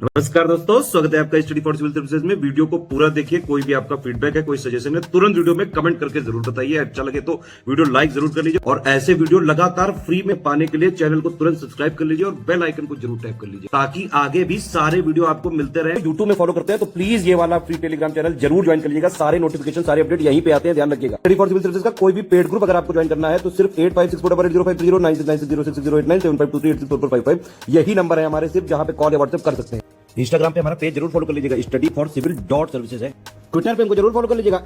नमस्कार दोस्तों, स्वागत है आपका स्टडी फॉर सिविल सर्विसेज में। वीडियो को पूरा देखिए। कोई भी आपका फीडबैक है, कोई सजेशन है, तुरंत वीडियो में कमेंट करके जरूर बताइए। अच्छा लगे तो वीडियो लाइक जरूर कर लीजिए और ऐसे वीडियो लगातार फ्री में पाने के लिए चैनल को तुरंत सब्सक्राइब कर लीजिए और बेल आइकन को जरूर टैप कर लीजिए ताकि आगे भी सारे वीडियो आपको मिलते रहे। यूट्यूब में फॉलो करते हैं तो प्लीज ये वाला फ्री टेलीग्राम चैनल जरूर ज्वाइन कर लीजिएगा। सारे नोटिफिकेशन, सारे अपडेट यहीं पे आते हैं, ध्यान रखिएगा। स्टडी फॉर सिविल सर्विसेज का कोई भी पेड ग्रुप अगर आपको ज्वाइन करना है तो सिर्फ 856480560660897423864455 यही नंबर है हमारे, सिर्फ जहां पे कॉल या व्हाट्सएप कर सकते हैं। इंस्टाग्राम पे हमारा पेज जरूर फॉलो कर लीजिएगा, स्टडी फॉर सिविल .सर्विसेज है। ट्विटर पे हमको जरूर फॉलो कर लीजिएगा,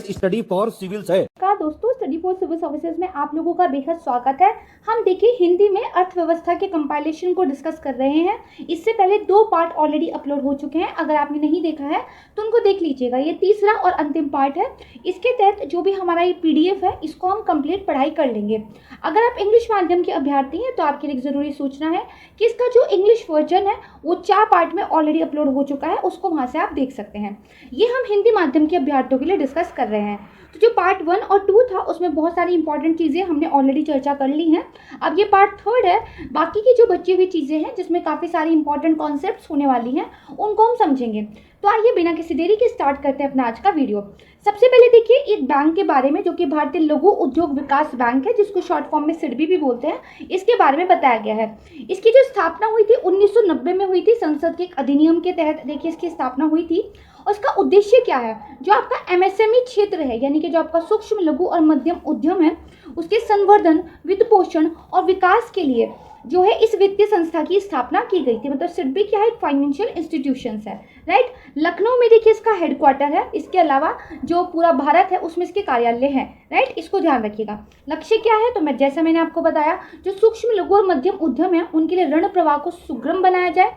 @स्टडी फॉर सिविल्स है। दोस्तों, स्टडी फॉर सिविल सर्विसेज में आप लोगों का बेहद स्वागत है। हम देखिए हिंदी में अर्थव्यवस्था के कंपाइलेशन को डिस्कस कर रहे हैं। इससे पहले 2 पार्ट ऑलरेडी अपलोड हो चुके हैं। अगर आपने नहीं देखा है तो उनको देख लीजिएगा। ये तीसरा और अंतिम पार्ट है। इसके तहत जो भी हमारा ये PDF है इसको हम कंप्लीट पढ़ाई कर लेंगे। अगर आप इंग्लिश माध्यम के अभ्यर्थी हैं तो आपके लिए जरूरी सूचना है कि इसका जो इंग्लिश वर्जन है वो 4 पार्ट में ऑलरेडी अपलोड हो चुका है, उसको वहाँ से आप देख सकते हैं। ये हम हिंदी माध्यम के अभ्यर्थियों के लिए डिस्कस कर रहे हैं। तो जो पार्ट 1 और 2 था उसमें बहुत सारी इंपॉर्टेंट चीज़ें हमने ऑलरेडी चर्चा कर ली हैं। अब ये पार्ट 3 है। बाकी की जो बची हुई चीज़ें हैं जिसमें काफ़ी सारी इंपॉर्टेंट कॉन्सेप्ट्स होने वाली हैं उनको हम समझेंगे। तो आइए बिना किसी देरी के स्टार्ट करते हैं अपना आज का वीडियो। सबसे पहले देखिए एक बैंक के बारे में जो कि भारतीय लघु उद्योग विकास बैंक है, जिसको शॉर्ट फॉर्म में सिडबी भी बोलते हैं। इसके बारे में बताया गया है। इसकी जो स्थापना हुई थी 1990 में हुई थी, संसद के एक अधिनियम के तहत देखिए इसकी स्थापना हुई थी। और इसका उद्देश्य क्या है, जो आपका MSME क्षेत्र है यानी कि जो आपका सूक्ष्म लघु और मध्यम उद्यम है उसके संवर्धन, वित्त पोषण और विकास के लिए जो है इस वित्तीय संस्था की स्थापना की गई थी। मतलब सिडबी क्या है, एक फाइनेंशियल इंस्टीट्यूशंस है, राइट। लखनऊ में देखिए इसका हेडक्वार्टर है। इसके अलावा जो पूरा भारत है उसमें इसके कार्यालय हैं, राइट। इसको ध्यान रखिएगा। लक्ष्य क्या है, तो जैसा मैंने आपको बताया, जो सूक्ष्म लघु और मध्यम उद्यम है उनके लिए ऋण प्रवाह को सुगम बनाया जाए,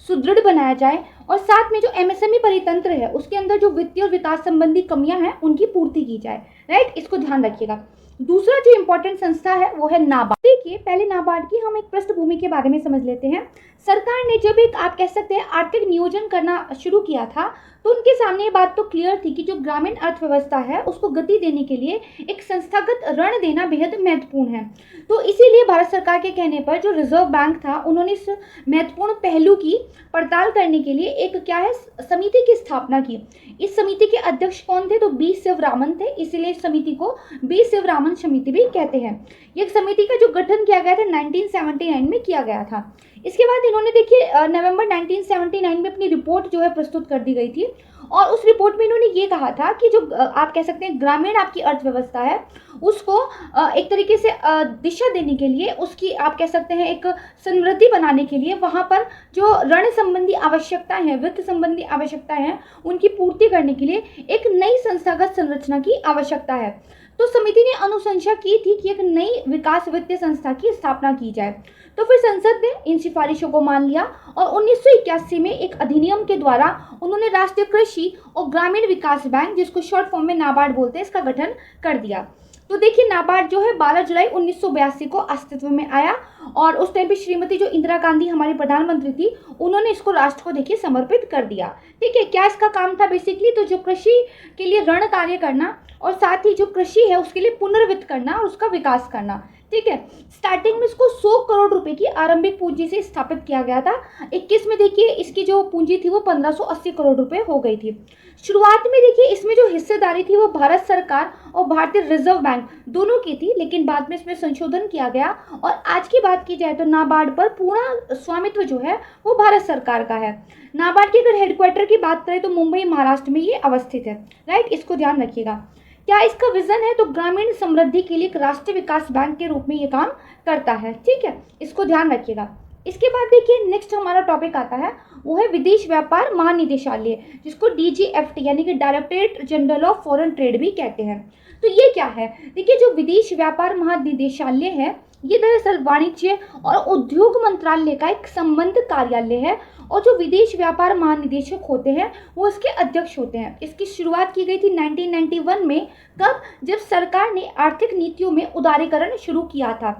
सुदृढ़ बनाया जाए और साथ में जो MSME परितंत्र है उसके अंदर जो वित्तीय और विकास संबंधी कमियां हैं उनकी पूर्ति की जाए, राइट। इसको ध्यान रखिएगा। दूसरा जो इम्पोर्टेंट संस्था है वो है नाबार्ड। देखिए पहले नाबार्ड की हम एक पृष्ठभूमि के बारे में समझ लेते हैं। सरकार ने जब एक आप कह सकते हैं आर्थिक नियोजन करना शुरू किया था तो उनके सामने ये बात तो क्लियर थी कि जो ग्रामीण अर्थव्यवस्था है उसको गति देने के लिए एक संस्थागत ऋण देना बेहद महत्वपूर्ण है। तो इसीलिए भारत सरकार के कहने पर जो रिजर्व बैंक था उन्होंने इस महत्वपूर्ण पहलू की पड़ताल करने के लिए एक क्या है समिति की स्थापना की। इस समिति के अध्यक्ष कौन थे, तो बी शिवरामन थे। इसीलिए इस समिति को बी शिवरामन समिति भी कहते हैं। ये समिति का जो गठन किया गया था 1979 में किया गया था। इसके बाद इन्होंने देखिए नवंबर 1979 में अपनी रिपोर्ट जो है प्रस्तुत कर दी गई थी और उस रिपोर्ट में इन्होंने ये कहा था कि जो आप कह सकते हैं ग्रामीण आपकी अर्थव्यवस्था है उसको एक तरीके से दिशा देने के लिए, उसकी आप कह सकते हैं एक समृद्धि बनाने के लिए वहाँ पर जो ऋण संबंधी आवश्यकताएं हैं, वित्त संबंधी आवश्यकताएं हैं, उनकी पूर्ति करने के लिए एक नई संस्थागत संरचना की आवश्यकता है। तो समिति ने अनुशंसा की थी कि एक नई विकास वित्तीय संस्था की स्थापना की जाए। तो फिर संसद ने इन सिफारिशों को मान लिया और 1981 में एक अधिनियम के द्वारा उन्होंने राष्ट्रीय कृषि और ग्रामीण विकास बैंक, जिसको शॉर्ट फॉर्म में नाबार्ड बोलते हैं, इसका गठन कर दिया। तो देखिए नाबार्ड जो है 12 जुलाई 1982 को अस्तित्व में आया और उस टाइम पे श्रीमती जो इंदिरा गांधी हमारी प्रधानमंत्री थी उन्होंने इसको राष्ट्र को देखिए समर्पित कर दिया। ठीक है, क्या इसका काम था बेसिकली, तो जो कृषि के लिए ऋण कार्य करना और साथ ही जो कृषि है उसके लिए पुनर्वित्त करना और उसका विकास करना। ठीक है, स्टार्टिंग में इसको 100 करोड़ रुपए की आरंभिक पूंजी से स्थापित किया गया था। 21 में देखिए इसकी जो पूंजी थी वो 1580 करोड़ रुपए हो गई थी। शुरुआत में देखिए इसमें जो हिस्सेदारी थी वो भारत सरकार और भारतीय रिजर्व बैंक दोनों की थी, लेकिन बाद में इसमें संशोधन किया गया और आज की बात की जाए तो नाबार्ड पर पूरा स्वामित्व जो है वो भारत सरकार का है। नाबार्ड के अगर हेडक्वार्टर की बात करें तो मुंबई महाराष्ट्र में ये अवस्थित है, राइट। इसको ध्यान रखिएगा। क्या इसका विजन है, तो ग्रामीण समृद्धि के लिए एक राष्ट्रीय विकास बैंक के रूप में ये काम करता है। ठीक है, इसको ध्यान रखिएगा। इसके बाद देखिए नेक्स्ट हमारा टॉपिक आता है वो है विदेश व्यापार महानिदेशालय, जिसको DGFT यानी कि directorate general of foreign trade भी कहते हैं। तो ये क्या है, देखिए जो विदेश व्यापार महानिदेशालय है ये दरअसल वाणिज्य और उद्योग मंत्रालय का एक संबंध कार्यालय है और जो विदेश व्यापार महानिदेशक होते हैं वो इसके अध्यक्ष होते हैं। इसकी शुरुआत की गई थी 1991 में, कब, जब सरकार ने आर्थिक नीतियों में उदारीकरण शुरू किया था।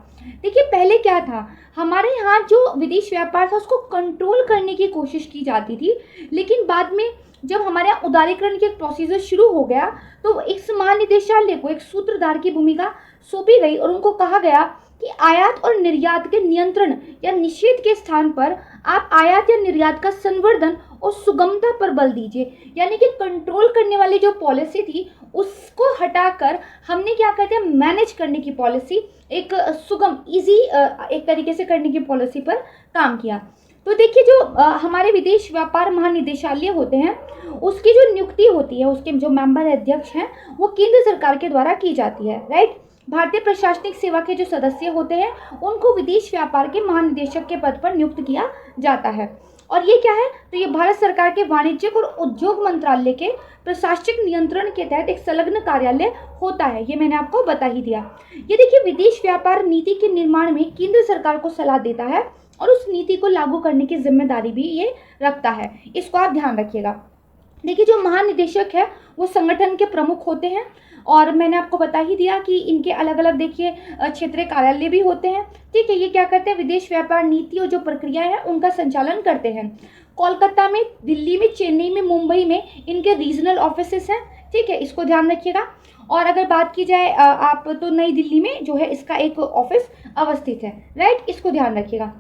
देखिए पहले क्या था, हमारे यहाँ जो विदेश व्यापार था उसको कंट्रोल करने की कोशिश की जाती थी, लेकिन बाद में जब हमारे यहाँ उदारीकरण की एक प्रोसीजर शुरू हो गया तो इस महानिदेशालय को एक सूत्रधार की भूमिका सौंपी गई और उनको कहा गया कि आयात और निर्यात के नियंत्रण या निषेध के स्थान पर आप आयात या निर्यात का संवर्धन और सुगमता पर बल दीजिए। यानी कि कंट्रोल करने वाली जो पॉलिसी थी उसको हटाकर हमने क्या कहते हैं मैनेज करने की पॉलिसी, एक सुगम इजी एक तरीके से करने की पॉलिसी पर काम किया। तो देखिए जो हमारे विदेश व्यापार महानिदेशालय होते हैं उसकी जो नियुक्ति होती है, उसके जो मेंबर अध्यक्ष हैं वो केंद्र सरकार के द्वारा की जाती है, राइट। भारतीय प्रशासनिक सेवा के जो सदस्य होते हैं उनको विदेश व्यापार के महानिदेशक के पद पर नियुक्त किया जाता है। और ये क्या है, तो ये भारत सरकार के वाणिज्यिक और उद्योग मंत्रालय के प्रशासनिक नियंत्रण के तहत एक संलग्न कार्यालय होता है। ये मैंने आपको बता ही दिया। ये देखिए विदेश व्यापार नीति के निर्माण में केंद्र सरकार को सलाह देता है और उस नीति को लागू करने की जिम्मेदारी भी ये रखता है। इसको आप ध्यान रखिएगा। देखिए जो महानिदेशक है वो संगठन के प्रमुख होते हैं और मैंने आपको बता ही दिया कि इनके अलग अलग देखिए क्षेत्रीय कार्यालय भी होते हैं, ठीक है। ये क्या करते हैं, विदेश व्यापार नीति और जो प्रक्रिया है उनका संचालन करते हैं। कोलकाता में, दिल्ली में, चेन्नई में, मुंबई में इनके रीजनल ऑफिसेस हैं, ठीक है, इसको ध्यान रखिएगा। और अगर बात की जाए आप तो नई दिल्ली में जो है इसका एक ऑफिस अवस्थित है, राइट, इसको ध्यान रखिएगा।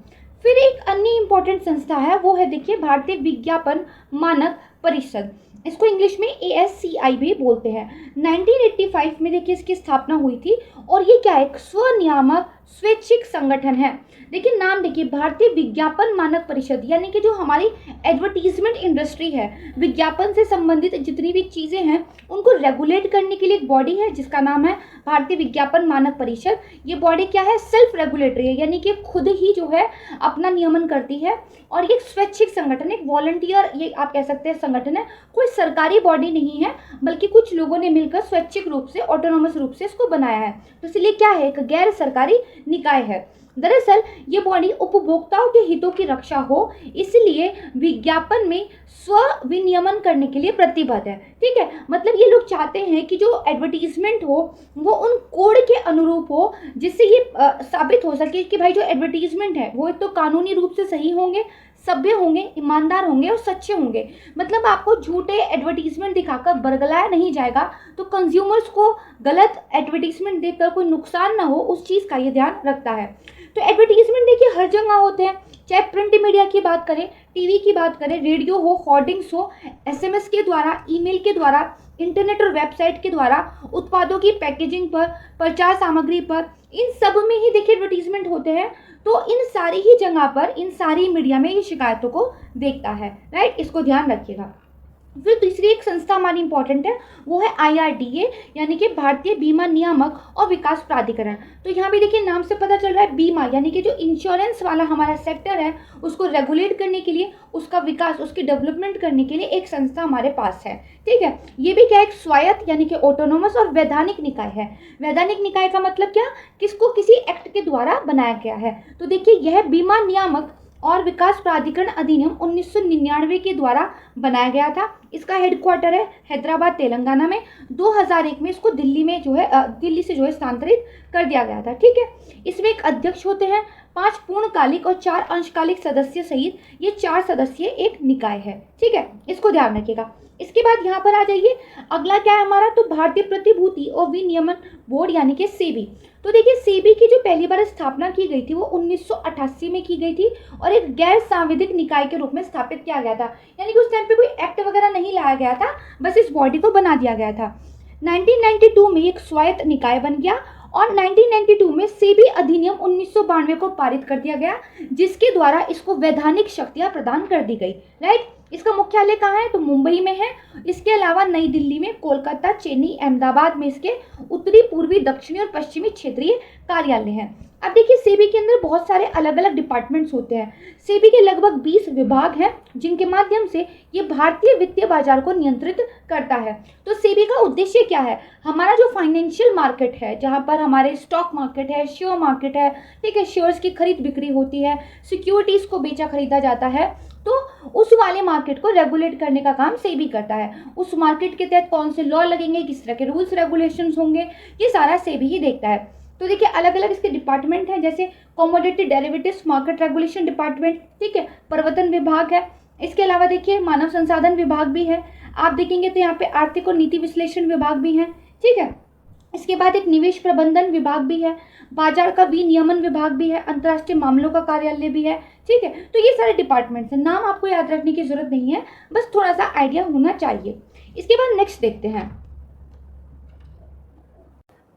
फिर एक अन्य इम्पोर्टेंट संस्था है वो है देखिए भारतीय विज्ञापन मानक परिषद, इसको इंग्लिश में ASCI भी बोलते हैं। 1985 में देखिए इसकी स्थापना हुई थी और ये क्या है, एक स्वनियामक स्वैच्छिक संगठन है। देखिए नाम देखिए, भारतीय विज्ञापन मानक परिषद, यानी कि जो हमारी एडवर्टीजमेंट इंडस्ट्री है, विज्ञापन से संबंधित जितनी भी चीज़ें हैं उनको रेगुलेट करने के लिए एक बॉडी है जिसका नाम है भारतीय विज्ञापन मानक परिषद। ये बॉडी क्या है, सेल्फ रेगुलेटरी है, यानी कि खुद ही जो है अपना नियमन करती है। और ये एक स्वैच्छिक संगठन, एक वॉलंटियर, ये आप कह सकते हैं संगठन है, कोई सरकारी बॉडी नहीं है बल्कि कुछ लोगों ने मिलकर स्वैच्छिक रूप से, ऑटोनोमस रूप से इसको बनाया है। तो इसलिए क्या है, एक गैर सरकारी निकाय है। दरअसल ये बॉडी उपभोक्ताओं के हितों की रक्षा हो इसलिए विज्ञापन में स्व विनियमन करने के लिए प्रतिबद्ध है, ठीक है। मतलब ये लोग चाहते हैं कि जो एडवर्टीजमेंट हो वो उन कोड के अनुरूप हो जिससे ये साबित हो सके कि भाई जो एडवर्टीजमेंट है वो एक तो कानूनी रूप से सही होंगे, सभ्य होंगे, ईमानदार होंगे और सच्चे होंगे। मतलब आपको झूठे एडवर्टीजमेंट दिखाकर बरगलाया नहीं जाएगा, तो कंज्यूमर्स को गलत एडवर्टीजमेंट देकर कोई नुकसान ना हो उस चीज़ का ये ध्यान रखता है। तो एडवर्टीजमेंट देखिए हर जगह होते हैं, चाहे प्रिंट मीडिया की बात करें, टीवी की बात करें, रेडियो हो, होर्डिंग्स हो, SMS के द्वारा, ईमेल के द्वारा, इंटरनेट और वेबसाइट के द्वारा, उत्पादों की पैकेजिंग पर, प्रचार सामग्री पर, इन सब में ही देखिए एडवर्टीजमेंट होते हैं। तो इन सारी ही जगह पर, इन सारी मीडिया में ये शिकायतों को देखता है, राइट, इसको ध्यान रखिएगा। फिर तीसरी एक संस्था हमारी इंपॉर्टेंट है वो है IRDA, यानी कि भारतीय बीमा नियामक और विकास प्राधिकरण। तो यहाँ भी देखिए नाम से पता चल रहा है बीमा, यानी कि जो इंश्योरेंस वाला हमारा सेक्टर है उसको रेगुलेट करने के लिए, उसका विकास, उसकी डेवलपमेंट करने के लिए एक संस्था हमारे पास है, ठीक है। ये भी क्या, एक स्वायत्त यानी कि ऑटोनोमस और वैधानिक निकाय है। वैधानिक निकाय का मतलब क्या, किसको किसी एक्ट के द्वारा बनाया गया है। तो देखिए यह बीमा नियामक और विकास प्राधिकरण अधिनियम 1999 के द्वारा बनाया गया था। इसका हेडक्वार्टर है हैदराबाद, तेलंगाना में। 2001 में इसको दिल्ली में जो है दिल्ली से जो है स्थानांतरित कर दिया गया था, ठीक है। इसमें एक अध्यक्ष होते हैं, 5 पूर्णकालिक और 4 अंशकालिक सदस्य सहित ये 4 सदस्यीय एक निकाय है, ठीक है, इसको ध्यान रखिएगा। इसके बाद यहाँ पर आ जाइए, अगला क्या है हमारा, तो भारतीय प्रतिभूति और विनियमन बोर्ड यानी कि सेबी। तो देखिए सेबी की जो पहली बार स्थापना की गई थी वो 1988 में की गई थी और एक गैर सांविधिक निकाय के रूप में स्थापित किया गया था। यानी कि उस टाइम पे कोई एक्ट वगैरह नहीं लाया गया था, बस इस बॉडी को बना दिया गया था। 1992 में एक स्वायत्त निकाय बन गया और 1992 में सेबी अधिनियम 1992 को पारित कर दिया गया जिसके द्वारा इसको वैधानिक शक्तियां प्रदान कर दी गई, राइट। इसका मुख्यालय कहाँ है, तो मुंबई में है। इसके अलावा नई दिल्ली में, कोलकाता, चेन्नई, अहमदाबाद में इसके उत्तरी, पूर्वी, दक्षिणी और पश्चिमी क्षेत्रीय कार्यालय हैं। अब देखिए सेबी के अंदर बहुत सारे अलग अलग डिपार्टमेंट्स होते हैं। सेबी के लगभग 20 विभाग हैं जिनके माध्यम से ये भारतीय वित्तीय बाजार को नियंत्रित करता है। तो सेबी का उद्देश्य क्या है, हमारा जो फाइनेंशियल मार्केट है जहाँ पर हमारे स्टॉक मार्केट है, शेयर मार्केट है, ठीक है, शेयर्स की खरीद बिक्री होती है, सिक्योरिटीज को बेचा खरीदा जाता है, तो उस वाले मार्केट को रेगुलेट करने का काम सेबी करता है। उस मार्केट के तहत कौन से लॉ लगेंगे, किस तरह के रूल्स रेगुलेशंस होंगे, ये सारा सेबी ही देखता है। तो देखिए अलग अलग इसके डिपार्टमेंट हैं, जैसे commodity derivatives market regulation department, ठीक है, प्रवर्तन विभाग है। इसके अलावा देखिए मानव संसाधन विभाग भी है। आप देखेंगे तो यहाँ पे आर्थिक और नीति विश्लेषण विभाग भी है, ठीक है। इसके बाद एक निवेश प्रबंधन विभाग भी है, बाजार का विनियमन विभाग भी है, अंतर्राष्ट्रीय मामलों का कार्यालय भी है। ठीक है, तो ये सारे डिपार्टमेंट्स हैं, नाम आपको याद रखने की जरूरत नहीं है, बस थोड़ा सा आइडिया होना चाहिए। इसके बाद नेक्स्ट देखते हैं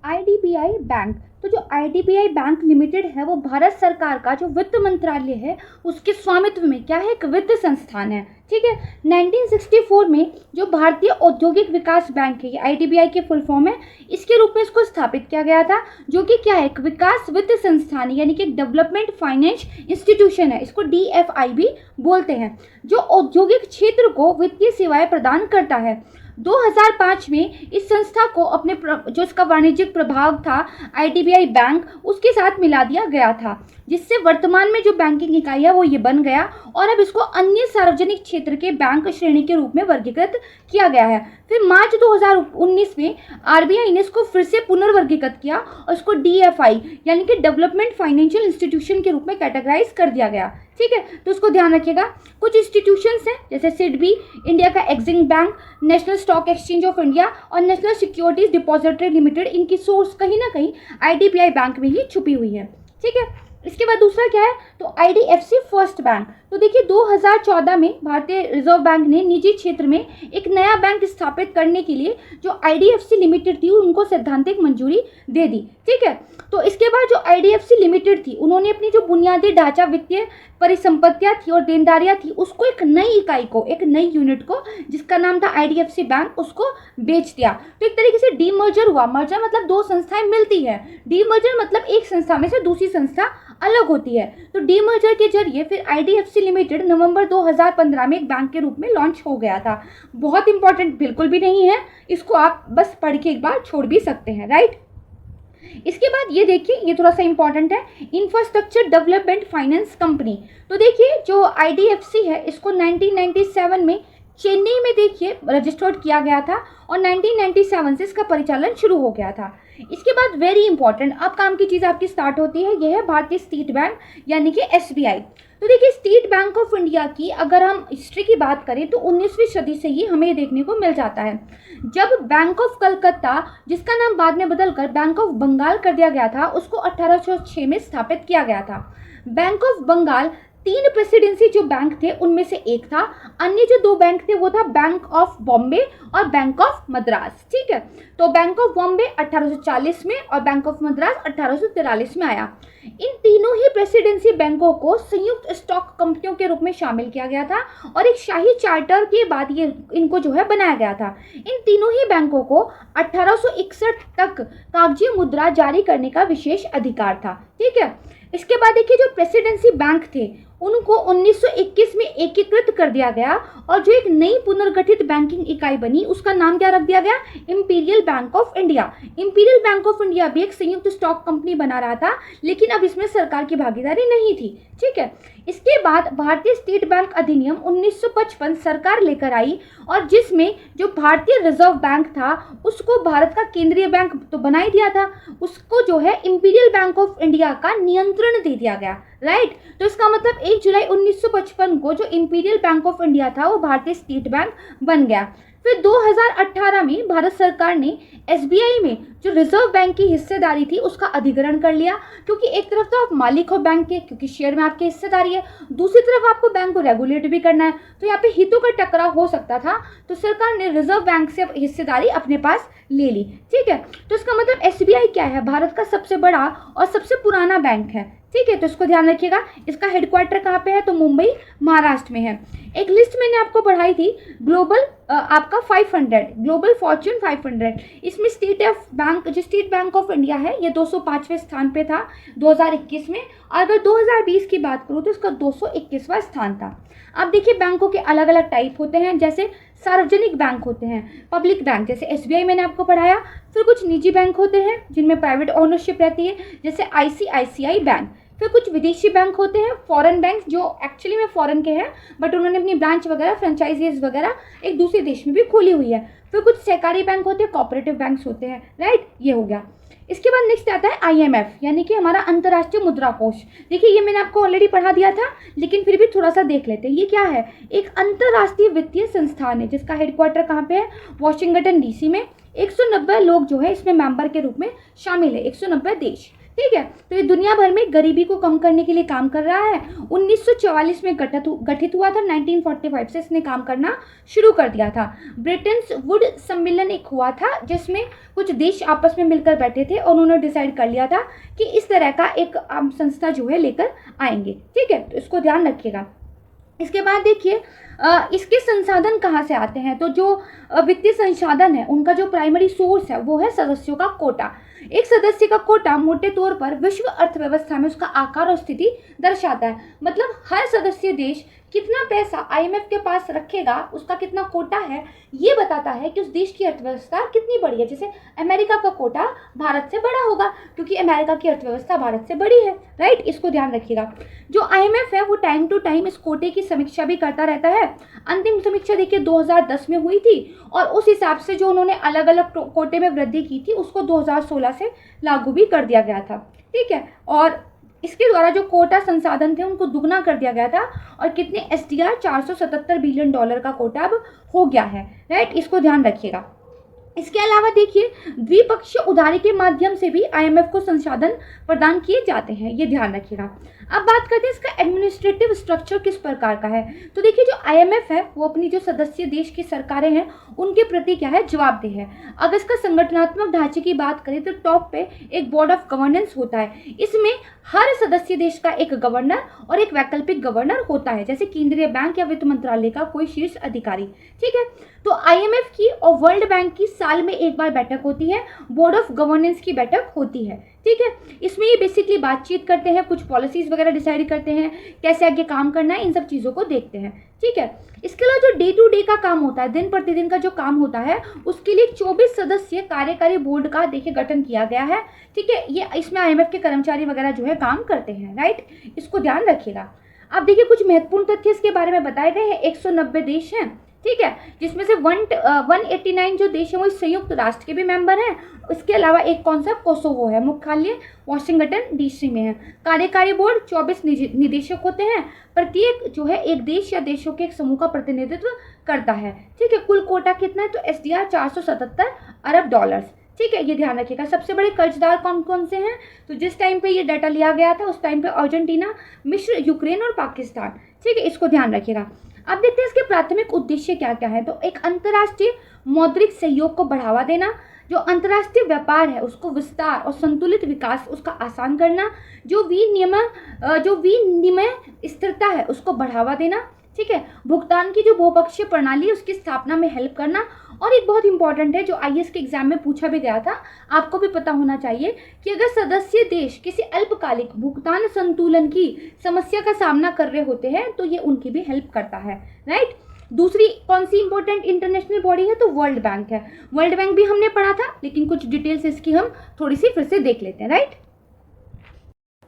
IDBI बैंक। तो जो IDBI बैंक लिमिटेड है वो भारत सरकार का जो वित्त मंत्रालय है उसके स्वामित्व में क्या है, एक वित्त संस्थान है। ठीक है, 1964 में जो भारतीय औद्योगिक विकास बैंक है, ये IDBI के फुल फॉर्म है, इसके रूप में इसको स्थापित किया गया था, जो कि क्या है, एक विकास वित्त संस्थान यानी कि एक डेवलपमेंट फाइनेंस इंस्टीट्यूशन है, इसको DFI भी बोलते हैं, जो औद्योगिक क्षेत्र को वित्तीय सेवाएं प्रदान करता है। 2005 में इस संस्था को अपने जो इसका वाणिज्यिक प्रभाग था IDBI बैंक, उसके साथ मिला दिया गया था, जिससे वर्तमान में जो बैंकिंग इकाई है वो ये बन गया और अब इसको अन्य सार्वजनिक क्षेत्र के बैंक श्रेणी के रूप में वर्गीकृत किया गया है। फिर मार्च 2019 में RBI ने इसको फिर से पुनर्वर्गीकृत किया और इसको DFI यानी कि डेवलपमेंट फाइनेंशियल इंस्टीट्यूशन के रूप में कैटेगराइज कर दिया गया। ठीक है, तो उसको ध्यान रखिएगा। कुछ इंस्टीट्यूशंस हैं जैसे SIDBI, इंडिया का EXIM bank, national stock exchange of India और नेशनल सिक्योरिटीज डिपॉजिटरी लिमिटेड, इनकी सोर्स कहीं ना कहीं IDBI बैंक में ही छुपी हुई है। ठीक है, इसके बाद दूसरा क्या है, तो IDFC फर्स्ट बैंक। तो देखिए 2014 में भारतीय रिजर्व बैंक ने निजी क्षेत्र में एक नया बैंक स्थापित करने के लिए जो IDFC लिमिटेड थी उनको सैद्धांतिक मंजूरी दे दी। ठीक है, तो इसके बाद जो IDFC लिमिटेड थी उन्होंने अपनी जो बुनियादी ढांचा वित्तीय परिसंपत्तियां थी और देनदारियां थी उसको एक नई इकाई को, एक नई यूनिट को जिसका नाम था IDFC बैंक, उसको बेच दिया। तो एक तरीके से डीमर्जर हुआ। मर्जर मतलब दो संस्थाएं मिलती है, डीमर्जर मतलब एक संस्था में से दूसरी संस्था अलग होती है। तो डीमर्जर के जरिए फिर IDFC लिमिटेड नवंबर 2015 में एक बैंक के रूप में लॉन्च हो गया था। बहुत इंपॉर्टेंट बिल्कुल भी नहीं है, इसको आप बस पढ़ के एक बार छोड़ भी सकते हैं, राइट। इसके बाद ये देखिए, ये थोड़ा सा इंपॉर्टेंट है, इंफ्रास्ट्रक्चर डेवलपमेंट फाइनेंस कंपनी। तो देखिए जो IDFC है इसको 1997 में चेन्नई में देखिए रजिस्टर्ड किया गया था और 1997 से इसका परिचालन शुरू हो गया था। इसके बाद वेरी इंपॉर्टेंट, अब काम की चीज़ आपकी स्टार्ट होती है, यह है भारतीय स्टेट बैंक यानी कि SBI। तो देखिए स्टेट बैंक ऑफ इंडिया की अगर हम हिस्ट्री की बात करें तो 19वीं सदी से ही हमें देखने को मिल जाता है, जब बैंक ऑफ कलकत्ता, जिसका नाम बाद में बदलकर बैंक ऑफ बंगाल कर दिया गया था, उसको 1806 में स्थापित किया गया था। बैंक ऑफ बंगाल 3 प्रेसिडेंसी जो बैंक थे उनमें से एक था, अन्य जो 2 बैंक थे वो था बैंक ऑफ बॉम्बे और बैंक ऑफ मद्रास। ठीक है, तो बैंक ऑफ बॉम्बे 1840 में और बैंक ऑफ मद्रास 1843 में आया। इन तीनों ही प्रेसिडेंसी बैंकों को संयुक्त स्टॉक कंपनियों के रूप में शामिल किया गया था और एक शाही चार्टर के बाद ये इनको जो है बनाया गया था। इन तीनों ही बैंकों को 1861 तक कागजी मुद्रा जारी करने का विशेष अधिकार था। ठीक है, इसके बाद देखिए जो प्रेसिडेंसी बैंक थे उनको 1921 में एकीकृत कर दिया गया और जो एक नई पुनर्गठित बैंकिंग इकाई बनी उसका नाम क्या रख दिया गया, imperial bank of India. Imperial bank of India भी एक संयुक्त स्टॉक कंपनी बना रहा था, लेकिन अब इसमें सरकार की भागीदारी नहीं थी। ठीक है, इसके बाद भारतीय स्टेट बैंक अधिनियम 1955 सरकार लेकर आई और जिसमें जो भारतीय रिजर्व बैंक था उसको भारत का केंद्रीय बैंक तो बना ही दिया था, उसको जो है इंपीरियल बैंक ऑफ इंडिया का नियंत्रण दे दिया गया, राइट। तो इसका मतलब 1 जुलाई 1955 को जो इंपीरियल बैंक ऑफ इंडिया था वो भारतीय स्टेट बैंक बन गया। फिर 2018 में भारत सरकार ने SBI में जो रिजर्व बैंक की हिस्सेदारी थी उसका अधिग्रहण कर लिया, क्योंकि एक तरफ तो आप मालिक हो बैंक के क्योंकि शेयर में आपकी हिस्सेदारी है, दूसरी तरफ आपको बैंक को रेगुलेट भी करना है, तो यहाँ पे हितों का टकराव हो सकता था, तो सरकार ने रिजर्व बैंक से हिस्सेदारी अपने पास ले ली। ठीक है, तो इसका मतलब SBI क्या है, भारत का सबसे बड़ा और सबसे पुराना बैंक है। ठीक है, तो इसको ध्यान रखिएगा। इसका हेडक्वार्टर कहाँ पे है, तो मुंबई महाराष्ट्र में है। एक लिस्ट मैंने आपको पढ़ाई थी ग्लोबल आपका 500, ग्लोबल फॉर्च्यून 500, इसमें स्टेट बैंक ऑफ इंडिया है ये 205वें स्थान पे था 2021 में, और अगर 2020 की बात करूँ तो इसका 221वां स्थान था। अब देखिए बैंकों के अलग अलग टाइप होते हैं, जैसे सार्वजनिक बैंक होते हैं, पब्लिक बैंक जैसे SBI मैंने आपको पढ़ाया, फिर कुछ निजी बैंक होते हैं जिनमें प्राइवेट ओनरशिप रहती है जैसे ICICI बैंक, फिर कुछ विदेशी बैंक होते हैं, फॉरेन बैंक जो एक्चुअली में फॉरेन के हैं बट उन्होंने अपनी ब्रांच वगैरह फ्रेंचाइजीज वगैरह एक दूसरे देश में भी खोली हुई है, फिर कुछ सहकारी बैंक होते हैं, कोऑपरेटिव बैंक्स होते हैं, राइट, ये हो गया। इसके बाद नेक्स्ट आता है IMF यानी कि हमारा अंतर्राष्ट्रीय मुद्रा कोष। देखिए ये मैंने आपको ऑलरेडी पढ़ा दिया था लेकिन फिर भी थोड़ा सा देख लेते हैं। ये क्या है, एक अंतर्राष्ट्रीय वित्तीय संस्थान है जिसका हेडक्वार्टर कहाँ पे है, वॉशिंगटन DC में। 190 लोग जो है इसमें मेंबर के रूप में शामिल है, 190 देश। ठीक है, तो ये दुनिया भर में गरीबी को कम करने के लिए काम कर रहा है। 1944 में गठित हुआ था, 1945 से इसने काम करना शुरू कर दिया था। ब्रिटेन वुड सम्मेलन एक हुआ था जिसमें कुछ देश आपस में मिलकर बैठे थे और उन्होंने डिसाइड कर लिया था कि इस तरह का एक संस्था जो है लेकर आएंगे। ठीक है, तो इसको ध्यान रखिएगा। इसके बाद देखिए इसके संसाधन कहाँ से आते हैं, तो जो वित्तीय संसाधन है उनका जो प्राइमरी सोर्स है वो है सदस्यों का कोटा। एक सदस्य का कोटा मोटे तौर पर विश्व अर्थव्यवस्था में उसका आकार और स्थिति दर्शाता है। मतलब हर सदस्य देश कितना पैसा आईएमएफ के पास रखेगा, उसका कितना कोटा है, ये बताता है कि उस देश की अर्थव्यवस्था कितनी बड़ी है। जैसे अमेरिका का कोटा भारत से बड़ा होगा क्योंकि अमेरिका की अर्थव्यवस्था भारत से बड़ी है, राइट। इसको ध्यान रखिएगा। जो आईएमएफ है वो टाइम टू टाइम इस कोटे की समीक्षा भी करता रहता है। अंतिम समीक्षा देखिए 2010 में हुई थी और उस हिसाब से जो उन्होंने अलग अलग कोटे में वृद्धि की थी उसको 2016 से लागू भी कर दिया गया था। ठीक है, और इसके द्वारा जो कोटा संसाधन थे उनको दुगना कर दिया गया था और कितने एसडीआर 477 बिलियन डॉलर का कोटा अब हो गया है, राइट। इसको ध्यान रखिएगा। इसके अलावा देखिए द्विपक्षीय उधारी के माध्यम से भी आईएमएफ को संसाधन प्रदान किए जाते हैं, ये ध्यान रखिएगा। अब बात करते हैं इसका एडमिनिस्ट्रेटिव स्ट्रक्चर किस प्रकार का है। तो देखिए जो आईएमएफ है वो अपनी जो सदस्य देश की सरकारें हैं उनके प्रति क्या है, जवाबदेह है। अगर इसका संगठनात्मक ढांचे की बात करें तो टॉप पे एक बोर्ड ऑफ गवर्नेंस होता है। इसमें हर सदस्य देश का एक गवर्नर और एक वैकल्पिक गवर्नर होता है, जैसे केंद्रीय बैंक या वित्त मंत्रालय का कोई शीर्ष अधिकारी। ठीक है, तो आईएमएफ की और वर्ल्ड बैंक की साल में एक बार बैठक होती है, बोर्ड ऑफ गवर्नेंस की बैठक होती है। ठीक है, इसमें ये बेसिकली बातचीत करते हैं, कुछ पॉलिसीज वगैरह डिसाइड करते हैं, कैसे आगे काम करना है, इन सब चीज़ों को देखते हैं। ठीक है, इसके अलावा जो डे टू डे का काम होता है, दिन प्रतिदिन का जो काम होता है, उसके लिए 24 सदस्यीय कार्यकारी बोर्ड का देखिए गठन किया गया है। ठीक है, ये इसमें आईएमएफ के कर्मचारी वगैरह जो है काम करते हैं, राइट। इसको ध्यान रखिएगा। अब देखिए कुछ महत्वपूर्ण तथ्य इसके बारे में बताए गए हैं। 190 देश हैं, ठीक है, जिसमें से 189 जो देश हैं वो संयुक्त राष्ट्र के भी मेंबर हैं। इसके अलावा एक कौन सा, कोसोवो है, मुख्यालय वाशिंगटन डीसी में है। कार्यकारी बोर्ड 24 निदेशक होते हैं, प्रत्येक जो है एक देश या देशों के एक समूह का प्रतिनिधित्व करता है। ठीक है, कुल कोटा कितना है, तो एसडीआर 477 अरब डॉलर्स। ठीक है, ये ध्यान रखिएगा। सबसे बड़े कर्जदार कौन कौन से हैं, तो जिस टाइम पे ये डाटा लिया गया था उस टाइम पे अर्जेंटीना, मिस्र, यूक्रेन और पाकिस्तान। ठीक है, इसको ध्यान रखिएगा। अब देखते हैं इसके प्राथमिक उद्देश्य क्या क्या है। तो एक अंतर्राष्ट्रीय मौद्रिक सहयोग को बढ़ावा देना, जो अंतर्राष्ट्रीय व्यापार है उसको विस्तार और संतुलित विकास उसका आसान करना, जो विनिमय स्थिरता है उसको बढ़ावा देना। ठीक है, भुगतान की जो बहुपक्षीय प्रणाली है उसकी स्थापना में हेल्प करना। और एक बहुत इंपॉर्टेंट है जो आईएएस के एग्जाम में पूछा भी गया था, आपको भी पता होना चाहिए कि अगर सदस्य देश किसी अल्पकालिक भुगतान संतुलन की समस्या का सामना कर रहे होते हैं तो ये उनकी भी हेल्प करता है, राइट। दूसरी कौन सी इंपॉर्टेंट इंटरनेशनल बॉडी है, तो वर्ल्ड बैंक है। वर्ल्ड बैंक भी हमने पढ़ा था लेकिन कुछ डिटेल्स इसकी हम थोड़ी सी फिर से देख लेते हैं, राइट।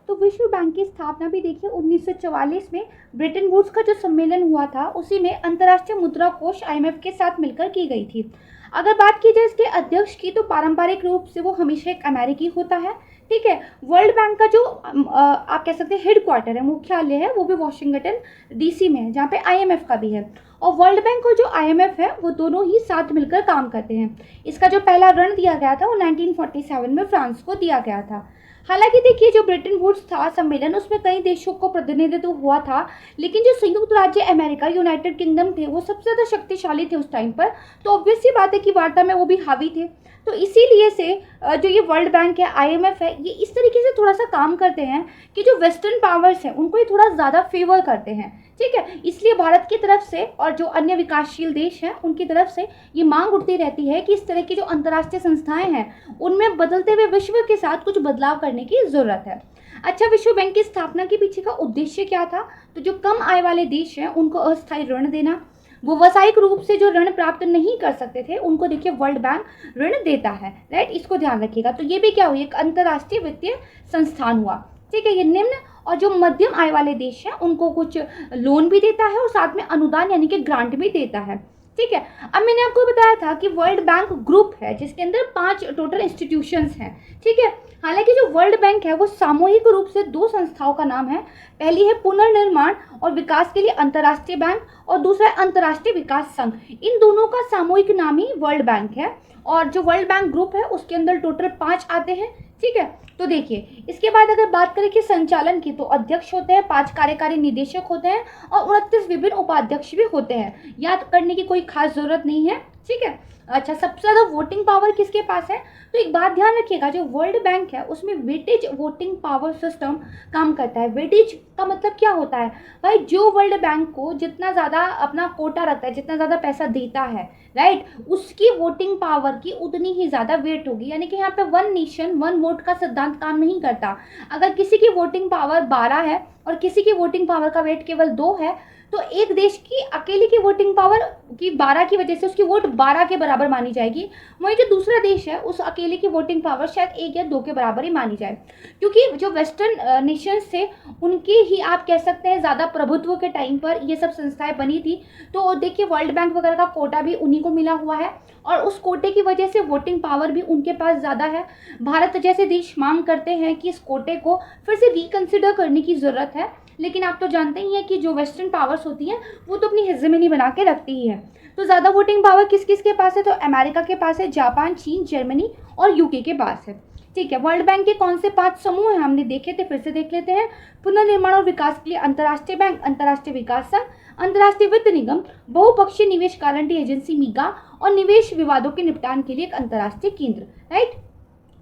तो विश्व बैंक की स्थापना भी देखिए 1944 में ब्रिटेन वुड्स का जो सम्मेलन हुआ था उसी में अंतर्राष्ट्रीय मुद्रा कोष आईएमएफ के साथ मिलकर की गई थी। अगर बात की जाए इसके अध्यक्ष की तो पारंपरिक रूप से वो हमेशा एक अमेरिकी होता है। ठीक है, वर्ल्ड बैंक का जो आप कह सकते हैं हेडक्वार्टर है, मुख्यालय है, वो भी वाशिंगटन डीसी में है, जहाँ पे आईएमएफ का भी है। और वर्ल्ड बैंक और जो आईएमएफ है वो दोनों ही साथ मिलकर काम करते हैं। इसका जो पहला ऋण दिया गया था वो 1947 में फ्रांस को दिया गया था। हालांकि देखिए जो ब्रिटेन वुड्स था सम्मेलन उसमें कई देशों को प्रतिनिधित्व हुआ था, लेकिन जो संयुक्त राज्य अमेरिका, यूनाइटेड किंगडम थे वो सबसे ज़्यादा शक्तिशाली थे उस टाइम पर। तो ऑब्वियस सी बात है कि वार्ता में वो भी हावी थे। तो इसीलिए से जो ये वर्ल्ड बैंक है, आईएमएफ है, ये इस तरीके से थोड़ा सा काम करते हैं कि जो वेस्टर्न पावर्स हैं उनको ये थोड़ा ज़्यादा फेवर करते हैं। ठीक है, इसलिए भारत की तरफ से और जो अन्य विकासशील देश हैं उनकी तरफ से ये मांग उठती रहती है कि इस तरह की जो अंतर्राष्ट्रीय संस्थाएं हैं उनमें बदलते हुए विश्व के साथ कुछ बदलाव करने की ज़रूरत है। अच्छा, विश्व बैंक की स्थापना के पीछे का उद्देश्य क्या था, तो जो कम आय वाले देश हैं उनको अस्थायी ऋण देना। वो व्यावसायिक रूप से जो ऋण प्राप्त नहीं कर सकते थे उनको देखिए वर्ल्ड बैंक ऋण देता है, राइट। इसको ध्यान रखिएगा। तो ये भी क्या हुई, एक अंतर्राष्ट्रीय वित्तीय संस्थान हुआ। ठीक है, ये निम्न और जो मध्यम आय वाले देश हैं उनको कुछ लोन भी देता है और साथ में अनुदान यानी कि ग्रांट भी देता है। ठीक है। अब मैंने आपको बताया था कि वर्ल्ड बैंक ग्रुप है जिसके अंदर 5 टोटल इंस्टीट्यूशंस हैं, ठीक है। हालांकि जो वर्ल्ड बैंक है वो सामूहिक रूप से 2 संस्थाओं का नाम है। पहली है पुनर्निर्माण और विकास के लिए अंतर्राष्ट्रीय बैंक और दूसरा है अंतर्राष्ट्रीय विकास संघ। इन दोनों का सामूहिक नाम ही वर्ल्ड बैंक है। और जो वर्ल्ड बैंक ग्रुप है उसके अंदर टोटल 5 आते हैं, ठीक है। तो देखिए, इसके बाद अगर बात करें कि संचालन की, तो अध्यक्ष होते हैं, 5 कार्यकारी निदेशक होते हैं और 29 विभिन्न उपाध्यक्ष भी होते हैं। याद करने की कोई खास जरूरत नहीं है, ठीक है। अच्छा, सबसे ज़्यादा वोटिंग पावर किसके पास है? तो एक बात ध्यान रखिएगा, जो वर्ल्ड बैंक है उसमें वेटेज वोटिंग पावर सिस्टम काम करता है। वेटेज का मतलब क्या होता है भाई? जो वर्ल्ड बैंक को जितना ज़्यादा अपना कोटा रखता है, जितना ज़्यादा पैसा देता है, राइट, उसकी वोटिंग पावर की उतनी ही ज़्यादा वेट होगी। यानी कि यहाँ पे वन नेशन वन वोट का सिद्धांत काम नहीं करता। अगर किसी की वोटिंग पावर 12 है और किसी की वोटिंग पावर का वेट केवल 2 है, तो एक देश की अकेले की वोटिंग पावर की 12 की वजह से उसकी वोट 12 के बराबर मानी जाएगी। वहीं जो दूसरा देश है उस अकेले की वोटिंग पावर शायद 1 या 2 के बराबर ही मानी जाए। क्योंकि जो वेस्टर्न नेशंस थे उनके ही आप कह सकते हैं ज़्यादा प्रभुत्व के टाइम पर ये सब संस्थाएं बनी थी। तो देखिए, वर्ल्ड बैंक वगैरह का कोटा भी उन्हीं को मिला हुआ है और उस कोटे की वजह से वोटिंग पावर भी उनके पास ज़्यादा है। भारत जैसे देश मांग करते हैं कि इस कोटे को फिर से रिकन्सिडर करने की ज़रूरत है, लेकिन आप तो जानते ही हैं कि जो वेस्टर्न पावर्स होती हैं वो तो अपनी हेजेमनी बना के रखती ही है। तो ज़्यादा वोटिंग पावर किस किस के पास है? तो अमेरिका के पास है, जापान, चीन, जर्मनी और यूके के पास है, ठीक है। वर्ल्ड बैंक के कौन से 5 समूह हैं हमने देखे थे, फिर से देख लेते हैं। पुनर्निर्माण और विकास के लिए अंतर्राष्ट्रीय बैंक, अंतर्राष्ट्रीय विकास संघ, अंतर्राष्ट्रीय वित्त निगम, बहुपक्षीय निवेश गारंटी एजेंसी मीगा और निवेश विवादों के निपटान के लिए एक अंतर्राष्ट्रीय केंद्र, राइट।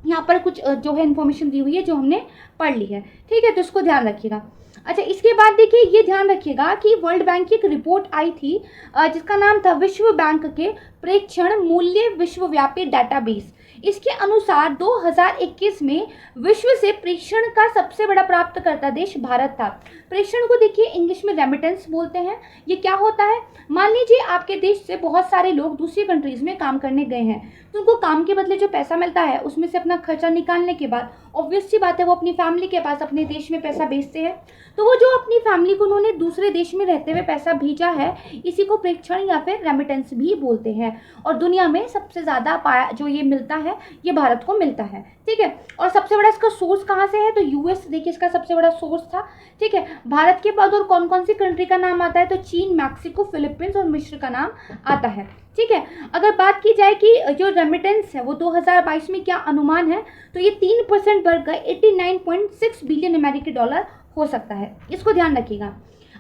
यहाँ पर कुछ जो है इन्फॉर्मेशन दी हुई है जो हमने पढ़ ली है, ठीक है, तो इसको ध्यान रखिएगा। अच्छा, इसके बाद देखिए, ये ध्यान रखिएगा कि वर्ल्ड बैंक की एक रिपोर्ट आई थी जिसका नाम था विश्व बैंक के प्रेक्षण मूल्य विश्वव्यापी डेटाबेस। इसके अनुसार 2021 में विश्व से प्रेषण का सबसे बड़ा प्राप्तकर्ता देश भारत था। प्रेषण को देखिए इंग्लिश में रेमिटेंस बोलते हैं। ये क्या होता है? मान लीजिए आपके देश से बहुत सारे लोग दूसरी कंट्रीज में काम करने गए हैं, तो उनको काम के बदले जो पैसा मिलता है उसमें से अपना खर्चा निकालने के बाद ऑब्वियस सी बात है वो अपनी फैमिली के पास अपने देश में पैसा भेजते हैं। तो वो जो अपनी फैमिली को उन्होंने दूसरे देश में रहते हुए पैसा भेजा है, इसी को प्रेषण या फिर रेमिटेंस भी बोलते हैं। और दुनिया में सबसे ज़्यादा पाया जो ये मिलता है ये भारत को मिलता है, ठीक है। और सबसे बड़ा इसका सोर्स कहाँ से है? तो यूएस देखिए इसका सबसे बड़ा सोर्स था, ठीक है। भारत के बाद और कौन कौन सी कंट्री का नाम आता है? तो चीन, मैक्सिको, फिलीपींस और मिस्र का नाम आता है, ठीक है। अगर बात की जाए कि जो रेमिटेंस है वो 2022 में क्या अनुमान है, तो ये 3% बढ़कर 89.6 बिलियन अमेरिकी डॉलर हो सकता है। इसको ध्यान रखिएगा।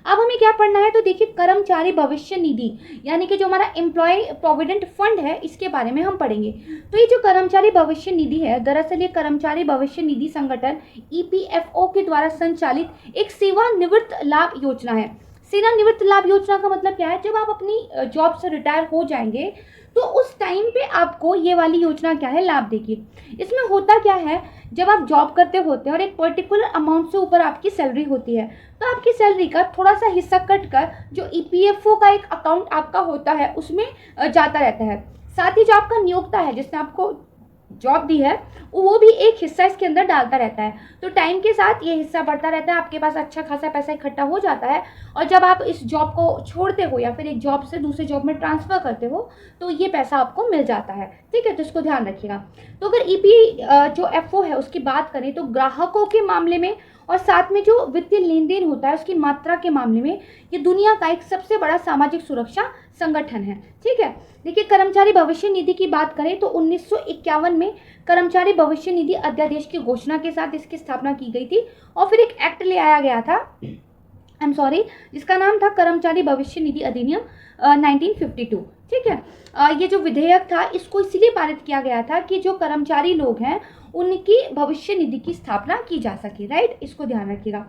अब हमें क्या पढ़ना है? तो देखिए, कर्मचारी भविष्य निधि यानी कि जो हमारा एम्प्लॉय प्रोविडेंट फंड है इसके बारे में हम पढ़ेंगे। तो ये जो कर्मचारी भविष्य निधि है, दरअसल ये कर्मचारी भविष्य निधि संगठन EPFO के द्वारा संचालित एक सेवानिवृत्त लाभ योजना है। सेवानिवृत्त लाभ योजना का मतलब क्या है? जब आप अपनी जॉब से रिटायर हो जाएंगे तो उस टाइम पे आपको ये वाली योजना क्या है, लाभ देगी। इसमें होता क्या है, जब आप जॉब करते होते हैं और एक पर्टिकुलर अमाउंट से ऊपर आपकी सैलरी होती है, तो आपकी सैलरी का थोड़ा सा हिस्सा कट कर जो EPFO का एक अकाउंट आपका होता है उसमें जाता रहता है। साथ ही जो आपका नियोक्ता है जिसने आपको जॉब दी है वो भी एक हिस्सा इसके अंदर डालता रहता है। तो टाइम के साथ ये हिस्सा बढ़ता रहता है, आपके पास अच्छा खासा पैसा इकट्ठा हो जाता है और जब आप इस जॉब को छोड़ते हो या फिर एक जॉब से दूसरे जॉब में ट्रांसफ़र करते हो तो ये पैसा आपको मिल जाता है, ठीक है। तो इसको ध्यान रखिएगा। तो अगर EPFO है उसकी बात करें तो ग्राहकों के मामले में और साथ में जो वित्तीय लेन देन होता है उसकी मात्रा के मामले में ये दुनिया का एक सबसे बड़ा सामाजिक सुरक्षा संगठन है, ठीक है। देखिए, कर्मचारी भविष्य निधि की बात करें तो 1951 में कर्मचारी भविष्य निधि अध्यादेश की घोषणा के साथ इसकी स्थापना की गई थी और फिर एक एक्ट ले आया गया था, जिसका नाम था कर्मचारी भविष्य निधि अधिनियम 1952, ठीक है। ये जो विधेयक था इसको इसीलिए पारित किया गया था कि जो कर्मचारी लोग हैं उनकी भविष्य निधि की स्थापना की जा सके, राइट। इसको ध्यान रखिएगा।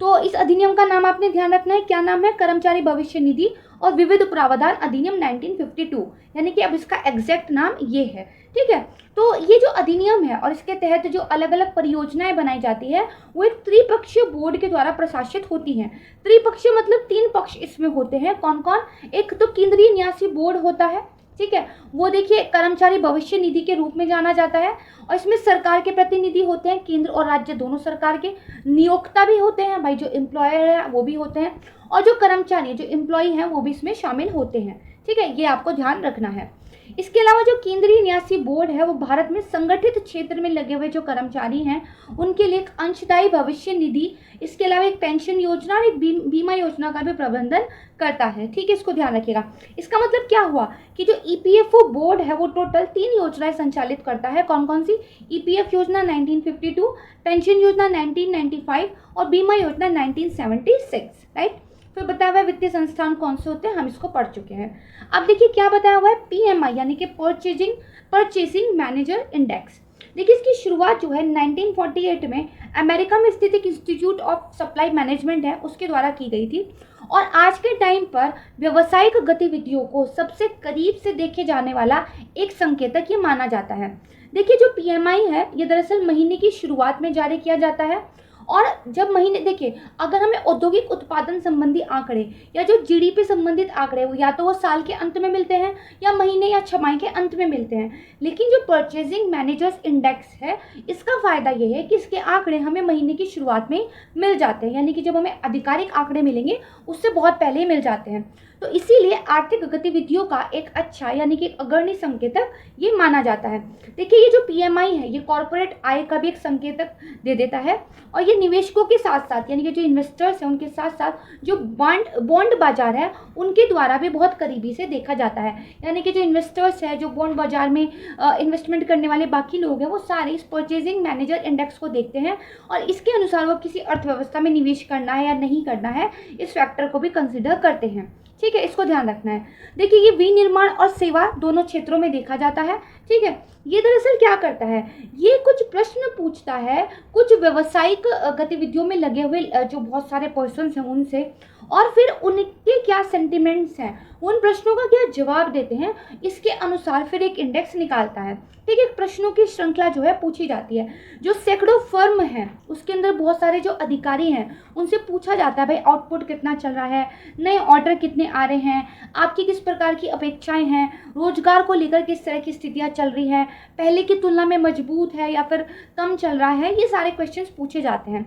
तो इस अधिनियम का नाम आपने ध्यान रखना है, क्या नाम है? कर्मचारी भविष्य निधि और विविध प्रावधान अधिनियम 1952, यानी कि अब इसका एग्जैक्ट नाम ये है, ठीक है। तो ये जो अधिनियम है और इसके तहत जो अलग अलग परियोजनाएं बनाई जाती है वो एक त्रिपक्षीय बोर्ड के द्वारा प्रशासित होती हैं। त्रिपक्षीय मतलब 3 पक्ष इसमें होते हैं। कौन कौन? एक तो केंद्रीय न्यासी बोर्ड होता है, ठीक है, वो देखिए कर्मचारी भविष्य निधि के रूप में जाना जाता है और इसमें सरकार के प्रतिनिधि होते हैं, केंद्र और राज्य दोनों सरकार के। नियोक्ता भी होते हैं भाई, जो एम्प्लॉयर है वो भी होते हैं और जो कर्मचारी जो एम्प्लॉई हैं वो भी इसमें शामिल होते हैं, ठीक है, ये आपको ध्यान रखना है। इसके अलावा जो केंद्रीय न्यासी बोर्ड है वो भारत में संगठित क्षेत्र में लगे हुए जो कर्मचारी हैं उनके लिए एक अंशदायी भविष्य निधि, इसके अलावा एक पेंशन योजना और एक बीमा योजना का भी प्रबंधन करता है। ठीक है, इसको ध्यान रखिएगा। इसका मतलब क्या हुआ कि जो ईपीएफओ बोर्ड है वो टोटल 3 योजनाएं संचालित करता है। कौन कौन सी? ईपीएफ योजना 1952, पेंशन योजना 1995 और बीमा योजना 1976, राइट। फिर बताया हुआ है वित्तीय संस्थान कौन से होते हैं, हम इसको पढ़ चुके हैं। अब देखिए क्या बताया हुआ है, पीएमआई यानी कि परचेसिंग मैनेजर इंडेक्स। देखिए इसकी शुरुआत जो है 1948 में अमेरिका में स्थित एक इंस्टीट्यूट ऑफ सप्लाई मैनेजमेंट है उसके द्वारा की गई थी और आज के टाइम पर व्यावसायिक गतिविधियों को सबसे करीब से देखे जाने वाला एक संकेतक ये माना जाता है। देखिए जो पीएमआई है ये दरअसल महीने की शुरुआत में जारी किया जाता है और जब महीने, देखिए अगर हमें औद्योगिक उत्पादन संबंधी आंकड़े या जो जीडीपी संबंधित आंकड़े या तो वो साल के अंत में मिलते हैं या महीने या छमाही के अंत में मिलते हैं, लेकिन जो परचेजिंग मैनेजर्स इंडेक्स है इसका फायदा ये है कि इसके आंकड़े हमें महीने की शुरुआत में मिल जाते हैं, यानी कि जब हमें आधिकारिक आंकड़े मिलेंगे उससे बहुत पहले ही मिल जाते हैं। तो इसीलिए आर्थिक गतिविधियों का एक अच्छा यानी कि अग्रणी संकेतक ये माना जाता है। देखिए ये जो पीएमआई है ये कॉर्पोरेट आय का भी एक संकेतक दे देता है और ये निवेशकों के साथ साथ यानी कि जो इन्वेस्टर्स हैं उनके साथ साथ जो बॉन्ड बाजार है उनके द्वारा भी बहुत करीबी से देखा जाता है, यानी कि जो इन्वेस्टर्स है, जो बॉन्ड बाजार में इन्वेस्टमेंट करने वाले बाकी लोग हैं वो सारे इस परचेजिंग मैनेजर इंडेक्स को देखते हैं और इसके अनुसार वो किसी अर्थव्यवस्था में निवेश करना है या नहीं करना है इस फैक्टर को भी कंसिडर करते हैं। ठीक है, इसको ध्यान रखना है। देखिए ये विनिर्माण और सेवा दोनों क्षेत्रों में देखा जाता है। ठीक है, ये दरअसल क्या करता है, ये कुछ प्रश्न पूछता है कुछ व्यावसायिक गतिविधियों में लगे हुए जो बहुत सारे पर्सन्स हैं उनसे और फिर उनके क्या सेंटिमेंट्स हैं, उन प्रश्नों का क्या जवाब देते हैं, इसके अनुसार फिर एक इंडेक्स निकालता है। ठीक है, प्रश्नों की श्रृंखला जो है पूछी जाती है। जो सैकड़ों फर्म है उसके अंदर बहुत सारे जो अधिकारी हैं उनसे पूछा जाता है भाई आउटपुट कितना चल रहा है, नए ऑर्डर कितने आ रहे हैं, आपकी किस प्रकार की अपेक्षाएं हैं, रोजगार को लेकर किस तरह की स्थितियां चल रही है, पहले की तुलना में मजबूत है या फिर कम चल रहा है, ये सारे क्वेश्चंस पूछे जाते हैं।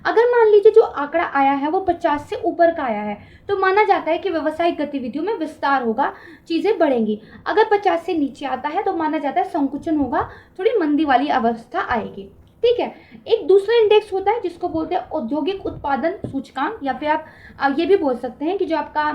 अगर मान लीजिए जो आंकड़ा आया है वो 50 से ऊपर का आया है तो माना जाता है कि व्यावसायिक गतिविधियों में विस्तार होगा, चीज़ें बढ़ेंगी। अगर 50 से नीचे आता है तो माना जाता है संकुचन होगा, थोड़ी मंदी वाली अवस्था आएगी। ठीक है, एक दूसरा इंडेक्स होता है जिसको बोलते हैं औद्योगिक उत्पादन सूचकांक या फिर आप ये भी बोल सकते हैं कि जो आपका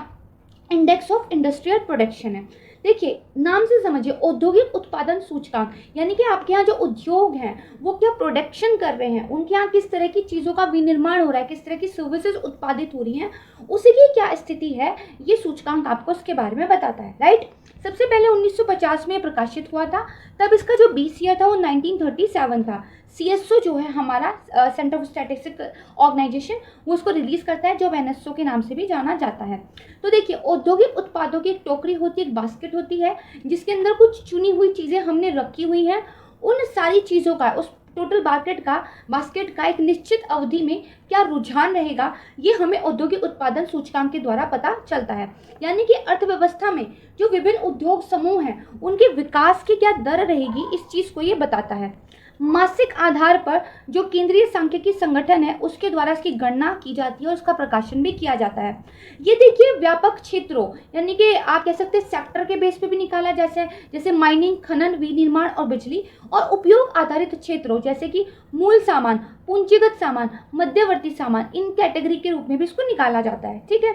इंडेक्स ऑफ इंडस्ट्रियल प्रोडक्शन है। देखिए नाम से समझिए औद्योगिक उत्पादन सूचकांक यानी कि आपके यहाँ जो उद्योग हैं वो क्या प्रोडक्शन कर रहे हैं, उनके यहाँ किस तरह की चीज़ों का विनिर्माण हो रहा है, किस तरह की सर्विसेज उत्पादित हो रही हैं, उसी की क्या स्थिति है, ये सूचकांक आपको उसके बारे में बताता है, राइट। सबसे पहले 1950 में प्रकाशित हुआ था, तब इसका जो बेस ईयर था वो 1937 था। सीएसओ जो है हमारा सेंटर ऑफ स्टैटिस्टिक्स ऑर्गेनाइजेशन वो उसको रिलीज़ करता है, जो एनएसओ के नाम से भी जाना जाता है। तो देखिए औद्योगिक उत्पादों की एक टोकरी होती है, एक बास्केट होती है जिसके अंदर कुछ चुनी हुई चीज़ें हमने रखी हुई हैं, उन सारी चीज़ों का उस टोटल बास्केट का एक निश्चित अवधि में क्या रुझान रहेगा ये हमें औद्योगिक उत्पादन सूचकांक के द्वारा पता चलता है। यानी कि अर्थव्यवस्था में जो विभिन्न उद्योग समूह हैं उनके विकास की क्या दर रहेगी इस चीज़ को ये बताता है। मासिक आधार पर जो केंद्रीय सांख्यिकी संगठन है उसके द्वारा इसकी गणना की जाती है और उसका प्रकाशन भी किया जाता है। ये देखिए व्यापक क्षेत्रों यानी कि आप कह सकते हैं सेक्टर के बेस पे भी निकाला जैसे माइनिंग, खनन, विनिर्माण और बिजली, और उपयोग आधारित क्षेत्रों जैसे कि मूल सामान, पूंजीगत सामान, मध्यवर्ती सामान, इन कैटेगरी के रूप में भी इसको निकाला जाता है। ठीक है,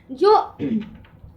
जो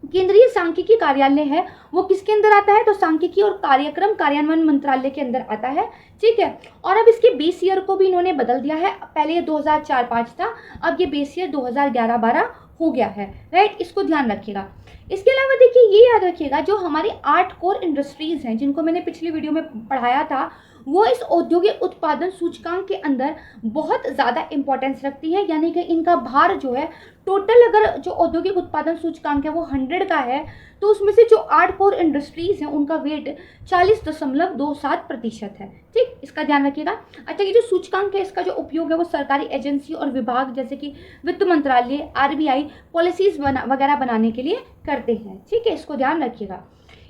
केंद्रीय सांख्यिकी कार्यालय है वो किसके अंदर आता है, तो सांख्यिकी और कार्यक्रम कार्यान्वयन मंत्रालय के अंदर आता है। ठीक है, और अब इसके बेस ईयर को भी इन्होंने बदल दिया है, पहले ये 2004-05 था, अब ये बेस ईयर 2011-12 हो गया है, राइट। इसको ध्यान रखिएगा। इसके अलावा देखिए ये याद रखिएगा जो हमारी 8 कोर इंडस्ट्रीज हैं जिनको मैंने पिछली वीडियो में पढ़ाया था वो इस औद्योगिक उत्पादन सूचकांक के अंदर बहुत ज़्यादा इंपॉर्टेंस रखती है, यानी कि इनका भार जो है टोटल अगर जो औद्योगिक उत्पादन सूचकांक है वो 100 का है तो उसमें से जो 8 कोर इंडस्ट्रीज हैं उनका वेट 40.27% है। ठीक, इसका ध्यान रखिएगा। अच्छा, ये जो सूचकांक है इसका जो उपयोग है वो सरकारी एजेंसी और विभाग जैसे कि वित्त मंत्रालय, आरबीआई पॉलिसीज वगैरह बनाने के लिए करते हैं। ठीक है, इसको ध्यान रखिएगा।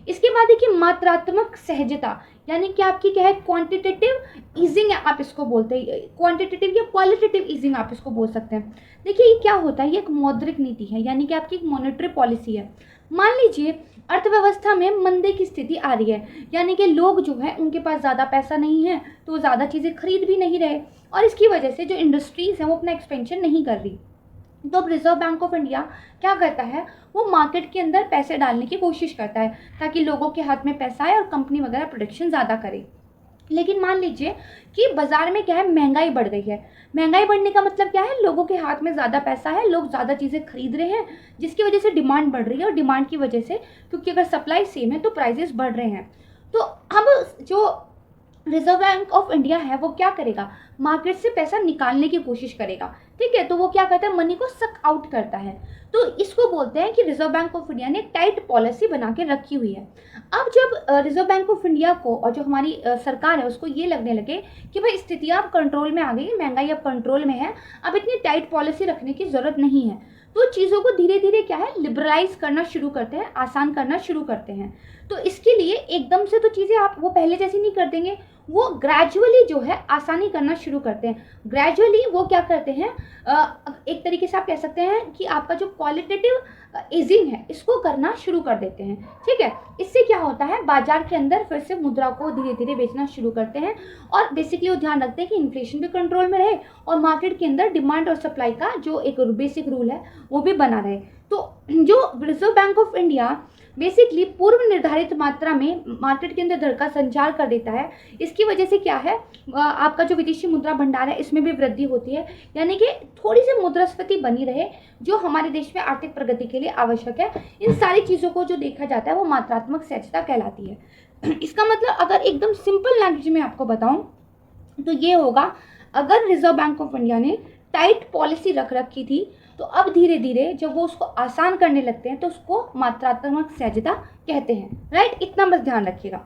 इसके बाद देखिए मात्रात्मक सहजता यानी कि आपकी क्या है, क्वांटिटेटिव ईजिंग आप इसको बोलते हैं, क्वांटिटेटिव या क्वालिटेटिव ईजिंग आप इसको बोल सकते हैं। देखिए ये क्या होता है, ये एक मौद्रिक नीति है यानी कि आपकी एक मॉनेटरी पॉलिसी है। मान लीजिए अर्थव्यवस्था में मंदी की स्थिति आ रही है, यानी कि लोग जो है उनके पास ज़्यादा पैसा नहीं है तो वो ज़्यादा चीज़ें खरीद भी नहीं रहे, और इसकी वजह से जो इंडस्ट्रीज़ हैं वो अपना एक्सपेंशन नहीं कर रही। तो अब रिजर्व बैंक ऑफ इंडिया क्या करता है, वो मार्केट के अंदर पैसे डालने की कोशिश करता है ताकि लोगों के हाथ में पैसा आए और कंपनी वगैरह प्रोडक्शन ज़्यादा करे। लेकिन मान लीजिए कि बाजार में क्या है, महंगाई बढ़ गई है। महंगाई बढ़ने का मतलब क्या है, लोगों के हाथ में ज़्यादा पैसा है, लोग ज़्यादा चीज़ें खरीद रहे हैं, जिसकी वजह से डिमांड बढ़ रही है, और डिमांड की वजह से, क्योंकि अगर सप्लाई सेम है तो प्राइजेस बढ़ रहे हैं। तो अब जो रिजर्व बैंक ऑफ इंडिया है वो क्या करेगा, मार्केट से पैसा निकालने की कोशिश करेगा। ठीक है, तो वो क्या करता है, मनी को सक आउट करता है। तो इसको बोलते हैं कि रिजर्व बैंक ऑफ इंडिया ने टाइट पॉलिसी बना के रखी हुई है। अब जब रिजर्व बैंक ऑफ इंडिया को और जो हमारी सरकार है उसको ये लगने लगे कि भाई स्थितियाँ अब कंट्रोल में आ गई, महंगाई अब कंट्रोल में है, अब इतनी टाइट पॉलिसी रखने की ज़रूरत नहीं है, तो चीज़ों को धीरे धीरे क्या है, लिबरलाइज करना शुरू करते हैं, आसान करना शुरू करते हैं। तो इसके लिए एकदम से तो चीज़ें आप वो पहले जैसी नहीं कर देंगे, वो ग्रेजुअली जो है आसानी करना शुरू करते हैं। ग्रेजुअली वो क्या करते हैं, एक तरीके से आप कह सकते हैं कि आपका जो क्वालिटेटिव ईजिंग है इसको करना शुरू कर देते हैं। ठीक है, इससे क्या होता है, बाजार के अंदर फिर से मुद्रा को धीरे धीरे बेचना शुरू करते हैं, और बेसिकली वो ध्यान रखते हैं कि इन्फ्लेशन भी कंट्रोल में रहे और मार्केट के अंदर डिमांड और सप्लाई का जो एक बेसिक रूल है वो भी बना रहे। तो जो reserve bank of India basically पूर्व निर्धारित मात्रा में मार्केट के अंदर दर का संचार कर देता है, इसकी वजह से क्या है, आपका जो विदेशी मुद्रा भंडार है इसमें भी वृद्धि होती है, यानी कि थोड़ी सी मुद्रास्फीति बनी रहे जो हमारे देश में आर्थिक प्रगति के लिए आवश्यक है। इन सारी चीज़ों को जो देखा जाता है वो मात्रात्मक सहजता कहलाती है। इसका मतलब अगर एकदम सिंपल लैंग्वेज में आपको बताऊं तो ये होगा, अगर रिजर्व बैंक ऑफ इंडिया ने टाइट पॉलिसी रख रखी थी तो अब धीरे धीरे जब वो उसको आसान करने लगते हैं तो उसको मात्रात्मक सहजता कहते हैं। राइट, इतना बस ध्यान रखिएगा।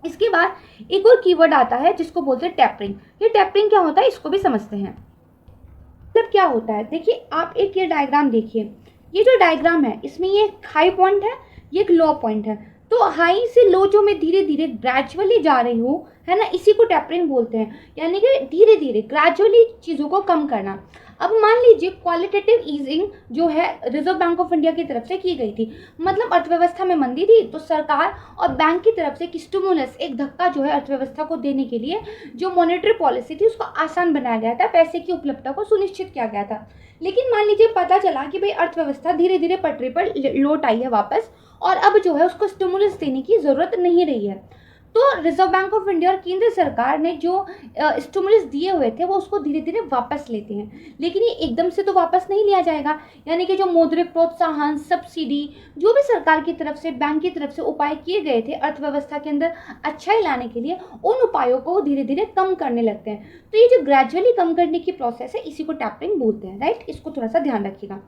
इसके बाद एक और कीवर्ड आता है जिसको बोलते हैं टैपरिंग। ये टैपरिंग क्या होता है इसको भी समझते हैं। मतलब क्या होता है, देखिए आप एक ये डायग्राम देखिए, ये जो डायग्राम है इसमें ये एक हाई पॉइंट है, ये एक लो पॉइंट है। तो हाई से लो जो मैं धीरे धीरे ग्रेजुअली जा रही हूँ, है ना, इसी को टैपरिंग बोलते हैं, यानी कि धीरे धीरे ग्रेजुअली चीज़ों को कम करना। अब मान लीजिए क्वालिटेटिव ईजिंग जो है रिजर्व बैंक ऑफ इंडिया की तरफ से की गई थी, मतलब अर्थव्यवस्था में मंदी थी तो सरकार और बैंक की तरफ से एक स्टिमुलस, एक धक्का जो है अर्थव्यवस्था को देने के लिए जो मॉनेटरी पॉलिसी थी उसको आसान बनाया गया था, पैसे की उपलब्धता को सुनिश्चित किया गया था। लेकिन मान लीजिए पता चला कि भाई अर्थव्यवस्था धीरे धीरे पटरी पर लौट आई है वापस, और अब जो है उसको स्टिमुलस देने की ज़रूरत नहीं रही है। तो रिजर्व बैंक ऑफ इंडिया और केंद्र सरकार ने जो स्टिमुलस दिए हुए थे वो उसको धीरे धीरे वापस लेते हैं, लेकिन ये एकदम से तो वापस नहीं लिया जाएगा, यानी कि जो मौद्रिक प्रोत्साहन, सब्सिडी, जो भी सरकार की तरफ से, बैंक की तरफ से उपाय किए गए थे अर्थव्यवस्था के अंदर अच्छाई लाने के लिए, उन उपायों को धीरे धीरे कम करने लगते हैं। तो ये जो ग्रेजुअली कम करने की प्रोसेस है इसी को टैपरिंग बोलते हैं। राइट, इसको थोड़ा सा ध्यान रखिएगा।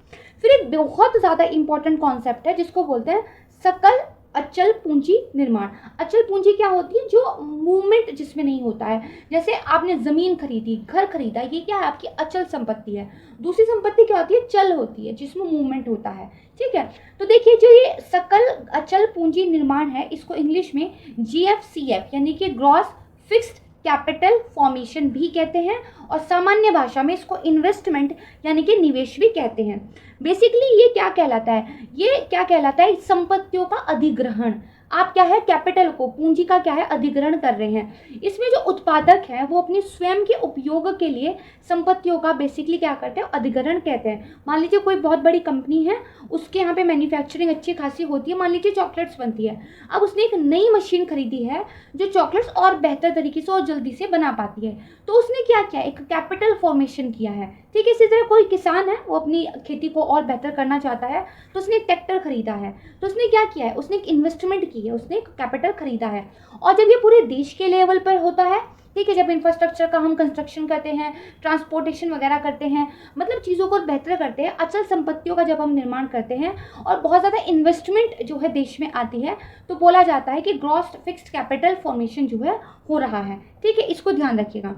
फिर एक बहुत ज़्यादा इंपॉर्टेंट कॉन्सेप्ट है जिसको बोलते हैं सकल अचल पूंजी निर्माण। अचल पूंजी क्या होती है, जो मूवमेंट जिसमें नहीं होता है। जैसे आपने ज़मीन खरीदी, घर खरीदा, ये क्या है, आपकी अचल संपत्ति है। दूसरी संपत्ति क्या होती है, चल होती है, जिसमें मूवमेंट होता है। ठीक है, तो देखिए जो ये सकल अचल पूंजी निर्माण है इसको इंग्लिश में GFCF यानी कि ग्रॉस फिक्स्ड कैपिटल फॉर्मेशन भी कहते हैं, और सामान्य भाषा में इसको इन्वेस्टमेंट यानी कि निवेश भी कहते हैं। बेसिकली ये क्या कहलाता है, ये क्या कहलाता है, संपत्तियों का अधिग्रहण। आप क्या है, कैपिटल को, पूंजी का क्या है, अधिग्रहण कर रहे हैं। इसमें जो उत्पादक है वो अपनी स्वयं के उपयोग के लिए संपत्तियों का बेसिकली क्या करते हैं, अधिग्रहण कहते हैं। मान लीजिए कोई बहुत बड़ी कंपनी है, उसके यहाँ पे मैन्युफैक्चरिंग अच्छी खासी होती है, मान लीजिए चॉकलेट्स बनती है। अब उसने एक नई मशीन खरीदी है जो चॉकलेट्स और बेहतर तरीके से और जल्दी से बना पाती है, तो उसने क्या किया, एक कैपिटल फॉर्मेशन किया है। ठीक है, इसी तरह कोई किसान है वो अपनी खेती को और बेहतर करना चाहता है, तो उसने एक ट्रैक्टर खरीदा है, तो उसने क्या किया है, उसने एक इन्वेस्टमेंट की है, उसने एक कैपिटल खरीदा है। और जब ये पूरे देश के लेवल पर होता है, ठीक है, जब इंफ्रास्ट्रक्चर का हम कंस्ट्रक्शन करते हैं, ट्रांसपोर्टेशन वगैरह करते हैं, मतलब चीज़ों को बेहतर करते हैं, अचल संपत्तियों का जब हम निर्माण करते हैं और बहुत ज़्यादा इन्वेस्टमेंट जो है देश में आती है, तो बोला जाता है कि ग्रॉस फिक्स्ड कैपिटल फॉर्मेशन जो है हो रहा है। ठीक है, इसको ध्यान रखिएगा।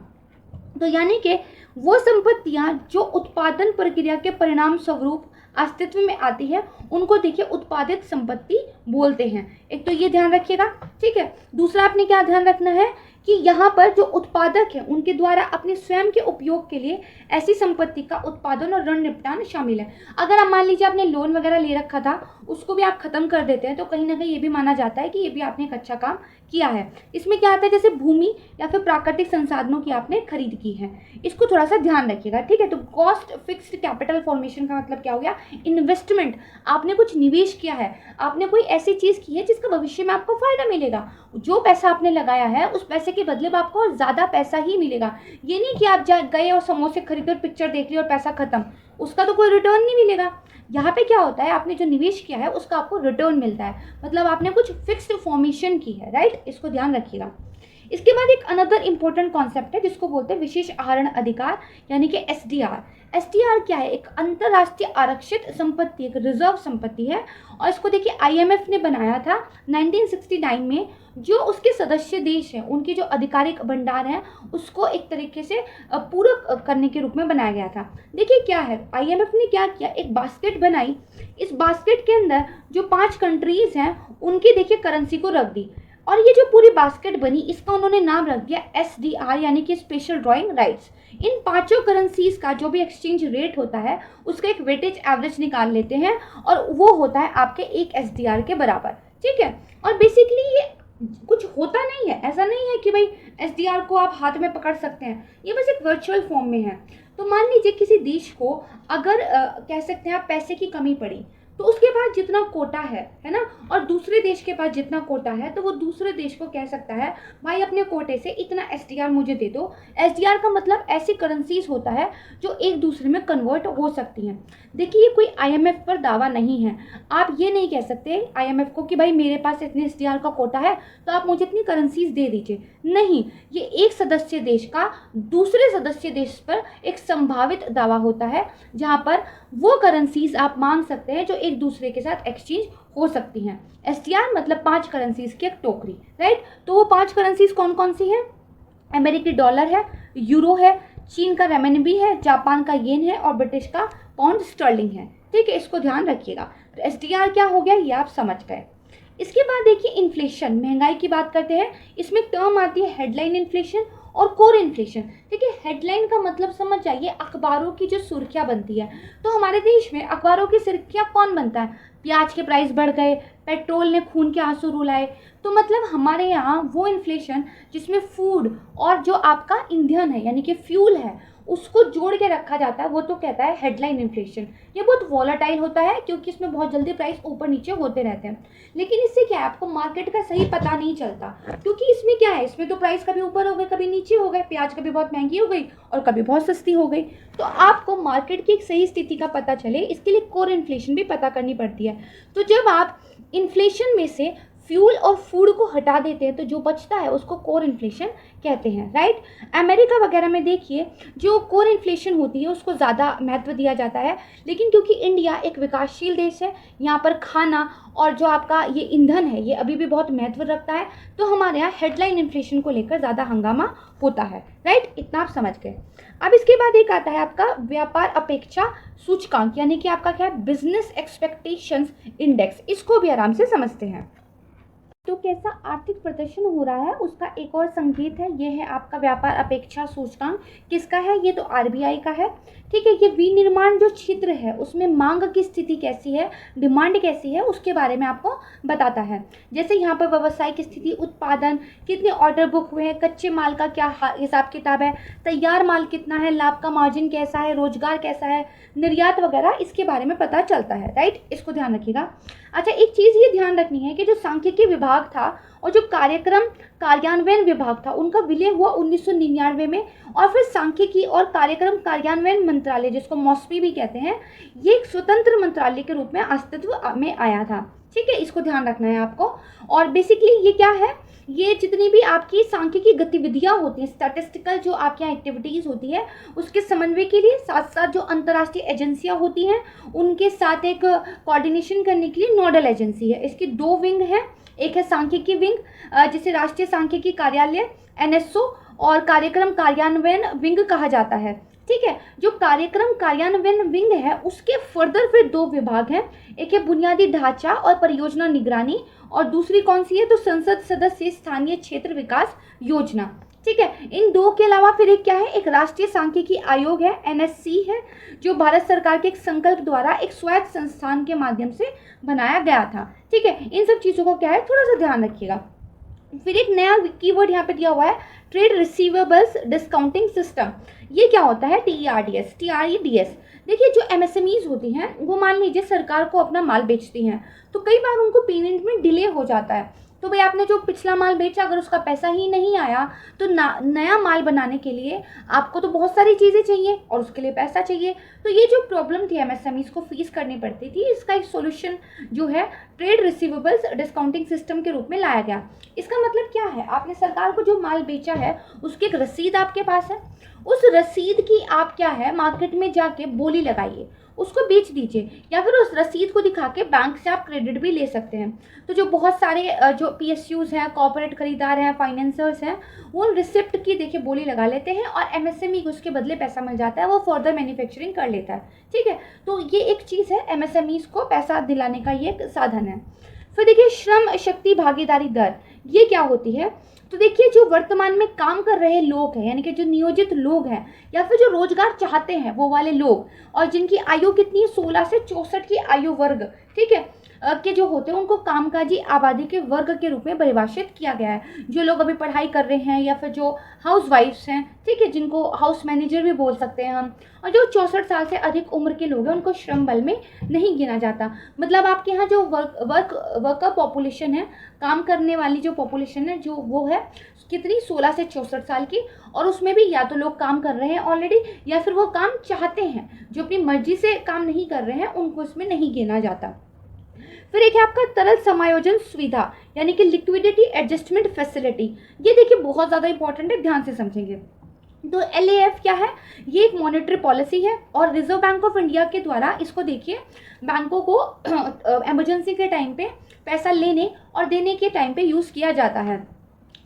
तो यानी कि वो संपत्तियां जो उत्पादन प्रक्रिया के परिणाम स्वरूप अस्तित्व में आती है उनको देखिए उत्पादित संपत्ति बोलते हैं। एक तो ये ध्यान रखिएगा। ठीक है, दूसरा आपने क्या ध्यान रखना है कि यहाँ पर जो उत्पादक है उनके द्वारा अपने स्वयं के उपयोग के लिए ऐसी संपत्ति का उत्पादन और ऋण निपटान शामिल है। अगर आप मान लीजिए आपने लोन वगैरह ले रखा था, उसको भी आप खत्म कर देते हैं, तो कहीं ना कहीं ये भी माना जाता है कि ये भी आपने एक अच्छा काम किया है। इसमें क्या आता है, जैसे भूमि या फिर प्राकृतिक संसाधनों की आपने खरीद की है, इसको थोड़ा सा ध्यान रखिएगा, ठीक है। तो कॉस्ट फिक्स्ड कैपिटल फॉर्मेशन का मतलब क्या हो गया, इन्वेस्टमेंट, आपने कुछ निवेश किया है, आपने कोई ऐसी चीज की है जिसका भविष्य में आपको फायदा मिलेगा। जो पैसा आपने लगाया है उस पैसे के बदले में आपको ज्यादा पैसा ही मिलेगा। ये नहीं कि आप गए और समोसे खरीदे और पिक्चर देख ली और पैसा खत्म, उसका तो कोई रिटर्न नहीं मिलेगा। यहाँ पे क्या होता है, आपने जो निवेश किया है उसका आपको रिटर्न मिलता है, मतलब आपने कुछ फिक्स्ड फॉर्मेशन की है, राइट। इसको ध्यान रखिएगा। इसके बाद एक अनदर इंपॉर्टेंट कॉन्सेप्ट है जिसको बोलते हैं विशेष आहरण अधिकार, यानी कि एसडीआर। एसडीआर क्या है, एक अंतरराष्ट्रीय आरक्षित संपत्ति, एक रिजर्व संपत्ति है। और इसको देखिए आईएमएफ ने बनाया था 1969 में। जो उसके सदस्य देश हैं उनके जो आधिकारिक भंडार हैं उसको एक तरीके से पूरक करने के रूप में बनाया गया था। देखिए क्या है, आईएमएफ ने क्या किया, एक बास्केट बनाई। इस बास्केट के अंदर जो 5 कंट्रीज हैं उनकी देखिए करेंसी को रख दी, और ये जो पूरी बास्केट बनी इसका उन्होंने नाम रख दिया एसडीआर, यानी कि स्पेशल ड्राइंग राइट्स। इन 5 करेंसीज का जो भी एक्सचेंज रेट होता है उसका एक वेटेज एवरेज निकाल लेते हैं और वो होता है आपके एक एसडीआर के बराबर, ठीक है। और बेसिकली ये कुछ होता नहीं है, ऐसा नहीं है कि भाई एसडीआर को आप हाथ में पकड़ सकते हैं, ये बस एक वर्चुअल फॉर्म में है। तो मान लीजिए किसी देश को अगर कह सकते हैं आप पैसे की कमी पड़ी, तो उसके पास जितना कोटा है ना, और दूसरे देश के पास जितना कोटा है, तो वो दूसरे देश को कह सकता है भाई अपने कोटे से इतना एसडीआर मुझे दे दो। एसडीआर का मतलब ऐसी करेंसीज होता है जो एक दूसरे में कन्वर्ट हो सकती हैं। देखिए ये कोई आईएमएफ पर दावा नहीं है, आप ये नहीं कह सकते आईएमएफ को कि भाई मेरे पास इतने एसडीआर का कोटा है तो आप मुझे इतनी करेंसीज दे दीजिए, नहीं। ये एक सदस्य देश का दूसरे सदस्य देश पर एक संभावित दावा होता है, जहाँ पर वो करेंसीज आप मांग सकते हैं जो एक दूसरे के साथ एक्सचेंज हो सकती हैं। एसडीआर मतलब 5 करेंसीज की एक टोकरी, राइट। तो वो 5 करेंसीज कौन कौन सी हैं, अमेरिकी डॉलर है, यूरो है, चीन का रेमनबी है, जापान का येन है और ब्रिटिश का पाउंड स्टर्लिंग है, ठीक है। इसको ध्यान रखिएगा। तो एसडीआर क्या हो गया ये आप समझ गए। इसके बाद देखिए इन्फ्लेशन, महंगाई की बात करते हैं। इसमें टर्म आती है हेडलाइन इन्फ्लेशन और कोर इन्फ्लेशन। देखिए हेडलाइन का मतलब समझ जाइए अखबारों की जो सुर्खियां बनती है। तो हमारे देश में अखबारों की सुर्खियां कौन बनता है, प्याज के प्राइस बढ़ गए, पेट्रोल ने खून के आंसू रुलाए। तो मतलब हमारे यहाँ वो इन्फ्लेशन जिसमें फूड और जो आपका ईंधन है यानी कि फ्यूल है उसको जोड़ के रखा जाता है, वो तो कहता है हेडलाइन इन्फ्लेशन। ये बहुत वॉलेटाइल होता है क्योंकि इसमें बहुत जल्दी प्राइस ऊपर नीचे होते रहते हैं। लेकिन इससे क्या है, आपको मार्केट का सही पता नहीं चलता, क्योंकि इसमें क्या है, इसमें तो प्राइस कभी ऊपर हो गए कभी नीचे हो गए, प्याज कभी बहुत महंगी हो गई और कभी बहुत सस्ती हो गई। तो आपको मार्केट की एक सही स्थिति का पता चले इसके लिए कोर इन्फ्लेशन भी पता करनी पड़ती है। तो जब आप इन्फ्लेशन में से फ्यूल और फूड को हटा देते हैं तो जो बचता है उसको कोर इन्फ्लेशन कहते हैं, राइट। अमेरिका वगैरह में देखिए जो कोर इन्फ्लेशन होती है उसको ज़्यादा महत्व दिया जाता है, लेकिन क्योंकि इंडिया एक विकासशील देश है, यहाँ पर खाना और जो आपका ये ईंधन है ये अभी भी बहुत महत्व रखता है, तो हमारे यहाँ हेडलाइन इन्फ्लेशन को लेकर ज़्यादा हंगामा होता है, राइट। इतना आप समझ गए। अब इसके बाद एक आता है आपका व्यापार अपेक्षा सूचकांक, यानी कि आपका क्या है, बिजनेस एक्सपेक्टेशंस इंडेक्स। इसको भी आराम से समझते हैं। तो कैसा आर्थिक प्रदर्शन हो रहा है उसका एक और संकेत है, ये है आपका व्यापार अपेक्षा सूचकांक। किसका है, ये तो आरबीआई का है, ठीक है। ये विनिर्माण जो क्षेत्र है उसमें मांग की स्थिति कैसी है, डिमांड कैसी है, उसके बारे में आपको बताता है। जैसे यहाँ पर व्यावसायिक स्थिति, उत्पादन, कितने ऑर्डर बुक हुए हैं, कच्चे माल का क्या हिसाब किताब है, तैयार माल कितना है, लाभ का मार्जिन कैसा है, रोजगार कैसा है, निर्यात वगैरह, इसके बारे में पता चलता है, राइट। इसको ध्यान रखिएगा। अच्छा एक चीज़ ये ध्यान रखनी है कि जो सांख्यिकी विभाग था और जो कार्यक्रम कार्यान्वयन विभाग था उनका विलय हुआ 1999 में, और फिर सांख्यिकी और कार्यक्रम कार्यान्वयन मंत्रालय जिसको मॉस्पी भी कहते हैं, ये एक स्वतंत्र मंत्रालय के रूप में अस्तित्व में आया था, ठीक है। इसको ध्यान रखना है आपको। और बेसिकली ये क्या है, ये जितनी भी आपकी सांख्यिकी गतिविधियां होती हैं, स्टैटिस्टिकल जो आपके यहाँ एक्टिविटीज़ होती है उसके समन्वय के लिए, साथ साथ जो अंतर्राष्ट्रीय एजेंसियां होती हैं उनके साथ एक कोऑर्डिनेशन करने के लिए नोडल एजेंसी है। इसकी 2 विंग है, एक है सांख्यिकी विंग जिसे राष्ट्रीय सांख्यिकी कार्यालय NSO और कार्यक्रम कार्यान्वयन विंग कहा जाता है, ठीक है। जो कार्यक्रम कार्यान्वयन विंग है उसके फर्दर फिर दो विभाग हैं, एक है बुनियादी ढांचा और परियोजना निगरानी, और दूसरी कौन सी है, तो संसद सदस्य स्थानीय क्षेत्र विकास योजना, ठीक है। इन दो के अलावा फिर एक क्या है, एक राष्ट्रीय सांख्यिकी आयोग है, एनएससी है, जो भारत सरकार के एक संकल्प द्वारा एक स्वायत्त संस्थान के माध्यम से बनाया गया था, ठीक है। इन सब चीज़ों को क्या है, थोड़ा सा ध्यान रखिएगा। फिर एक नया कीवर्ड यहाँ पे दिया हुआ है, ट्रेड रिसीवेबल्स डिस्काउंटिंग सिस्टम। ये क्या होता है, TREDS। देखिए जो MSMEs होती हैं वो मान लीजिए सरकार को अपना माल बेचती हैं, तो कई बार उनको पेमेंट में डिले हो जाता है। तो भाई आपने जो पिछला माल बेचा अगर उसका पैसा ही नहीं आया तो नया माल बनाने के लिए आपको तो बहुत सारी चीज़ें चाहिए और उसके लिए पैसा चाहिए। तो ये जो प्रॉब्लम थी MSMEs को फेस करनी पड़ती थी, इसका एक सॉल्यूशन जो है ट्रेड रिसीवेबल्स डिस्काउंटिंग सिस्टम के रूप में लाया गया। इसका मतलब क्या है, आपने सरकार को जो माल बेचा है उसकी एक रसीद आपके पास है, उस रसीद की आप क्या है मार्केट में जाके बोली लगाइए, उसको बेच दीजिए, या फिर उस रसीद को दिखा के बैंक से आप क्रेडिट भी ले सकते हैं। तो जो बहुत सारे जो PSUs हैं, कॉर्पोरेट खरीदार हैं, फाइनेंसर्स हैं, वो उन रिसिप्ट की देखिए बोली लगा लेते हैं और MSME को उसके बदले पैसा मिल जाता है, वो फर्दर मैन्युफैक्चरिंग कर लेता है, ठीक है। तो ये एक चीज़ है, MSMEs को पैसा दिलाने का ये एक साधन है। फिर देखिए श्रम शक्ति भागीदारी दर, ये क्या होती है, तो देखिए जो वर्तमान में काम कर रहे लोग हैं, यानी कि जो नियोजित लोग हैं या फिर जो रोजगार चाहते हैं वो वाले लोग, और जिनकी आयु कितनी है, 16 से 64 की आयु वर्ग, ठीक है, के जो होते हैं उनको कामकाजी आबादी के वर्ग के रूप में परिभाषित किया गया है। जो लोग अभी पढ़ाई कर रहे हैं या फिर जो हाउसवाइफ्स हैं, ठीक है, जिनको हाउस मैनेजर भी बोल सकते हैं हम, और जो 64 साल से अधिक उम्र के लोग हैं उनको श्रम बल में नहीं गिना जाता। मतलब आपके यहाँ जो वर्कर पॉपुलेशन है, काम करने वाली जो पॉपुलेशन है जो वो है कितनी, 16 से 64 साल की, और उसमें भी या तो लोग काम कर रहे हैं ऑलरेडी या फिर वो काम चाहते हैं, जो अपनी मर्जी से काम नहीं कर रहे हैं उनको इसमें नहीं गिना जाता। फिर एक है आपका तरल समायोजन सुविधा, यानी कि लिक्विडिटी एडजस्टमेंट फैसिलिटी। ये देखिए बहुत ज़्यादा इंपॉर्टेंट है, ध्यान से समझेंगे। तो LAF क्या है, ये एक मॉनेटरी पॉलिसी है और रिजर्व बैंक ऑफ इंडिया के द्वारा इसको देखिए बैंकों को इमरजेंसी के टाइम पे पैसा लेने और देने के टाइम पे यूज़ किया जाता है।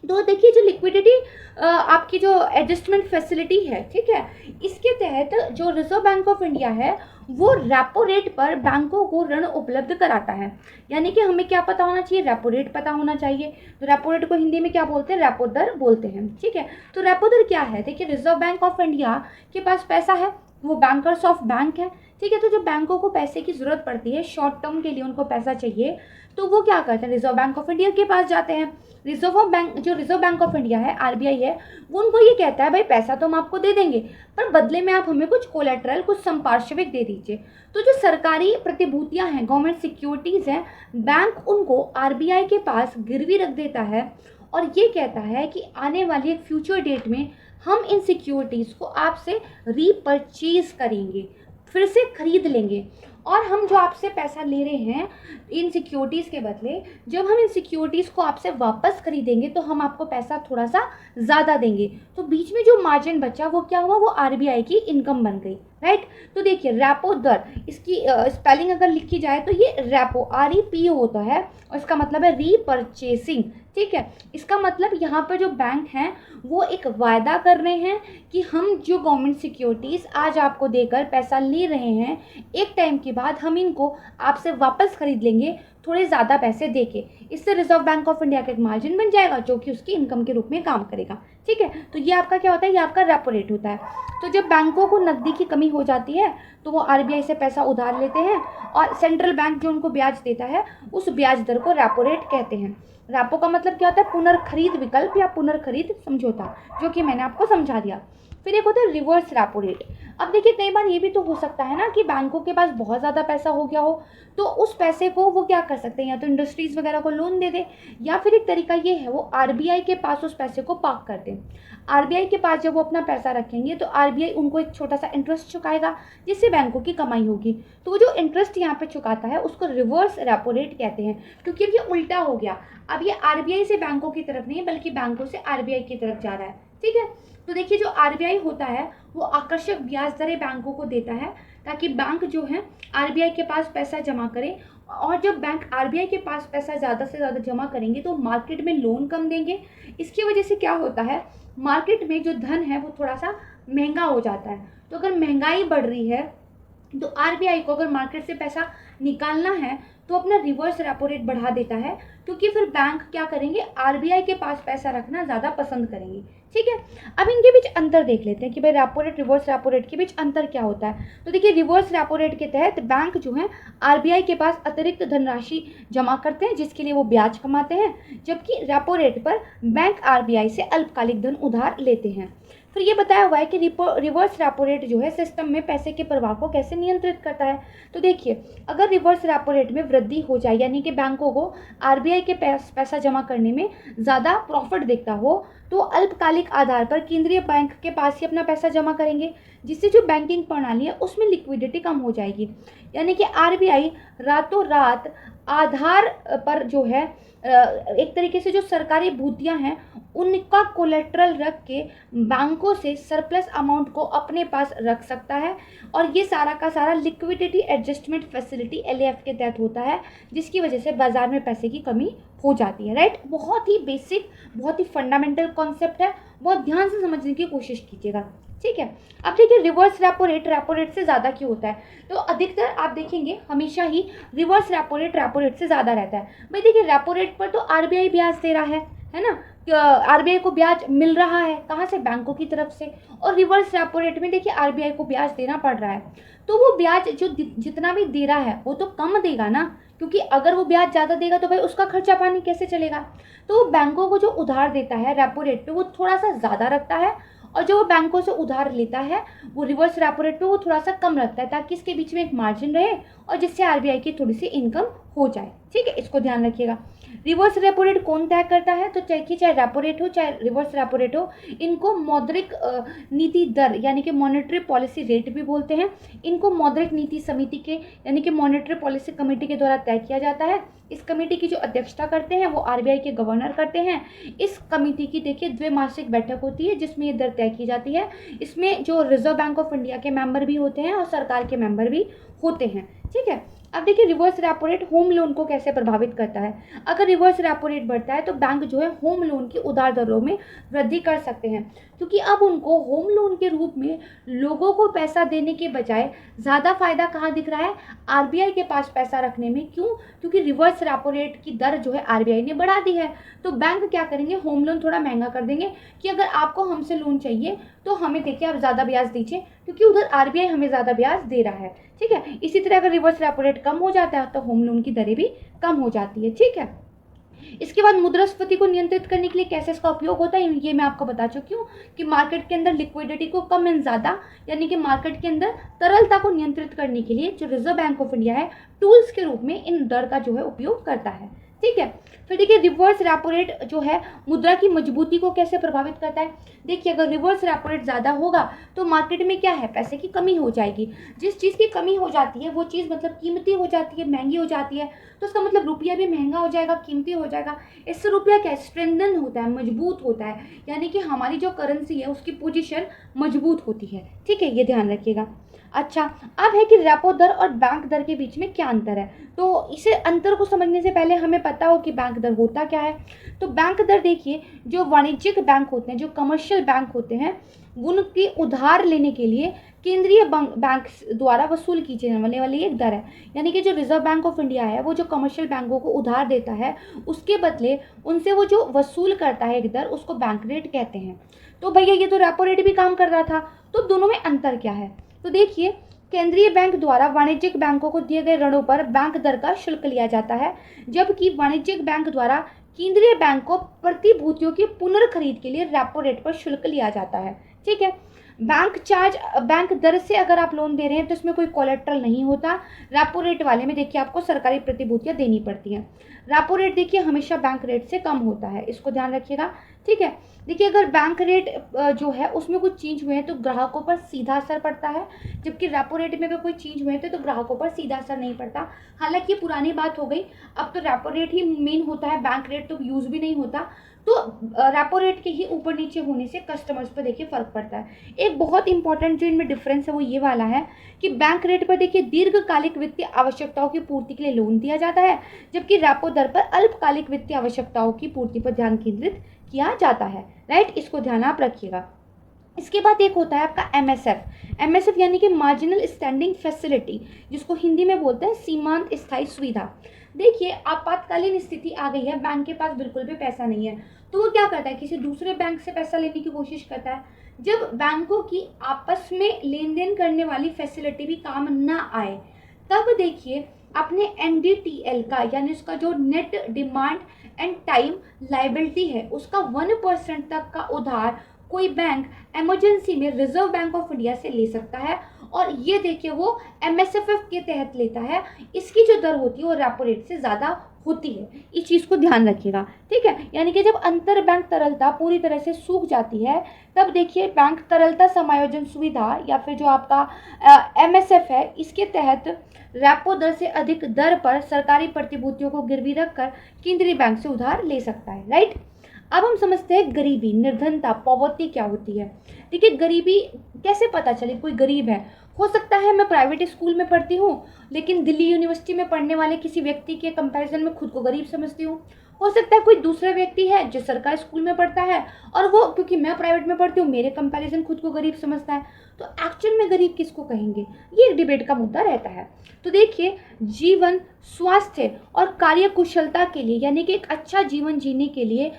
तो देखिए जो लिक्विडिटी आपकी जो एडजस्टमेंट फैसिलिटी है, ठीक है, इसके तहत जो रिजर्व बैंक ऑफ इंडिया है वो रेपो रेट पर बैंकों को ऋण उपलब्ध कराता है। यानी कि हमें क्या पता होना चाहिए, रेपो रेट पता होना चाहिए। तो रेपो रेट को हिंदी में क्या बोलते हैं, रेपो दर बोलते हैं, ठीक है। तो रेपो दर क्या है, देखिए रिजर्व बैंक ऑफ इंडिया के पास पैसा है, वो बैंकर्स ऑफ बैंक है, ठीक है। तो जब बैंकों को पैसे की ज़रूरत पड़ती है, शॉर्ट टर्म के लिए उनको पैसा चाहिए, तो वो क्या करते हैं, रिजर्व बैंक ऑफ इंडिया के पास जाते हैं। जो रिजर्व बैंक ऑफ इंडिया है, RBI है, वो उनको ये कहता है भाई पैसा तो हम आपको दे देंगे पर बदले में आप हमें कुछ कोलेटरल, कुछ संपार्श्विक दे दीजिए। तो जो सरकारी प्रतिभूतियां हैं, गवर्नमेंट सिक्योरिटीज़ हैं, बैंक उनको RBI के पास गिरवी रख देता है और ये कहता है कि आने वाली एक फ्यूचर डेट में हम इन सिक्योरिटीज़ को आपसे रीपरचेज करेंगे, फिर से खरीद लेंगे, और हम जो आपसे पैसा ले रहे हैं इन सिक्योरिटीज़ के बदले, जब हम इन सिक्योरिटीज़ को आपसे वापस खरीदेंगे तो हम आपको पैसा थोड़ा सा ज़्यादा देंगे। तो बीच में जो मार्जिन बचा वो क्या हुआ, वो RBI की इनकम बन गई, राइट। तो देखिए रेपो दर, इसकी स्पेलिंग अगर लिखी जाए तो ये रेपो REPO होता है और इसका मतलब है रीपरचेसिंग, ठीक है। इसका मतलब यहाँ पर जो बैंक हैं वो एक वायदा कर रहे हैं कि हम जो गवर्नमेंट सिक्योरिटीज़ आज आपको देकर पैसा ले रहे हैं, एक टाइम के बाद हम इनको आपसे वापस खरीद लेंगे थोड़े ज़्यादा पैसे देके। इससे रिजर्व बैंक ऑफ इंडिया का एक मार्जिन बन जाएगा जो कि उसकी इनकम के रूप में काम करेगा, ठीक है। तो ये आपका क्या होता है, ये आपका रेपो रेट होता है। तो जब बैंकों को नकदी की कमी हो जाती है तो वो RBI से पैसा उधार लेते हैं और सेंट्रल बैंक जो उनको ब्याज देता है उस ब्याज दर को रेपो रेट कहते हैं। रेपो का मतलब क्या होता है, पुनर्खरीद विकल्प या पुनर्खरीद समझौता, जो कि मैंने आपको समझा दिया। फिर एक होता है रिवर्स रेपो रेट। अब देखिए कई बार ये भी तो हो सकता है ना कि बैंकों के पास बहुत ज़्यादा पैसा हो गया हो, तो उस पैसे को वो क्या कर सकते हैं, या तो इंडस्ट्रीज़ वगैरह को लोन दे दे, या फिर एक तरीका ये है वो RBI के पास उस पैसे को पार्क कर दें। RBI के पास जब वो अपना पैसा रखेंगे तो RBI उनको एक छोटा सा इंटरेस्ट चुकाएगा जिससे बैंकों की कमाई होगी। तो वो जो इंटरेस्ट यहाँ पे चुकाता है उसको रिवर्स रेपो रेट कहते हैं, क्योंकि अब ये उल्टा हो गया। अब ये RBI से बैंकों की तरफ नहीं बल्कि बैंकों से RBI की तरफ जा रहा है, ठीक है। तो देखिए जो RBI होता है वो आकर्षक ब्याज दरें बैंकों को देता है ताकि बैंक जो है RBI के पास पैसा जमा करें और जब बैंक आरबीआई के पास पैसा ज़्यादा से ज़्यादा जमा करेंगे तो मार्केट में लोन कम देंगे। इसकी वजह से क्या होता है, मार्केट में जो धन है वो थोड़ा सा महंगा हो जाता है। तो अगर महंगाई बढ़ रही है तो आरबीआई को अगर मार्केट से पैसा निकालना है तो अपना रिवर्स रेपो रेट बढ़ा देता है, क्योंकि फिर बैंक क्या करेंगे, आरबीआई के पास पैसा रखना ज़्यादा पसंद करेंगे। ठीक है, अब इनके बीच अंतर देख लेते हैं कि भाई repo rate reverse repo rate के बीच अंतर क्या होता है। तो देखिए, रिवर्स रेपो रेट के तहत बैंक जो है आरबीआई के पास अतिरिक्त धनराशि जमा करते हैं जिसके लिए वो ब्याज कमाते हैं, जबकि रेपो रेट पर बैंक आरबीआई से अल्पकालिक धन उधार लेते हैं। फिर ये बताया हुआ है कि रिवर्स रेपो रेट जो है सिस्टम में पैसे के प्रवाह को कैसे नियंत्रित करता है। तो देखिए, अगर रिवर्स रेपो रेट में वृद्धि हो जाए, यानी कि बैंकों को आरबीआई के पैसा जमा करने में ज़्यादा प्रॉफिट दिखता हो, तो अल्पकालिक आधार पर केंद्रीय बैंक के पास ही अपना पैसा जमा करेंगे, जिससे जो बैंकिंग प्रणाली है उसमें लिक्विडिटी कम हो जाएगी। यानी कि आरबीआई रातों रात आधार पर जो है एक तरीके से जो सरकारी भूतियाँ हैं उनका कोलेट्रल रख के बैंकों से सरप्लस अमाउंट को अपने पास रख सकता है, और ये सारा का सारा लिक्विडिटी एडजस्टमेंट फैसिलिटी एलएएफ के तहत होता है, जिसकी वजह से बाजार में पैसे की कमी हो जाती है। राइट, बहुत ही बेसिक, बहुत ही फंडामेंटल कॉन्सेप्ट है, बहुत ध्यान से समझने की कोशिश कीजिएगा। ठीक है, अब देखिए रिवर्स रेपो रेट से ज़्यादा क्यों होता है। तो अधिकतर आप देखेंगे हमेशा ही रिवर्स रेपो रेट से ज़्यादा रहता है। भाई देखिए, रेपो रेट पर तो आरबीआई ब्याज दे रहा है ना, आरबीआई को ब्याज मिल रहा है कहाँ से, बैंकों की तरफ से, और रिवर्स रेपो रेट में देखिए आरबीआई को ब्याज देना पड़ रहा है। तो वो ब्याज जो जितना भी दे रहा है वो तो कम देगा ना, क्योंकि अगर वो ब्याज ज़्यादा देगा तो भाई उसका खर्चा पानी कैसे चलेगा। तो बैंकों को जो उधार देता है रेपो रेट पे वो थोड़ा सा ज़्यादा रखता है, और जो वो बैंकों से उधार लेता है वो रिवर्स रेपो रेट पे वो थोड़ा सा कम रखता है, ताकि इसके बीच में एक मार्जिन रहे और जिससे आरबीआई की थोड़ी सी इनकम हो जाए। ठीक है, इसको ध्यान रखिएगा। रिवर्स रेपो रेट कौन तय करता है, तो चाहे रेपो रेट हो चाहे रिवर्स रेपो रेट हो, इनको मौद्रिक नीति दर यानी कि मॉनेटरी पॉलिसी रेट भी बोलते हैं। इनको मौद्रिक नीति समिति के यानी कि मॉनेटरी पॉलिसी कमेटी के द्वारा तय किया जाता है। इस कमेटी की जो अध्यक्षता करते हैं वो आरबीआई के गवर्नर करते हैं। इस कमेटी की देखिए द्विमासिक बैठक होती है जिसमें ये दर तय की जाती है। इसमें जो रिजर्व बैंक ऑफ इंडिया के मेंबर भी होते हैं और सरकार के मेंबर भी होते हैं। ठीक है, अब देखिए reverse repo rate home loan को कैसे प्रभावित करता है। अगर रिवर्स रेपो रेट बढ़ता है तो बैंक जो है होम लोन की उधार दरों में वृद्धि कर सकते हैं, क्योंकि अब उनको होम लोन के रूप में लोगों को पैसा देने के बजाय ज़्यादा फायदा कहाँ दिख रहा है, आरबीआई के पास पैसा रखने में। क्यों, क्योंकि रिवर्स रेपो रेट की दर जो है आरबीआई ने बढ़ा दी है। तो बैंक क्या करेंगे, होम लोन थोड़ा महंगा कर देंगे कि अगर आपको हमसे लोन चाहिए तो हमें देखिए आप ज़्यादा ब्याज दीजिए, क्योंकि उधर आरबीआई हमें ज़्यादा ब्याज दे रहा है। ठीक है, इसी तरह अगर रिवर्स रेपो रेट कम हो जाता है तो होम लोन की दरें भी कम हो जाती है। ठीक है, इसके बाद मुद्रास्फीति को नियंत्रित करने के लिए कैसे इसका उपयोग होता है ये मैं आपको बता चुकी हूँ कि मार्केट के अंदर लिक्विडिटी को कम एंड ज़्यादा यानी कि मार्केट के अंदर तरलता को नियंत्रित करने के लिए जो रिजर्व बैंक ऑफ इंडिया है टूल्स के रूप में इन दर का जो है उपयोग करता है। ठीक है, फिर देखिए रिवर्स रेपो रेट जो है मुद्रा की मजबूती को कैसे प्रभावित करता है। देखिए, अगर रिवर्स रेपो रेट ज़्यादा होगा तो मार्केट में क्या है, पैसे की कमी हो जाएगी। जिस चीज़ की कमी हो जाती है वो चीज़ मतलब कीमती हो जाती है, महंगी हो जाती है, तो उसका मतलब रुपया भी महंगा हो जाएगा, कीमती हो जाएगा। इससे रुपया क्या स्ट्रेंथन होता है, मजबूत होता है, यानी कि हमारी जो करेंसी है उसकी पोजीशन मजबूत होती है। ठीक है, ये ध्यान रखिएगा। अच्छा, अब है कि रेपो दर और बैंक दर के बीच में क्या अंतर है। तो इसे अंतर को समझने से पहले हमें पता हो कि बैंक दर होता क्या है। तो बैंक दर देखिए, जो वाणिज्यिक बैंक होते हैं, जो कमर्शियल बैंक होते हैं, उनकी उधार लेने के लिए केंद्रीय बैंक द्वारा वसूल की जाने वाली एक दर है। यानी कि जो रिजर्व बैंक ऑफ इंडिया है वो जो कमर्शियल बैंकों को उधार देता है उसके बदले उनसे वो जो वसूल करता है एक दर, उसको बैंक रेट कहते हैं। तो भैया ये तो रेपो रेट भी काम कर रहा था, तो दोनों में अंतर क्या है। तो देखिए, केंद्रीय बैंक द्वारा वाणिज्यिक बैंकों को दिए गए ऋणों पर बैंक दर का शुल्क लिया जाता है, जबकि वाणिज्यिक बैंक द्वारा केंद्रीय बैंक को प्रतिभूतियों की पुनर्खरीद के लिए रेपो रेट पर शुल्क लिया जाता है। ठीक है, बैंक दर से अगर आप लोन दे रहे हैं तो इसमें कोई कोलेट्रल नहीं होता। रेपो रेट वाले में देखिए आपको सरकारी प्रतिभूतियां देनी पड़ती हैं। रेपो रेट देखिए हमेशा बैंक रेट से कम होता है, इसको ध्यान रखिएगा। ठीक है, देखिए अगर बैंक रेट जो है उसमें कुछ चेंज हुए हैं तो ग्राहकों पर सीधा असर पड़ता है, जबकि रेपो रेट में अगर कोई चेंज हुए थे तो ग्राहकों पर सीधा असर नहीं पड़ता। हालांकि ये पुरानी बात हो गई, अब तो रेपो रेट ही मेन होता है, बैंक रेट तो यूज़ भी नहीं होता। तो रेपो रेट के ही ऊपर नीचे होने से कस्टमर्स पर देखिए फ़र्क पड़ता है। एक बहुत इंपॉर्टेंट जो इनमें डिफरेंस है वो ये वाला है कि बैंक रेट पर देखिए दीर्घकालिक वित्तीय आवश्यकताओं की पूर्ति के लिए लोन दिया जाता है, जबकि रेपो दर पर अल्पकालिक वित्तीय आवश्यकताओं की पूर्ति पर ध्यान केंद्रित किया जाता है। राइट, इसको ध्यान आप रखिएगा। इसके बाद एक होता है आपका एमएसएफ यानी कि मार्जिनल स्टैंडिंग फैसिलिटी, जिसको हिंदी में बोलते हैं सीमांत स्थायी सुविधा। देखिए आपातकालीन स्थिति आ गई है, बैंक के पास बिल्कुल भी पैसा नहीं है, तो वो क्या करता है, किसी दूसरे बैंक से पैसा लेने की कोशिश करता है। जब बैंकों की आपस में लेन देन करने वाली फैसिलिटी भी काम ना आए, तब देखिए अपने एनडीटीएल का यानी उसका जो net demand and time liability है उसका 1% तक का उधार कोई बैंक इमरजेंसी में रिजर्व बैंक ऑफ इंडिया से ले सकता है, और ये देखिए वो एमएसएफएफ के तहत लेता है। इसकी जो दर होती है वो रेपो रेट से ज़्यादा होती है, इस चीज़ को ध्यान रखिएगा। ठीक है, यानी कि जब अंतर बैंक तरलता पूरी तरह से सूख जाती है, तब देखिए बैंक तरलता समायोजन सुविधा या फिर जो आपका एमएसएफ है, इसके तहत रेपो दर से अधिक दर पर सरकारी प्रतिभूतियों को गिरवी रखकर केंद्रीय बैंक से उधार ले सकता है। राइट, अब हम समझते हैं गरीबी, निर्धनता, पॉवर्टी क्या होती है। देखिए गरीबी कैसे पता चले कोई गरीब है। हो सकता है मैं प्राइवेट स्कूल में पढ़ती हूँ, लेकिन दिल्ली यूनिवर्सिटी में पढ़ने वाले किसी व्यक्ति के कंपैरिजन में खुद को गरीब समझती हूँ। हो सकता है कोई दूसरा व्यक्ति है जो सरकारी स्कूल में पढ़ता है और वो क्योंकि मैं प्राइवेट में पढ़ती हूँ मेरे कंपैरिजन खुद को गरीब समझता है। तो एक्चुअल में गरीब किसको कहेंगे, ये एक डिबेट का मुद्दा रहता है। तो देखिए जीवन, स्वास्थ्य और कार्यकुशलता के लिए यानी कि एक अच्छा जीवन जीने के लिए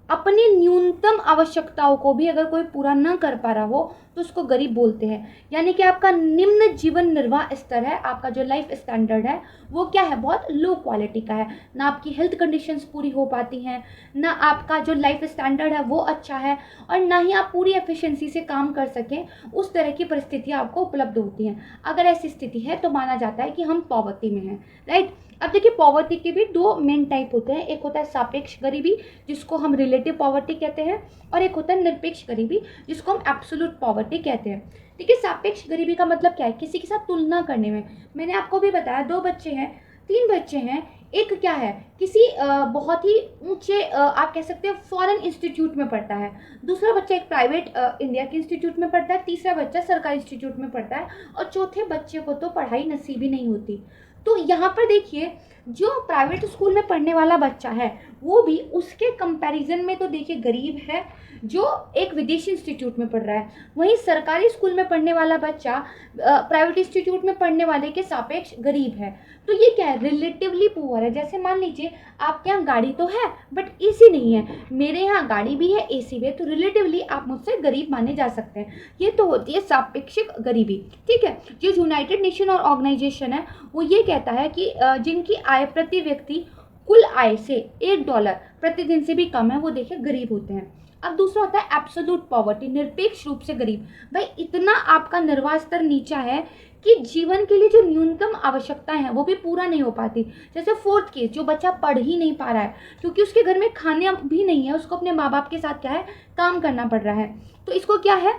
अपनी न्यूनतम आवश्यकताओं को भी अगर कोई पूरा न कर पा रहा हो तो उसको गरीब बोलते हैं। यानी कि आपका निम्न जीवन निर्वाह स्तर है, आपका जो लाइफ स्टैंडर्ड है वो क्या है, बहुत लो क्वालिटी का है। ना आपकी हेल्थ कंडीशंस पूरी हो पाती हैं, ना आपका जो लाइफ स्टैंडर्ड है वो अच्छा है, और ना ही आप पूरी एफिशिएंसी से काम कर सकें, उस तरह की परिस्थितियाँ आपको उपलब्ध होती हैं। अगर ऐसी स्थिति है तो माना जाता है कि हम पॉवर्टी में हैं। राइट, अब देखिए पॉवर्टी के भी दो मेन टाइप होते हैं। एक होता है सापेक्ष गरीबी, जिसको हम रिलेटिव पॉवर्टी कहते हैं, और एक होता है निरपेक्ष गरीबी, जिसको हम एब्सोल्यूट पॉवर्टी कहते हैं। देखिए सापेक्ष गरीबी का मतलब क्या है, किसी के साथ तुलना करने में। मैंने आपको भी बताया 2 बच्चे हैं, 3 बच्चे हैं, एक क्या है किसी बहुत ही ऊंचे आप कह सकते हैं फॉरेन इंस्टीट्यूट में पढ़ता है, दूसरा बच्चा एक प्राइवेट इंडिया के इंस्टीट्यूट में पढ़ता है, तीसरा बच्चा सरकारी इंस्टीट्यूट में पढ़ता है, और चौथे बच्चे को तो पढ़ाई नसीब ही नहीं होती। तो यहाँ पर देखिए जो प्राइवेट स्कूल में पढ़ने वाला बच्चा है वो भी उसके कंपैरिजन में तो देखिए गरीब है जो एक विदेशी इंस्टीट्यूट में पढ़ रहा है। वहीं सरकारी स्कूल में पढ़ने वाला बच्चा प्राइवेट इंस्टीट्यूट में पढ़ने वाले के सापेक्ष गरीब है। तो ये क्या है, रिलेटिवली पुअर है। जैसे मान लीजिए आपके यहाँ गाड़ी तो है बट एसी नहीं है, मेरे यहाँ गाड़ी भी है एसी भी है, तो रिलेटिवली आप मुझसे गरीब माने जा सकते हैं। ये तो होती है सापेक्षिक गरीबी। ठीक है, जो यूनाइटेड नेशन और ऑर्गेनाइजेशन है वो ये कहता है कि जिनकी आय प्रति व्यक्ति कुल आय से $1 प्रतिदिन से भी कम है वो देखिए गरीब होते हैं। अब दूसरा होता है एब्सोल्यूट पॉवर्टी, निरपेक्ष रूप से गरीब। भाई इतना आपका निर्वाह स्तर नीचा है कि जीवन के लिए जो न्यूनतम आवश्यकताएं हैं वो भी पूरा नहीं हो पाती। जैसे फोर्थ केस, जो बच्चा पढ़ ही नहीं पा रहा है क्योंकि उसके घर में खाने भी नहीं है, उसको अपने माँ बाप के साथ क्या है काम करना पड़ रहा है, तो इसको क्या है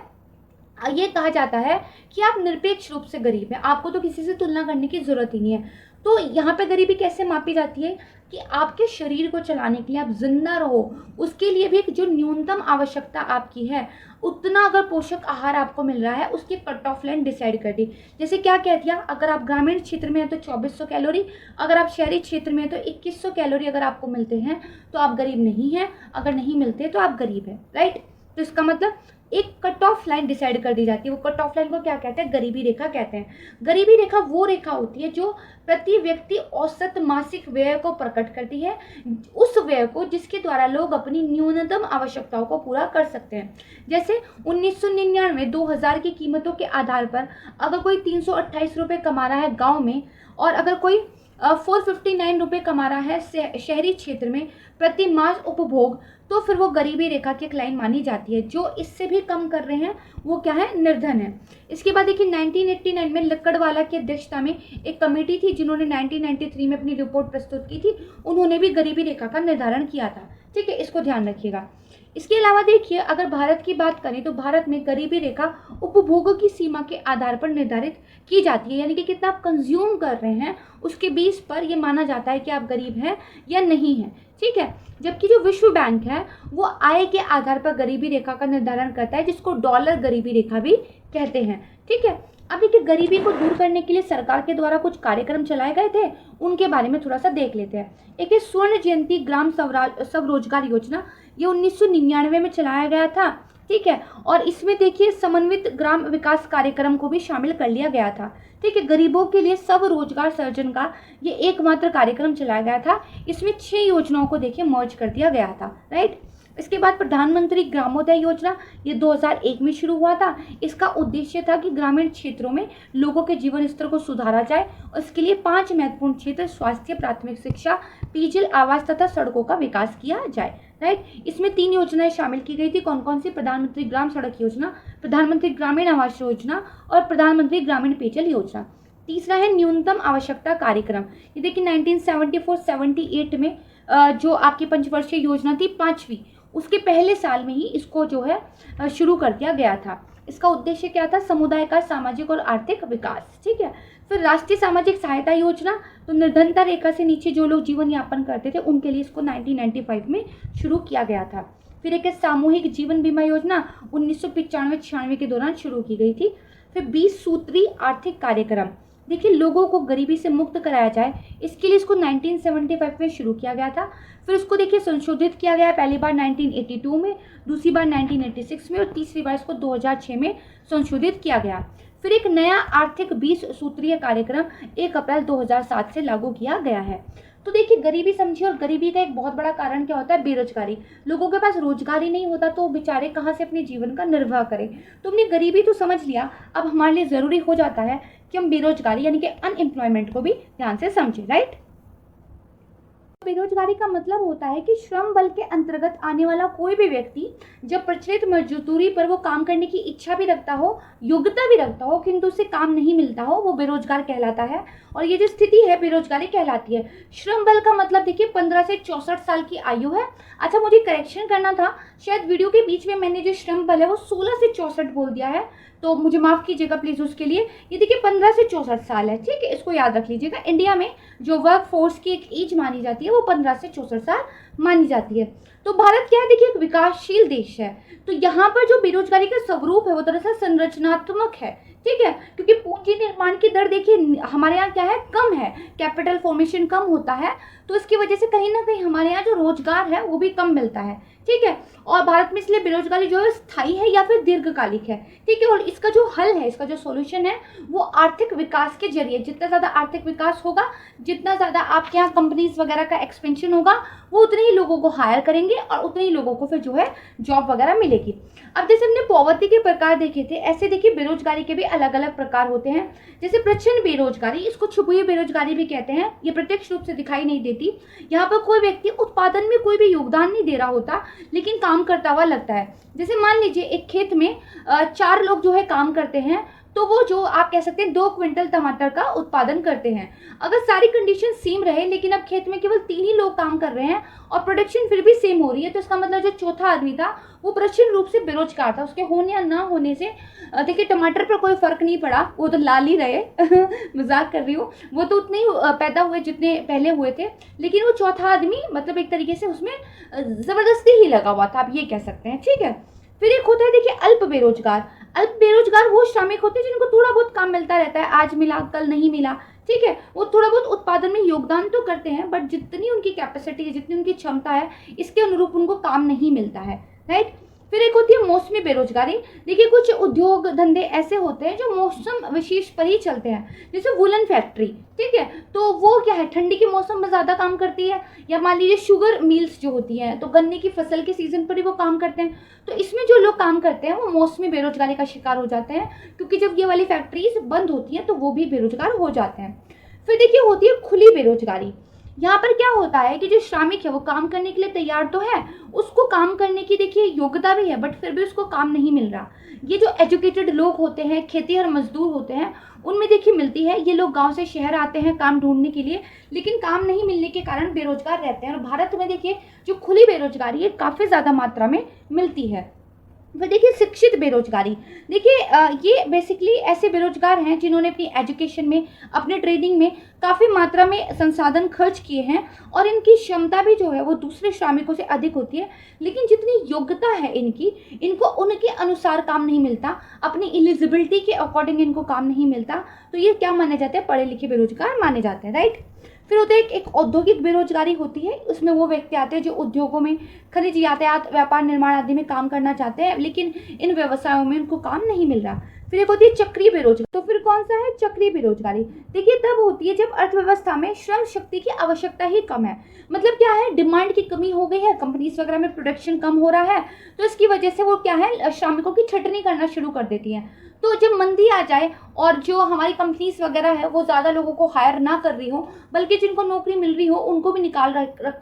ये कहा जाता है कि आप निरपेक्ष रूप से गरीब हैं, आपको तो किसी से तुलना करने की जरूरत ही नहीं है। तो यहाँ पे गरीबी कैसे मापी जाती है कि आपके शरीर को चलाने के लिए, आप जिंदा रहो उसके लिए भी एक जो न्यूनतम आवश्यकता आपकी है उतना अगर पोषक आहार आपको मिल रहा है, उसकी कट ऑफ लाइन डिसाइड कर दी। जैसे क्या कह दिया, अगर आप ग्रामीण क्षेत्र में हैं तो 2400 कैलोरी, अगर आप शहरी क्षेत्र में हैं तो 2100 कैलोरी अगर आपको मिलते हैं तो आप गरीब नहीं हैं, अगर नहीं मिलते तो आप गरीब हैं। राइट, तो इसका मतलब एक कट ऑफ लाइन डिसाइड कर दी जाती है। वो कट ऑफ लाइन को क्या कहते हैं, गरीबी रेखा कहते हैं। गरीबी रेखा वो रेखा होती है जो प्रति व्यक्ति औसत मासिक व्यय को प्रकट करती है, उस व्यय को जिसके द्वारा लोग अपनी न्यूनतम आवश्यकताओं को पूरा कर सकते हैं। जैसे 1999-2000 की कीमतों के आधार पर अगर कोई 328 रुपये कमा रहा है गाँव में, और अगर कोई 459 रुपये कमा रहा है शहरी क्षेत्र में प्रति मास उपभोग, तो फिर वो गरीबी रेखा की एक लाइन मानी जाती है। जो इससे भी कम कर रहे हैं वो क्या है, निर्धन है। इसके बाद देखिए 1989 में लक्कड़वाला की अध्यक्षता में एक कमेटी थी जिन्होंने 1993 में अपनी रिपोर्ट प्रस्तुत की थी, उन्होंने भी गरीबी रेखा का निर्धारण किया था। ठीक है, इसको ध्यान रखिएगा। इसके अलावा देखिए अगर भारत की बात करें तो भारत में गरीबी रेखा उपभोगों की सीमा के आधार पर निर्धारित की जाती है, यानी कि कितना आप कंज्यूम कर रहे हैं उसके बेस पर यह माना जाता है कि आप गरीब हैं या नहीं हैं। ठीक है। जबकि जो विश्व बैंक है वो आय के आधार पर गरीबी रेखा का निर्धारण करता है, जिसको डॉलर गरीबी रेखा भी कहते हैं। ठीक है। अब देखिए, गरीबी को दूर करने के लिए सरकार के द्वारा कुछ कार्यक्रम चलाए गए थे, उनके बारे में थोड़ा सा देख लेते हैं। एक है स्वर्ण जयंती ग्राम स्वरोजगार योजना, ये 1999 में चलाया गया था। ठीक है। और इसमें देखिए समन्वित ग्राम विकास कार्यक्रम को भी शामिल कर लिया गया था। ठीक है। गरीबों के लिए सब रोजगार सर्जन का ये एकमात्र कार्यक्रम चलाया गया था। इसमें 6 योजनाओं को देखिए मर्ज कर दिया गया था। राइट। इसके बाद प्रधानमंत्री ग्रामोदय योजना, ये 2001 में शुरू हुआ था। इसका उद्देश्य था कि ग्रामीण क्षेत्रों में लोगों के जीवन स्तर को सुधारा जाए और इसके लिए 5 महत्वपूर्ण क्षेत्र स्वास्थ्य, प्राथमिक शिक्षा, पेयजल, आवास तथा सड़कों का विकास किया जाए। राइट। इसमें 3 योजनाएं शामिल की गई थी। कौन कौन सी? प्रधानमंत्री ग्राम सड़क योजना, प्रधानमंत्री ग्रामीण आवास योजना और प्रधानमंत्री ग्रामीण पेयजल योजना। तीसरा है न्यूनतम आवश्यकता कार्यक्रम। ये देखिए 1974-78 में जो आपकी पंचवर्षीय योजना थी 5वीं, उसके पहले साल में ही इसको जो है शुरू कर दिया गया था। इसका उद्देश्य क्या था? समुदाय का सामाजिक और आर्थिक विकास। ठीक है। फिर राष्ट्रीय सामाजिक सहायता योजना, तो निर्धनता रेखा से नीचे जो लोग जीवन यापन करते थे उनके लिए इसको 1995 में शुरू किया गया था। फिर एक सामूहिक जीवन बीमा योजना 1995-96 के दौरान शुरू की गई थी। फिर 20 सूत्री आर्थिक कार्यक्रम, देखिए लोगों को गरीबी से मुक्त कराया जाए, इसके लिए इसको 1975 में शुरू किया गया था। फिर उसको देखिए संशोधित किया गया, पहली बार 1982 में, दूसरी बार 1986 में और तीसरी बार इसको 2006 में संशोधित किया गया। फिर एक नया आर्थिक 20 सूत्रीय कार्यक्रम 1 अप्रैल 2007 से लागू किया गया है। तो देखिए गरीबी समझिए, और गरीबी का एक बहुत बड़ा कारण क्या होता है? बेरोजगारी। लोगों के पास रोजगार ही नहीं होता तो बेचारे कहाँ से अपने जीवन का निर्वाह करें। तो हमने गरीबी तो समझ लिया, अब हमारे लिए ज़रूरी हो जाता है कि हम बेरोजगारी यानी कि अनएम्प्लॉयमेंट को भी ध्यान से समझें। राइट। बेरोजगारी का मतलब होता है कि श्रम बल के अंतर्गत आने वाला कोई भी व्यक्ति जब प्रचलित मजदूरी पर वो काम करने की इच्छा भी रखता हो, योग्यता भी रखता हो, किंतु उसे काम नहीं मिलता हो, वो बेरोजगार कहलाता है। और ये जो स्थिति है बेरोजगारी कहलाती है। श्रम बल का मतलब देखिए 15 से 64 साल की आयु है। अच्छा, मुझे करेक्शन करना था, शायद वीडियो के बीच में मैंने जो श्रम बल है वो 16 से 64 बोल दिया है, तो मुझे माफ़ कीजिएगा प्लीज़ उसके लिए। ये देखिए 15 से 64 साल है। ठीक है, इसको याद रख लीजिएगा। इंडिया में जो वर्क फोर्स की एक एज मानी जाती है वो 15 से 64 साल मानी जाती है। तो भारत क्या है? देखिए एक विकासशील देश है, तो यहाँ पर जो बेरोजगारी का स्वरूप है वो दरअसल संरचनात्मक है। ठीक है, क्योंकि पूंजी निर्माण की दर देखिए हमारे यहाँ क्या है? कम है, कैपिटल फॉर्मेशन कम होता है, तो इसकी वजह से कहीं ना कहीं हमारे यहाँ जो रोजगार है वो भी कम मिलता है। ठीक है, और भारत में इसलिए बेरोजगारी जो है स्थायी है या फिर दीर्घकालिक है। ठीक है, और इसका जो हल है, इसका जो सॉल्यूशन है वो आर्थिक विकास के जरिए, जितना ज़्यादा आर्थिक विकास होगा, जितना ज़्यादा आपके यहाँ कंपनीज वगैरह का एक्सपेंशन होगा, वो उतने ही लोगों को हायर करेंगे और उतने ही लोगों को फिर जो है जॉब वगैरह मिलेगी। अब जैसे हमने पॉवर्टी के प्रकार देखे थे, ऐसे देखिए बेरोजगारी के भी अलग अलग प्रकार होते हैं। जैसे प्रच्छन्न बेरोजगारी, इसको छुपी हुई बेरोजगारी भी कहते हैं। ये प्रत्यक्ष रूप से दिखाई नहीं देती। यहाँ पर कोई व्यक्ति उत्पादन में कोई भी योगदान नहीं दे रहा होता, लेकिन काम करता हुआ लगता है। जैसे मान लीजिए एक खेत में 4 लोग जो है काम करते हैं, तो वो जो आप कह सकते हैं 2 क्विंटल टमाटर का उत्पादन करते हैं। अगर सारी कंडीशन सेम रहे, लेकिन अब खेत में केवल 3 ही लोग काम कर रहे हैं और प्रोडक्शन फिर भी सेम हो रही है, तो इसका मतलब जो चौथा आदमी था वो प्रच्छन्न रूप से बेरोजगार था। उसके होने या ना होने से देखिए टमाटर पर कोई फर्क नहीं पड़ा, वो तो लाल ही रहे मजाक कर रही हूँ, वो तो उतने ही पैदा हुए जितने पहले हुए थे, लेकिन वो चौथा आदमी मतलब एक तरीके से उसमें जबरदस्ती ही लगा हुआ था, आप ये कह सकते हैं। ठीक है, फिर एक होता है देखिए अल्प बेरोजगार। अल्प बेरोजगार वो श्रमिक होते हैं जिनको थोड़ा बहुत काम मिलता रहता है, आज मिला कल नहीं मिला। ठीक है, वो थोड़ा बहुत उत्पादन में योगदान तो करते हैं, बट जितनी उनकी कैपेसिटी है, जितनी उनकी क्षमता है, इसके अनुरूप उनको काम नहीं मिलता है। राइट। फिर एक होती है मौसमी बेरोजगारी। देखिए कुछ उद्योग धंधे ऐसे होते हैं जो मौसम विशेष पर ही चलते हैं, जैसे वुलन फैक्ट्री। ठीक है, तो वो क्या है? ठंडी के मौसम में ज़्यादा काम करती है। या मान लीजिए शुगर मिल्स जो होती हैं, तो गन्ने की फसल के सीजन पर ही वो काम करते हैं। तो इसमें जो लोग काम करते हैं वो मौसमी बेरोजगारी का शिकार हो जाते हैं, क्योंकि जब ये वाली फैक्ट्रीज बंद होती हैं तो वो भी बेरोजगार हो जाते हैं। फिर देखिए होती है खुली बेरोजगारी। यहाँ पर क्या होता है कि जो श्रमिक है वो काम करने के लिए तैयार तो है, उसको काम करने की देखिए योग्यता भी है, बट फिर भी उसको काम नहीं मिल रहा। ये जो एजुकेटेड लोग होते हैं, खेतीहर मजदूर होते हैं, उनमें देखिए मिलती है। ये लोग गांव से शहर आते हैं काम ढूंढने के लिए, लेकिन काम नहीं मिलने के कारण बेरोजगार रहते हैं। और भारत में देखिए जो खुली बेरोजगारी है काफ़ी ज़्यादा मात्रा में मिलती है। फिर देखिए शिक्षित बेरोजगारी। देखिए ये बेसिकली ऐसे बेरोजगार हैं जिन्होंने अपनी एजुकेशन में, अपने ट्रेनिंग में काफ़ी मात्रा में संसाधन खर्च किए हैं और इनकी क्षमता भी जो है वो दूसरे श्रमिकों से अधिक होती है, लेकिन जितनी योग्यता है इनकी, इनको उनके अनुसार काम नहीं मिलता, अपनी एलिजिबिलिटी के अकॉर्डिंग इनको काम नहीं मिलता, तो ये क्या माने जाते हैं? पढ़े लिखे बेरोजगार माने जाते हैं, राइट। फिर होता है एक औद्योगिक बेरोजगारी होती है, उसमें वो व्यक्ति आते हैं जो उद्योगों में, खनिज, यातायात, व्यापार, निर्माण आदि में काम करना चाहते हैं, लेकिन इन व्यवसायों में उनको काम नहीं मिल रहा। फिर एक होती है चक्रीय बेरोजगारी। तो फिर कौन सा है? चक्रीय बेरोजगारी। देखिए तब होती है जब अर्थव्यवस्था में श्रम शक्ति की आवश्यकता ही कम है। मतलब क्या है? डिमांड की कमी हो गई है, कंपनीज वगैरह में प्रोडक्शन कम हो रहा है, तो इसकी वजह से वो क्या है, श्रमिकों की छटनी करना शुरू कर देती हैं। तो जब मंदी आ जाए और जो हमारी कंपनीज वगैरह है वो ज़्यादा लोगों को हायर ना कर रही हो, बल्कि जिनको नौकरी मिल रही हो उनको भी निकाल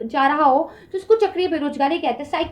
जा रहा हो, तो इसको चक्रीय बेरोजगारी कहते हैं।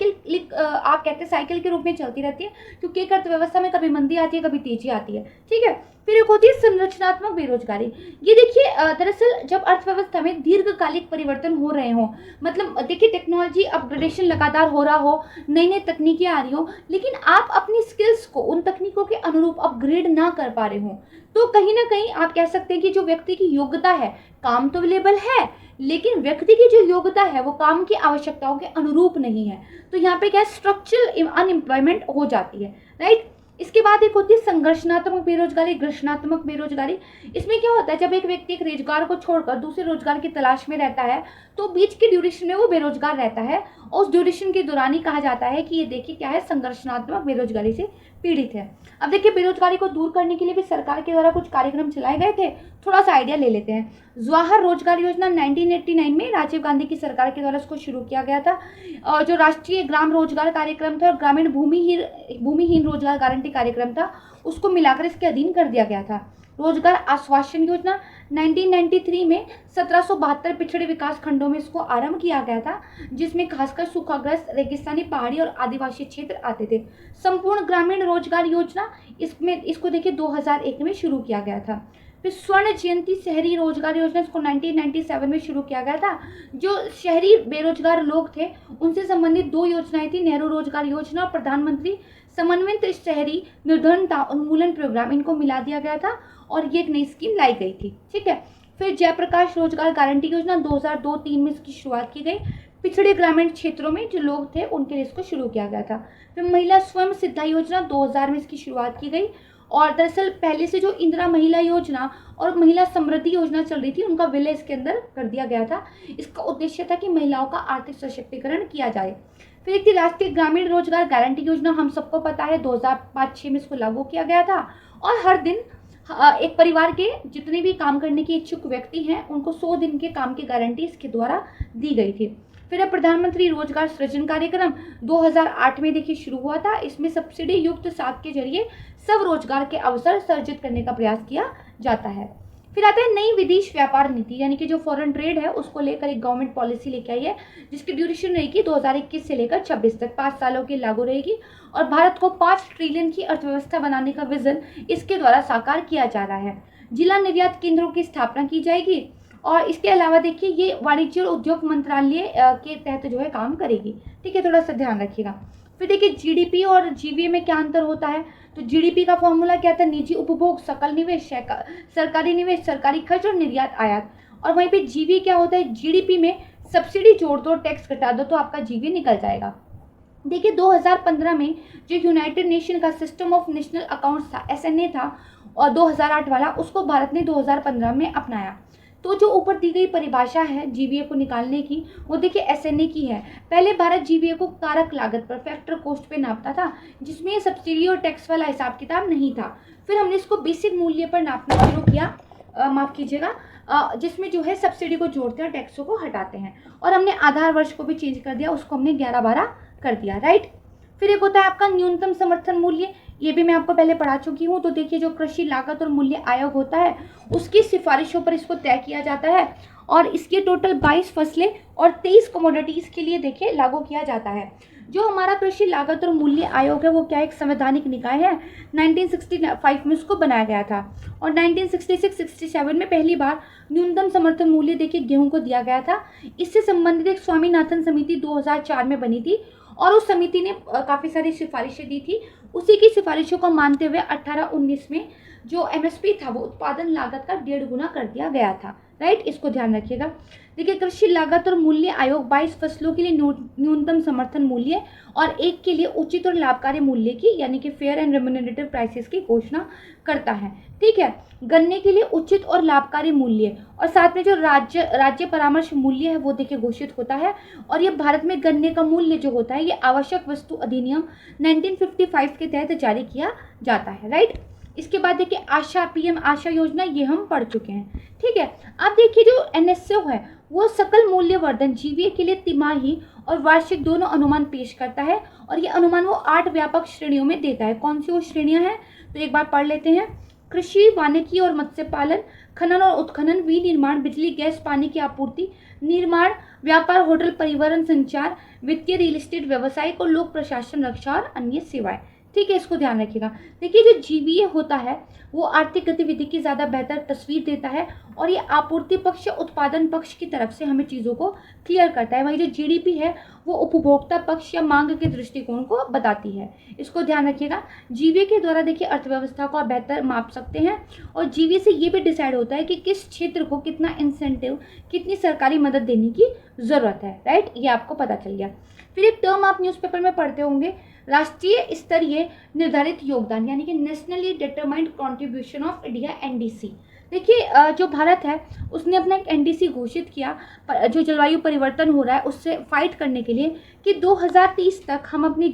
आप कहते हैं साइकिल के रूप में चलती रहती है, क्योंकि एक अर्थव्यवस्था में कभी मंदी आती है, कभी तेजी आती है, ठीक है। फिर एक होती है संरचनात्मक बेरोजगारी। ये देखिए दरअसल जब अर्थव्यवस्था में दीर्घकालिक परिवर्तन हो रहे हो, मतलब देखिए टेक्नोलॉजी अपग्रेडेशन लगातार हो रहा हो, नई नई तकनीकें आ रही हो, लेकिन आप अपनी स्किल्स को उन तकनीकों के अनुरूप अपग्रेड ना कर पा रहे हो, तो कहीं ना कहीं आप कह सकते हैं कि जो व्यक्ति की योग्यता है, काम तो अवेलेबल है, लेकिन व्यक्ति की जो योग्यता है वो काम की आवश्यकताओं के अनुरूप नहीं है, तो यहाँ पे क्या स्ट्रक्चरल अनएम्प्लॉयमेंट हो जाती है, राइट। इसके बाद एक होती है संघर्षणात्मक बेरोजगारी, घर्षणात्मक बेरोजगारी। इसमें क्या होता है, जब एक व्यक्ति एक रोजगार को छोड़कर दूसरे रोजगार की तलाश में रहता है, तो बीच के ड्यूरेशन में वो बेरोजगार रहता है, और उस ड्यूरेशन के दौरान ही कहा जाता है कि ये देखिए क्या है, संघर्षणात्मक बेरोजगारी से पीड़ित है। अब देखिए बेरोजगारी को दूर करने के लिए भी सरकार के द्वारा कुछ कार्यक्रम चलाए गए थे, थोड़ा सा आइडिया ले लेते हैं। जवाहर रोजगार योजना 1989 में राजीव गांधी की सरकार के द्वारा इसको शुरू किया गया था, और जो राष्ट्रीय ग्राम रोजगार कार्यक्रम था और ग्रामीण भूमिहीन रोजगार गारंटी कार्यक्रम था, उसको मिलाकर इसके अधीन कर दिया गया था। रोजगार आश्वासन योजना 1993 में 1772 पिछड़े विकास खंडों में इसको आरंभ किया गया था, जिसमें खासकर सूखाग्रस्त, रेगिस्तानी, पहाड़ी और आदिवासी क्षेत्र आते थे। संपूर्ण ग्रामीण रोजगार योजना इसको देखिए 2001 में शुरू किया गया था। फिर स्वर्ण जयंती शहरी रोजगार योजना, इसको 1997 में शुरू किया गया था। जो शहरी बेरोजगार लोग थे उनसे संबंधित दो योजनाएं थी, नेहरू रोजगार योजना और प्रधानमंत्री समन्वित शहरी निर्धनता उन्मूलन प्रोग्राम, इनको मिला दिया गया था और ये एक नई स्कीम लाई गई थी, ठीक है। फिर जयप्रकाश रोजगार गारंटी योजना 2002-3 में इसकी शुरुआत की गई। पिछड़े ग्रामीण क्षेत्रों में जो लोग थे उनके लिए इसको शुरू किया गया था। फिर महिला स्वयं सिद्धा योजना 2000 में इसकी शुरुआत की गई, और दरअसल पहले से जो इंदिरा महिला योजना और महिला समृद्धि योजना चल रही थी उनका विलय इसके अंदर कर दिया गया था। इसका उद्देश्य था कि महिलाओं का आर्थिक सशक्तिकरण किया जाए। फिर एक थी राष्ट्रीय ग्रामीण रोजगार गारंटी योजना, हम सबको पता है 2005-6 में इसको लागू किया गया था, और हर दिन एक परिवार के जितने भी काम करने के इच्छुक व्यक्ति हैं उनको 100 दिन के काम की गारंटी इसके द्वारा दी गई थी। फिर अब प्रधानमंत्री रोजगार सृजन कार्यक्रम 2008 में देखिए शुरू हुआ था। इसमें सब्सिडी युक्त साख के जरिए सब रोजगार के अवसर सर्जित करने का प्रयास किया जाता है। फिर आता है नई विदेश व्यापार नीति, यानी कि जो फॉरेन ट्रेड है उसको लेकर एक गवर्नमेंट पॉलिसी लेके आई है, जिसकी ड्यूरेशन रहेगी 2021 से लेकर 26 तक, 5 सालों की लागू रहेगी, और भारत को 5 ट्रिलियन की अर्थव्यवस्था बनाने का विजन इसके द्वारा साकार किया जा रहा है। जिला निर्यात केंद्रों की स्थापना की जाएगी, और इसके अलावा देखिए ये वाणिज्य और उद्योग मंत्रालय के तहत जो है काम करेगी, ठीक है, थोड़ा सा ध्यान रखिएगा। फिर देखिए जीडीपी और जीवीए में क्या अंतर होता है, तो जीडीपी का फॉर्मूला क्या था, निजी उपभोग, सकल निवेश, सरकारी निवेश, सरकारी खर्च और निर्यात आयात, और वहीं पे जीवीए क्या होता है, जीडीपी में सब्सिडी जोड़ दो, टैक्स घटा दो, तो आपका जीवीए निकल जाएगा। देखिए 2015 में जो यूनाइटेड नेशन का सिस्टम ऑफ नेशनल अकाउंट्स था, एसएनए था, और 2008 वाला, उसको भारत ने 2015 में अपनाया। तो जो ऊपर दी गई परिभाषा है जीवीए को निकालने की, वो देखिए एसएनए की है। पहले भारत जीवीए को कारक लागत पर, फैक्टर कॉस्ट पे नापता था, जिसमें सब्सिडी और टैक्स वाला हिसाब किताब नहीं था। फिर हमने इसको बेसिक मूल्य पर नापना शुरू किया, माफ कीजिएगा, जिसमें जो है सब्सिडी को जोड़ते हैं, टैक्सों को हटाते हैं, और हमने आधार वर्ष को भी चेंज कर दिया, उसको हमने 11-12 कर दिया, राइट। फिर एक होता है आपका न्यूनतम समर्थन मूल्य, ये भी मैं आपको पहले पढ़ा चुकी हूँ। तो देखिए जो कृषि लागत और मूल्य आयोग होता है उसकी सिफारिशों पर इसको तय किया जाता है, और इसके टोटल 22 फसलें और 23 कमोडिटीज़ के लिए देखिए लागू किया जाता है। जो हमारा कृषि लागत और मूल्य आयोग है वो क्या एक संवैधानिक निकाय है, 1965 में उसको बनाया गया था, और 1966-67 में पहली बार न्यूनतम समर्थन मूल्य देखिए गेहूं को दिया गया था। इससे संबंधित एक स्वामीनाथन समिति 2004 में बनी थी, और उस समिति ने काफ़ी सारी सिफारिशें दी थी। उसी की सिफारिशों को मानते हुए 18-19 में जो एमएसपी था वो उत्पादन लागत का 1.5 गुना कर दिया गया था, राइट। इसको ध्यान रखिएगा। देखिए, कृषि लागत और मूल्य आयोग 22 फसलों के लिए न्यूनतम समर्थन मूल्य और एक के लिए उचित और लाभकारी मूल्य की यानी कि फेयर एंड रेम्युनरेटिव प्राइसेस की घोषणा करता है, ठीक है। गन्ने के लिए उचित और लाभकारी मूल्य और साथ में जो राज्य परामर्श मूल्य है वो देखिए घोषित होता है। और ये भारत में गन्ने का मूल्य जो होता है ये आवश्यक वस्तु अधिनियम 1955 के तहत जारी किया जाता है, राइट। इसके बाद देखिए पीएम आशा योजना, ये हम पढ़ चुके हैं, ठीक है। अब देखिए जो एनएसओ है वो सकल मूल्य वर्धन जीवीए के लिए तिमाही और वार्षिक दोनों अनुमान पेश करता है और ये अनुमान वो 8 व्यापक श्रेणियों में देता है। कौन सी वो श्रेणियां हैं तो एक बार पढ़ लेते हैं। कृषि, वानिकी और मत्स्य पालन, खनन और उत्खनन, विनिर्माण, बिजली, गैस, पानी की आपूर्ति, निर्माण, व्यापार, होटल, परिवहन, संचार, वित्तीय, रियल एस्टेट, व्यवसायिक और लोक प्रशासन, रक्षा और अन्य सेवाएं, ठीक है। इसको ध्यान रखिएगा। देखिए जो जीवीए होता है वो आर्थिक गतिविधि की ज़्यादा बेहतर तस्वीर देता है और ये आपूर्ति पक्ष या उत्पादन पक्ष की तरफ से हमें चीज़ों को क्लियर करता है। वहीं जो जीडीपी है वो उपभोक्ता पक्ष या मांग के दृष्टिकोण को बताती है। इसको ध्यान रखिएगा। जीवीए के द्वारा देखिए अर्थव्यवस्था को आप बेहतर माप सकते हैं और जीवीए से ये भी डिसाइड होता है कि किस क्षेत्र को कितना इंसेंटिव, कितनी सरकारी मदद देने की ज़रूरत है, राइट। ये आपको पता चल गया। फिर एक टर्म आप न्यूज़पेपर में पढ़ते होंगे, राष्ट्रीय स्तरीय निर्धारित योगदान यानी कि nationally determined contribution of India, NDC. देखिए जो भारत है उसने अपना एक एनडीसी घोषित किया जो जलवायु परिवर्तन हो रहा है उससे फाइट करने के लिए कि 2030 तक हम अपनी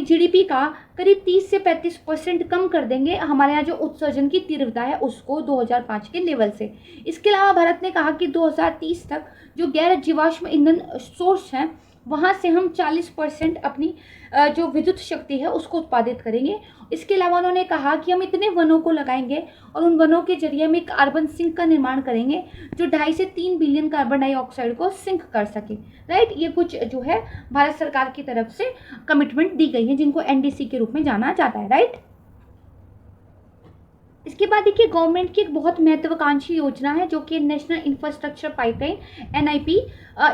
जीडीपी का करीब 30 से 35% कम कर देंगे हमारे यहाँ जो उत्सर्जन की तीव्रता है उसको 2005 के लेवल से। इसके अलावा भारत ने कहा कि 2030 तक जो गैर जीवाश्म ईंधन सोर्स हैं वहाँ से हम 40% अपनी जो विद्युत शक्ति है उसको उत्पादित करेंगे। इसके अलावा उन्होंने कहा कि हम इतने वनों को लगाएंगे और उन वनों के जरिए हम एक कार्बन सिंक का निर्माण करेंगे जो 2.5 से 3 बिलियन कार्बन डाइऑक्साइड को सिंक कर सके, राइट। ये कुछ जो है भारत सरकार की तरफ से कमिटमेंट दी गई है जिनको एनडीसी के रूप में जाना जाता है, राइट। इसके बाद देखिए गवर्नमेंट की एक बहुत महत्वाकांक्षी योजना है जो कि नेशनल इंफ्रास्ट्रक्चर पाइपलाइन एनआईपी।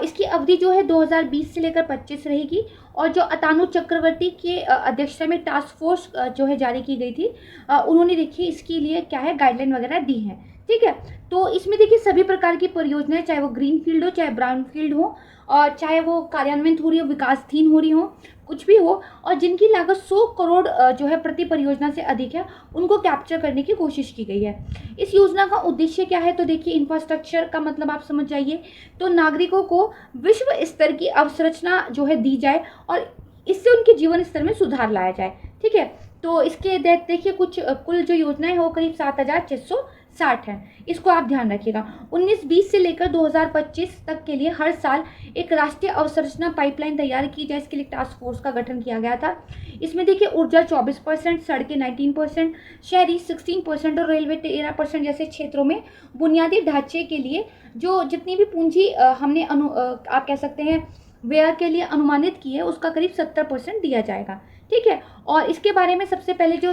इसकी अवधि जो है 2020 से लेकर 25 रहेगी और जो अतानु चक्रवर्ती के अध्यक्षता में टास्क फोर्स जो है जारी की गई थी उन्होंने देखिए इसके लिए क्या है गाइडलाइन वगैरह दी है, ठीक है। तो इसमें देखिए सभी प्रकार की परियोजनाएं चाहे वो ग्रीन फील्ड हो चाहे ब्राउन फील्ड हो और चाहे वो कार्यान्वित हो रही हो, विकासधीन हो रही हो, कुछ भी हो और जिनकी लागत 100 करोड़ जो है प्रति परियोजना से अधिक है उनको कैप्चर करने की कोशिश की गई है। इस योजना का उद्देश्य क्या है तो देखिए इंफ्रास्ट्रक्चर का मतलब आप समझ जाइए तो नागरिकों को विश्व स्तर की अवसंरचना जो है दी जाए और इससे उनके जीवन स्तर में सुधार लाया जाए, ठीक है। तो इसके देखिए कुछ कुल जो योजनाएं हो करीब 7,660 है। इसको आप ध्यान रखिएगा। 19-20 से लेकर 2025 तक के लिए हर साल एक राष्ट्रीय अवसंरचना पाइपलाइन तैयार की जाए, इसके लिए टास्क फोर्स का गठन किया गया था। इसमें देखिए ऊर्जा 24%, सड़कें 19%, शहरी 16% और रेलवे 13% जैसे क्षेत्रों में बुनियादी ढांचे के लिए जो जितनी भी पूंजी हमने आप कह सकते हैं व्यय के लिए अनुमानित की है उसका करीब 70% दिया जाएगा, ठीक है। और इसके बारे में सबसे पहले जो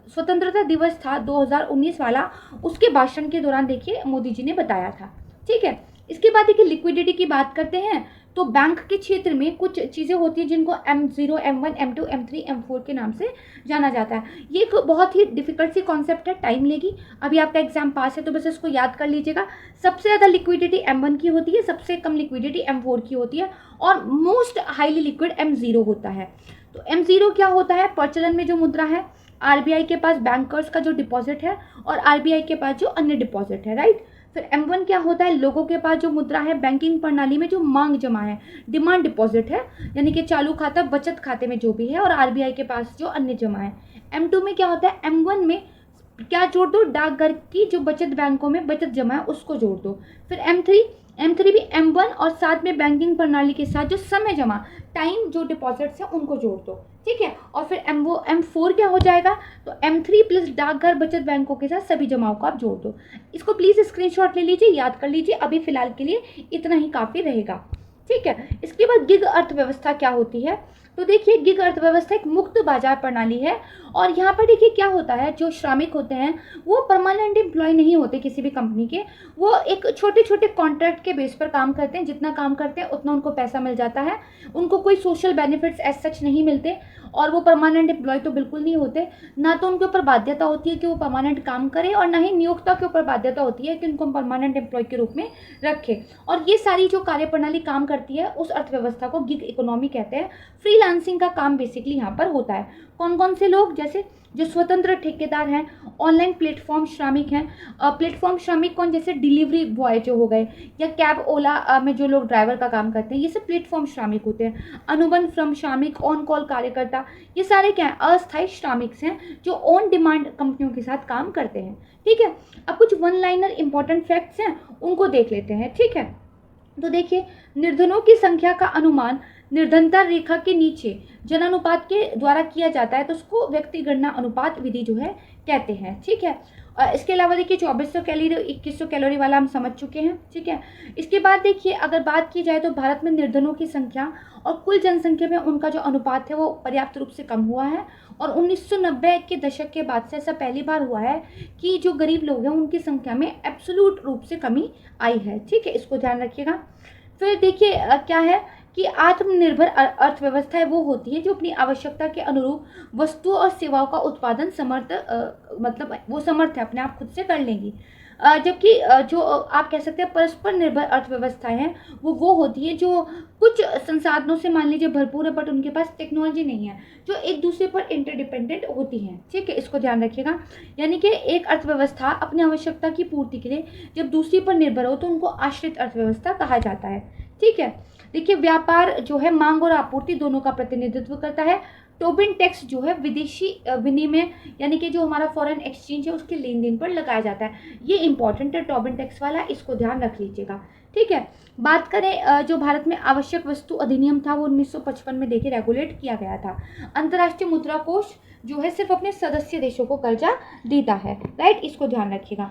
स्वतंत्रता दिवस था 2019 वाला उसके भाषण के दौरान देखिए मोदी जी ने बताया था, ठीक है। इसके बाद देखिए लिक्विडिटी की बात करते हैं तो बैंक के क्षेत्र में कुछ चीज़ें होती हैं जिनको M0, M1, M2, M3, M4 के नाम से जाना जाता है। ये एक बहुत ही डिफिकल्ट सी कॉन्सेप्ट है, टाइम लेगी। अभी आपका एग्जाम पास है तो बस इसको याद कर लीजिएगा। सबसे ज़्यादा लिक्विडिटी M1 की होती है, सबसे कम लिक्विडिटी M4 की होती है और मोस्ट हाईली लिक्विड M0 होता है। तो M0 क्या होता है? प्रचलन में जो मुद्रा है, RBI के पास बैंकर्स का जो डिपॉजिट है और RBI के पास जो अन्य डिपॉजिट है, राइट। फिर M1 क्या होता है? लोगों के पास जो मुद्रा है, बैंकिंग प्रणाली में जो मांग जमा है, डिमांड डिपॉजिट है, यानी कि चालू खाता बचत खाते में जो भी है, और RBI के पास जो अन्य जमा है। M2 में क्या होता है? M1 में क्या जोड़ दो? डाकघर की जो बचत बैंकों में बचत जमा है उसको जोड़ दो। फिर M3 भी M1 और साथ में बैंकिंग प्रणाली के साथ जो समय जमा, टाइम जो डिपॉजिट्स है उनको जोड़ दो, ठीक है। और फिर M4 क्या हो जाएगा? तो M3 प्लस डाकघर बचत बैंकों के साथ सभी जमाओं को आप जोड़ दो। इसको प्लीज़ स्क्रीनशॉट ले लीजिए, याद कर लीजिए। अभी फिलहाल के लिए इतना ही काफ़ी रहेगा, ठीक है। इसके बाद गिग अर्थव्यवस्था क्या होती है? तो देखिए गिग अर्थव्यवस्था एक मुक्त बाजार प्रणाली है और यहाँ पर देखिए क्या होता है, जो श्रमिक होते हैं वो परमानेंट एम्प्लॉय नहीं होते किसी भी कंपनी के, वो एक छोटे छोटे कॉन्ट्रैक्ट के बेस पर काम करते हैं, जितना काम करते हैं उतना उनको पैसा मिल जाता है, उनको कोई सोशल बेनिफिट्स एज सच नहीं मिलते और वो परमानेंट एम्प्लॉय तो बिल्कुल नहीं होते। ना तो उनके ऊपर बाध्यता होती है कि वो परमानेंट काम करें और ना ही नियोक्ता के ऊपर बाध्यता होती है कि उनको परमानेंट एम्प्लॉय के रूप में रखें। और ये सारी जो कार्यप्रणाली काम करती है उस अर्थव्यवस्था को गिग इकोनॉमी कहते हैं। फ्रीलांसिंग का काम बेसिकली यहाँ पर होता है। कौन कौन से लोग, जैसे जो स्वतंत्र ठेकेदार हैं, ऑनलाइन प्लेटफॉर्म श्रमिक हैं। प्लेटफॉर्म श्रमिक कौन, जैसे डिलीवरी बॉय जो हो गए या कैब ओला में जो लोग ड्राइवर का काम करते हैं, ये सब प्लेटफॉर्म श्रमिक होते हैं। अनुबंध श्रम श्रमिक, ऑन कॉल कार्यकर्ता, ये सारे क्या हैं, अस्थायी श्रमिक हैं जो ऑन डिमांड कंपनियों के साथ काम करते हैं। ठीक है, अब कुछ वन लाइनर इंपॉर्टेंट फैक्ट्स हैं, उनको देख लेते हैं। ठीक है, तो देखिए निर्धनों की संख्या का अनुमान निर्धनता रेखा के नीचे जनानुपात के द्वारा किया जाता है, तो उसको व्यक्ति गणना अनुपात विधि जो है कहते हैं। ठीक है, इसके अलावा देखिए 2400 कैलोरी 2100 कैलोरी वाला हम समझ चुके हैं। ठीक है, इसके बाद देखिए अगर बात की जाए तो भारत में निर्धनों की संख्या और कुल जनसंख्या में उनका जो अनुपात है वो पर्याप्त रूप से कम हुआ है और 1990 के दशक के बाद से ऐसा पहली बार हुआ है कि जो गरीब लोग हैं उनकी संख्या में एब्सोल्यूट रूप से कमी आई है। ठीक है, इसको ध्यान रखिएगा। फिर देखिए क्या है कि आत्मनिर्भर अर्थव्यवस्था है वो होती है जो अपनी आवश्यकता के अनुरूप वस्तुओं और सेवाओं का उत्पादन मतलब वो समर्थ है, अपने आप खुद से कर लेंगी। जबकि जो आप कह सकते हैं परस्पर निर्भर अर्थव्यवस्थाएं हैं वो होती है जो कुछ संसाधनों से मान लीजिए भरपूर है बट उनके पास टेक्नोलॉजी नहीं है, जो एक दूसरे पर इंटरडिपेंडेंट होती हैं। ठीक है, इसको ध्यान रखिएगा। यानी कि एक अर्थव्यवस्था अपनी आवश्यकता की पूर्ति के लिए जब दूसरी पर निर्भर हो तो उनको आश्रित अर्थव्यवस्था कहा जाता है। ठीक है, देखिए व्यापार जो है मांग और आपूर्ति दोनों का प्रतिनिधित्व करता है। टोबिन टैक्स जो है विदेशी विनिमय यानी कि जो हमारा फॉरेन एक्सचेंज है उसके लेन देन पर लगाया जाता है। ये इंपॉर्टेंट है टोबिन टैक्स वाला, इसको ध्यान रख लीजिएगा। ठीक है, बात करें जो भारत में आवश्यक वस्तु अधिनियम था वो 1955 में देखिए रेगुलेट किया गया था। अंतर्राष्ट्रीय मुद्रा कोष जो है सिर्फ अपने सदस्य देशों को कर्जा देता है। राइट, इसको ध्यान रखिएगा।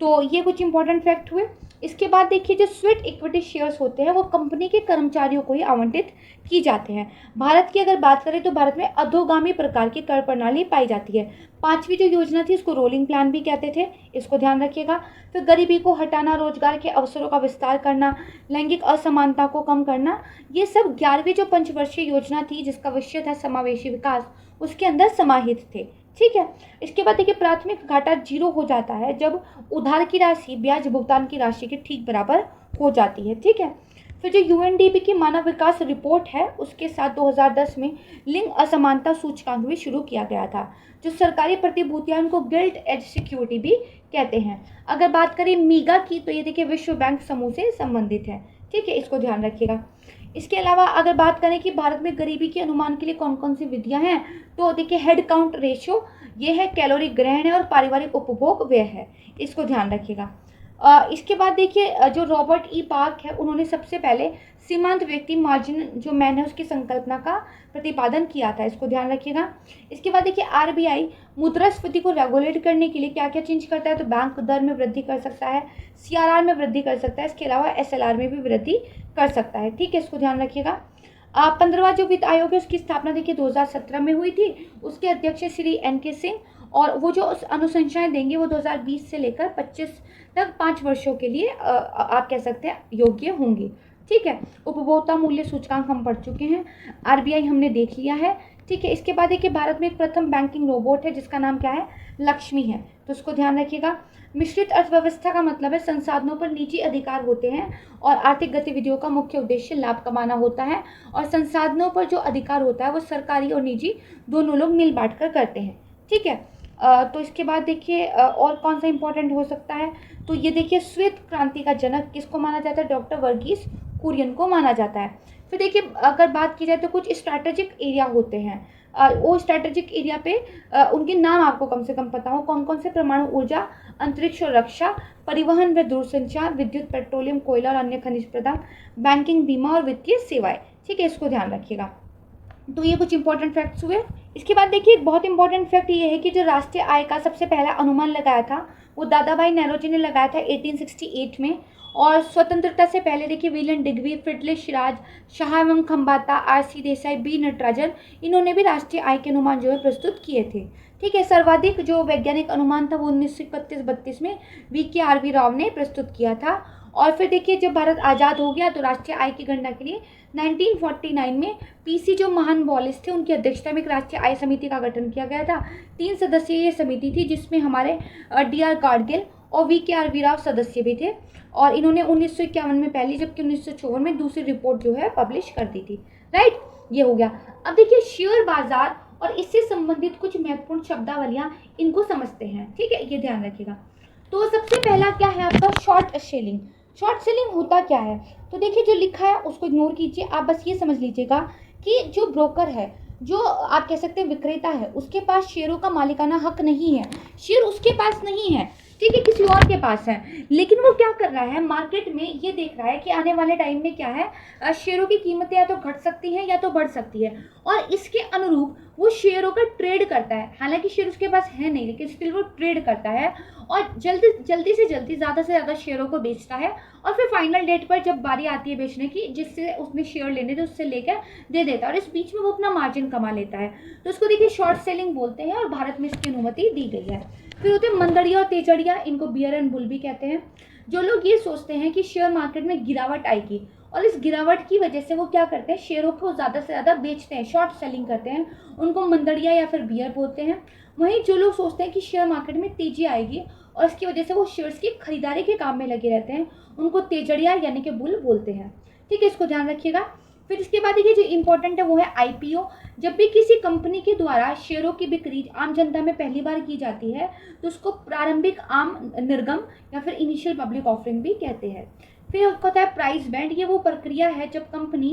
तो ये कुछ इंपॉर्टेंट फैक्ट हुए। इसके बाद देखिए जो स्वेट इक्विटी शेयर्स होते हैं वो कंपनी के कर्मचारियों को ही आवंटित की जाते हैं। भारत की अगर बात करें तो भारत में अधोगामी प्रकार की कर प्रणाली पाई जाती है। 5वीं जो योजना थी उसको रोलिंग प्लान भी कहते थे, इसको ध्यान रखिएगा। फिर गरीबी को हटाना, रोजगार के अवसरों का विस्तार करना, लैंगिक असमानता को कम करना, ये सब 11वीं जो पंचवर्षीय योजना थी जिसका विषय था समावेशी विकास, उसके अंदर समाहित थे। ठीक है, इसके बाद देखिए प्राथमिक घाटा 0 हो जाता है जब उधार की राशि ब्याज भुगतान की राशि के ठीक बराबर हो जाती है। ठीक है, फिर जो यूएनडीपी की मानव विकास रिपोर्ट है उसके साथ 2010 में लिंग असमानता सूचकांक भी शुरू किया गया था। जो सरकारी प्रतिभूतियां उनको गिल्ट एज सिक्योरिटी भी कहते हैं। अगर बात करें मीगा की तो ये देखिए विश्व बैंक समूह से संबंधित है। ठीक है, इसको ध्यान रखिएगा। इसके अलावा अगर बात करें कि भारत में गरीबी के अनुमान के लिए कौन कौन सी विधियां हैं तो देखिए हेड काउंट रेशियो, ये है, कैलोरी ग्रहण है और पारिवारिक उपभोग व्यय है, इसको ध्यान रखिएगा। इसके बाद देखिए जो रॉबर्ट ई पार्क है उन्होंने सबसे पहले सीमांत व्यक्ति मार्जिन जो मैन है उसकी संकल्पना का प्रतिपादन किया था, इसको ध्यान रखिएगा। इसके बाद देखिए आरबीआई मुद्रास्फीति को रेगुलेट करने के लिए क्या क्या चेंज करता है तो बैंक दर में वृद्धि कर सकता है, सीआरआर में वृद्धि कर सकता है, इसके अलावा एसएलआर में भी वृद्धि कर सकता है। ठीक है, इसको ध्यान रखिएगा। 15वां जो वित्त आयोग है उसकी स्थापना देखिए 2017 में हुई थी। उसके अध्यक्ष श्री एनके सिंह और वो जो अनुशंसाएं देंगे वो 2020 से लेकर 25 तक 5 वर्षों के लिए आप कह सकते हैं योग्य होंगी। ठीक है, उपभोक्ता मूल्य सूचकांक हम पढ़ चुके हैं, आरबीआई हमने देख लिया है। ठीक है, इसके बाद देखिए भारत में एक प्रथम बैंकिंग रोबोट है जिसका नाम क्या है, लक्ष्मी है, तो उसको ध्यान रखिएगा। मिश्रित अर्थव्यवस्था का मतलब है संसाधनों पर निजी अधिकार होते हैं और आर्थिक गतिविधियों का मुख्य उद्देश्य लाभ कमाना होता है और संसाधनों पर जो अधिकार होता है वो सरकारी और निजी दोनों लोग मिल बांट कर करते हैं। ठीक है, तो इसके बाद देखिए और कौन सा इंपॉर्टेंट हो सकता है तो ये देखिए श्वेत क्रांति का जनक किसको माना जाता है, डॉक्टर वर्गीस कुरियन को माना जाता है। फिर देखिए अगर बात की जाए तो कुछ स्ट्रैटेजिक एरिया होते हैं, वो स्ट्रैटेजिक एरिया पे उनके नाम आपको कम से कम पता हो, कौन कौन से, परमाणु ऊर्जा, अंतरिक्ष और रक्षा, परिवहन व दूरसंचार, विद्युत, पेट्रोलियम, कोयला और अन्य खनिज पदार्थ, बैंकिंग, बीमा और वित्तीय सेवाएं। ठीक है, इसको ध्यान रखिएगा। तो ये कुछ इंपॉर्टेंट फैक्ट्स हुए। इसके बाद देखिए एक बहुत इंपॉर्टेंट फैक्ट ये है कि जो राष्ट्रीय आय का सबसे पहला अनुमान लगाया था वो दादा भाई नौरोजी ने लगाया था 1868 में। और स्वतंत्रता से पहले देखिए विलियम डिग्बी, फ्रिडरिश शिराज, शाह एवं खंबाता, आर.सी. देसाई, बी. नटराजन, इन्होंने भी राष्ट्रीय आय के अनुमान जो है प्रस्तुत किए थे। ठीक है, सर्वाधिक जो वैज्ञानिक अनुमान था वो 1931-32 में वी.के.आर.वी. राव ने प्रस्तुत किया था। और फिर देखिए जब भारत आज़ाद हो गया तो राष्ट्रीय आय की गणना के लिए 1949 में पीसी जो महान वॉलिस थे उनकी अध्यक्षता में एक राष्ट्रीय आय समिति का गठन किया गया था। 3 सदस्यीय ये समिति थी जिसमें हमारे डी.आर. गाडगिल और वी.के.आर.वी. राव सदस्य भी थे। और इन्होंने 1951 में पहली जबकि 1954 में दूसरी रिपोर्ट जो है पब्लिश कर दी थी। राइट, ये हो गया। अब देखिए शेयर बाजार और इससे संबंधित कुछ महत्वपूर्ण शब्दावलियाँ इनको समझते हैं। ठीक है, ये ध्यान रखिएगा। तो सबसे पहला क्या है आपका शॉर्ट सेलिंग। शॉर्ट सेलिंग होता क्या है, तो देखिए जो लिखा है उसको इग्नोर कीजिए, आप बस ये समझ लीजिएगा कि जो ब्रोकर है, जो आप कह सकते हैं विक्रेता है, उसके पास शेयरों का मालिकाना हक नहीं है। शेयर उसके पास नहीं है, ठीक है, किसी और के पास है। लेकिन वो क्या कर रहा है, मार्केट में ये देख रहा है कि आने वाले टाइम में क्या है, शेयरों की कीमतें या तो घट सकती हैं या तो बढ़ सकती है, और इसके अनुरूप वो शेयरों का ट्रेड करता है। हालांकि शेयर उसके पास है नहीं, लेकिन स्टिल वो ट्रेड करता है और जल्दी से ज़्यादा शेयरों को बेचता है। और फिर फाइनल डेट पर जब बारी आती है बेचने की, जिससे उसने शेयर लेने थे उससे लेकर दे देता है और इस बीच में वो अपना मार्जिन कमा लेता है। तो उसको देखिए शॉर्ट सेलिंग बोलते हैं और भारत में इसकी अनुमति दी गई है। फिर होते हैं मंदड़िया और तेजड़िया, इनको बियर एंड बुल भी कहते हैं। जो लोग ये सोचते हैं कि शेयर मार्केट में गिरावट आएगी और इस गिरावट की वजह से वो क्या करते हैं, शेयरों को ज़्यादा से ज़्यादा बेचते हैं, शॉर्ट सेलिंग करते हैं, उनको मंदड़िया या फिर बियर बोलते हैं। वहीं जो लोग सोचते हैं कि शेयर मार्केट में तेजी आएगी और इसकी वजह से वो शेयर्स की खरीदारी के काम में लगे रहते हैं, उनको तेजड़िया यानी कि बुल बोलते हैं। ठीक है, इसको ध्यान रखिएगा। फिर इसके बाद देखिए जो इंपॉर्टेंट है वो है आईपीओ। जब भी किसी कंपनी के द्वारा शेयरों की बिक्री आम जनता में पहली बार की जाती है तो उसको प्रारंभिक आम निर्गम या फिर इनिशियल पब्लिक ऑफरिंग भी कहते हैं। फिर होता है प्राइस बैंड। ये वो प्रक्रिया है जब कंपनी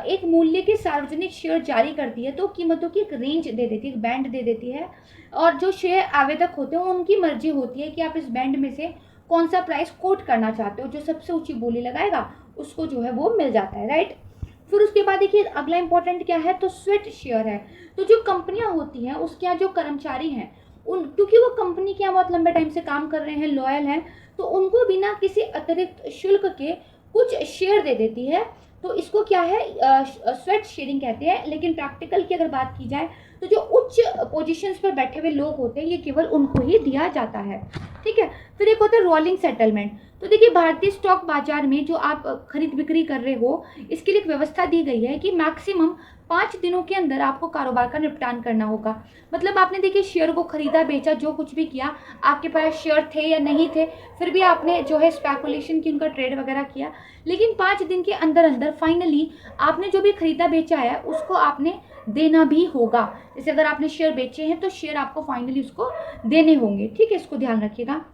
एक मूल्य के सार्वजनिक शेयर जारी करती है तो कीमतों की एक रेंज दे देती है, एक बैंड दे देती है, और जो शेयर आवेदक होते हैं उनकी मर्जी होती है कि आप इस बैंड में से कौन सा प्राइस कोट करना चाहते हो। जो सबसे ऊंची बोली लगाएगा उसको जो है वो मिल जाता है। राइट, फिर उसके बाद देखिए अगला इंपॉर्टेंट क्या है, तो स्वेट शेयर है। तो जो कंपनियां होती हैं उसके यहाँ जो कर्मचारी हैं उन, क्योंकि वो कंपनी के यहाँ बहुत लंबे टाइम से काम कर रहे हैं, लॉयल हैं, तो उनको बिना किसी अतिरिक्त शुल्क के कुछ शेयर दे देती है। तो इसको क्या है, स्वेट शेयरिंग कहते हैं। लेकिन प्रैक्टिकल की अगर बात की जाए तो जो उच्च पोजीशंस पर बैठे हुए लोग होते हैं ये केवल उनको ही दिया जाता है। ठीक है, फिर एक होता है रोलिंग सेटलमेंट। तो देखिए भारतीय स्टॉक बाजार में जो आप खरीद बिक्री कर रहे हो इसके लिए एक व्यवस्था दी गई है कि मैक्सिमम 5 दिनों के अंदर आपको कारोबार का निपटान करना होगा। मतलब आपने देखिए शेयर को खरीदा बेचा जो कुछ भी किया, आपके पास शेयर थे या नहीं थे, फिर भी आपने जो है स्पेकुलेशन की, उनका ट्रेड वगैरह किया, लेकिन 5 दिन के अंदर अंदर फाइनली आपने जो भी खरीदा बेचा है उसको आपने देना भी होगा। जैसे अगर आपने शेयर बेचे हैं तो शेयर आपको फाइनली उसको देने होंगे। ठीक है, इसको ध्यान रखिएगा।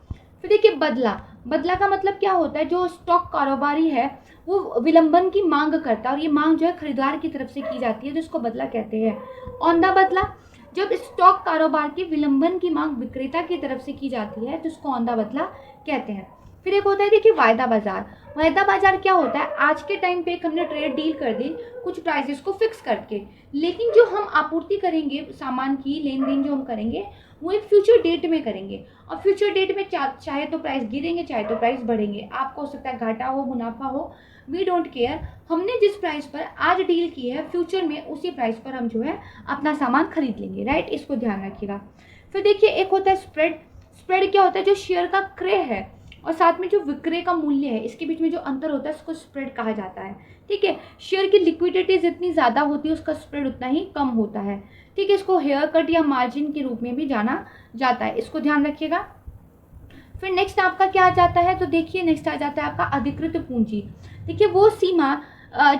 फिर देखिए बदला का मतलब क्या होता है, जो स्टॉक कारोबारी है वो विलंबन की मांग करता है और ये मांग जो है खरीदार की तरफ से की जाती है तो इसको बदला कहते हैं। औंधा बदला, जब स्टॉक कारोबार के विलंबन की मांग विक्रेता की तरफ से की जाती है तो इसको औंधा बदला कहते हैं। फिर एक होता है देखिए वायदा बाजार। वायदा बाजार क्या होता है, आज के टाइम पे हमने ट्रेड डील कर दी कुछ प्राइसेस को फिक्स करके, लेकिन जो हम आपूर्ति करेंगे सामान की, लेन देन जो हम करेंगे वो एक फ्यूचर डेट में करेंगे और फ्यूचर डेट में चाहे तो प्राइस गिरेंगे चाहे तो प्राइस बढ़ेंगे, आपको हो सकता है घाटा हो मुनाफा हो, वी डोंट केयर। हमने जिस प्राइस पर आज डील की है फ्यूचर में उसी प्राइस पर हम जो है अपना सामान खरीद लेंगे। राइट, इसको ध्यान रखिएगा। फिर देखिए एक होता है स्प्रेड। स्प्रेड क्या होता है, जो शेयर का क्रय है और साथ में जो विक्रय का मूल्य है इसके बीच में जो अंतर होता है उसको स्प्रेड कहा जाता है। ठीक है, शेयर की लिक्विडिटी जितनी ज़्यादा होती है उसका स्प्रेड उतना ही कम होता है। ठीक है, इसको हेयर कट या मार्जिन के रूप में भी जाना जाता है, इसको ध्यान रखिएगा। फिर नेक्स्ट आपका क्या आ जाता है, तो देखिए नेक्स्ट आ जाता है आपका अधिकृत पूंजी। देखिए वो सीमा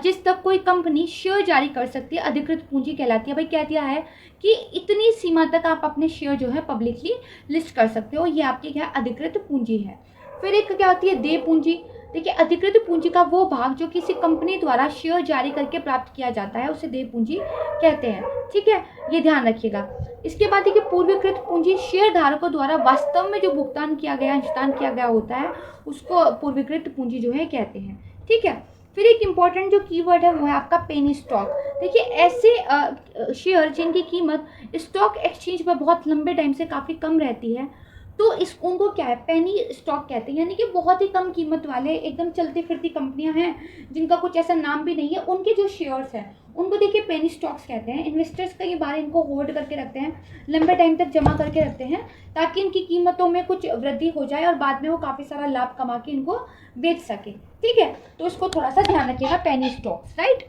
जिस तक कोई कंपनी शेयर जारी कर सकती है अधिकृत पूंजी कहलाती है। भाई क्या दिया है कि इतनी सीमा तक आप अपने शेयर जो है पब्लिकली लिस्ट कर सकते हो, ये आपकी क्या अधिकृत पूंजी है। फिर एक क्या होती है देय पूंजी। देखिए अधिकृत पूंजी का वो भाग जो किसी कंपनी द्वारा शेयर जारी करके प्राप्त किया जाता है उसे देय पूंजी कहते हैं। ठीक है, ये ध्यान रखिएगा। इसके बाद देखिए पूर्वीकृत पूंजी, शेयर धारकों द्वारा वास्तव में जो भुगतान किया गया, अंशदान किया गया होता है उसको पूर्वीकृत पूंजी जो है कहते हैं। ठीक है, फिर एक इम्पॉर्टेंट जो कीवर्ड है वो है आपका पेनी स्टॉक। देखिए ऐसे शेयर जिनकी कीमत स्टॉक एक्सचेंज पर बहुत लंबे टाइम से काफ़ी कम रहती है, तो इस उनको क्या है, पेनी स्टॉक कहते हैं। यानी कि बहुत ही कम कीमत वाले एकदम चलती फिरती कंपनियां हैं जिनका कुछ ऐसा नाम भी नहीं है, उनके जो शेयर्स हैं उनको देखिए पेनी स्टॉक्स कहते हैं। इन्वेस्टर्स कई बार इनको होल्ड करके रखते हैं, लंबे टाइम तक जमा करके रखते हैं ताकि इनकी कीमतों में कुछ वृद्धि हो जाए और बाद में वो काफ़ी सारा लाभ कमा के इनको बेच सके। ठीक है, तो इसको थोड़ा सा ध्यान रखिएगा, पेनी स्टॉक्स, राइट।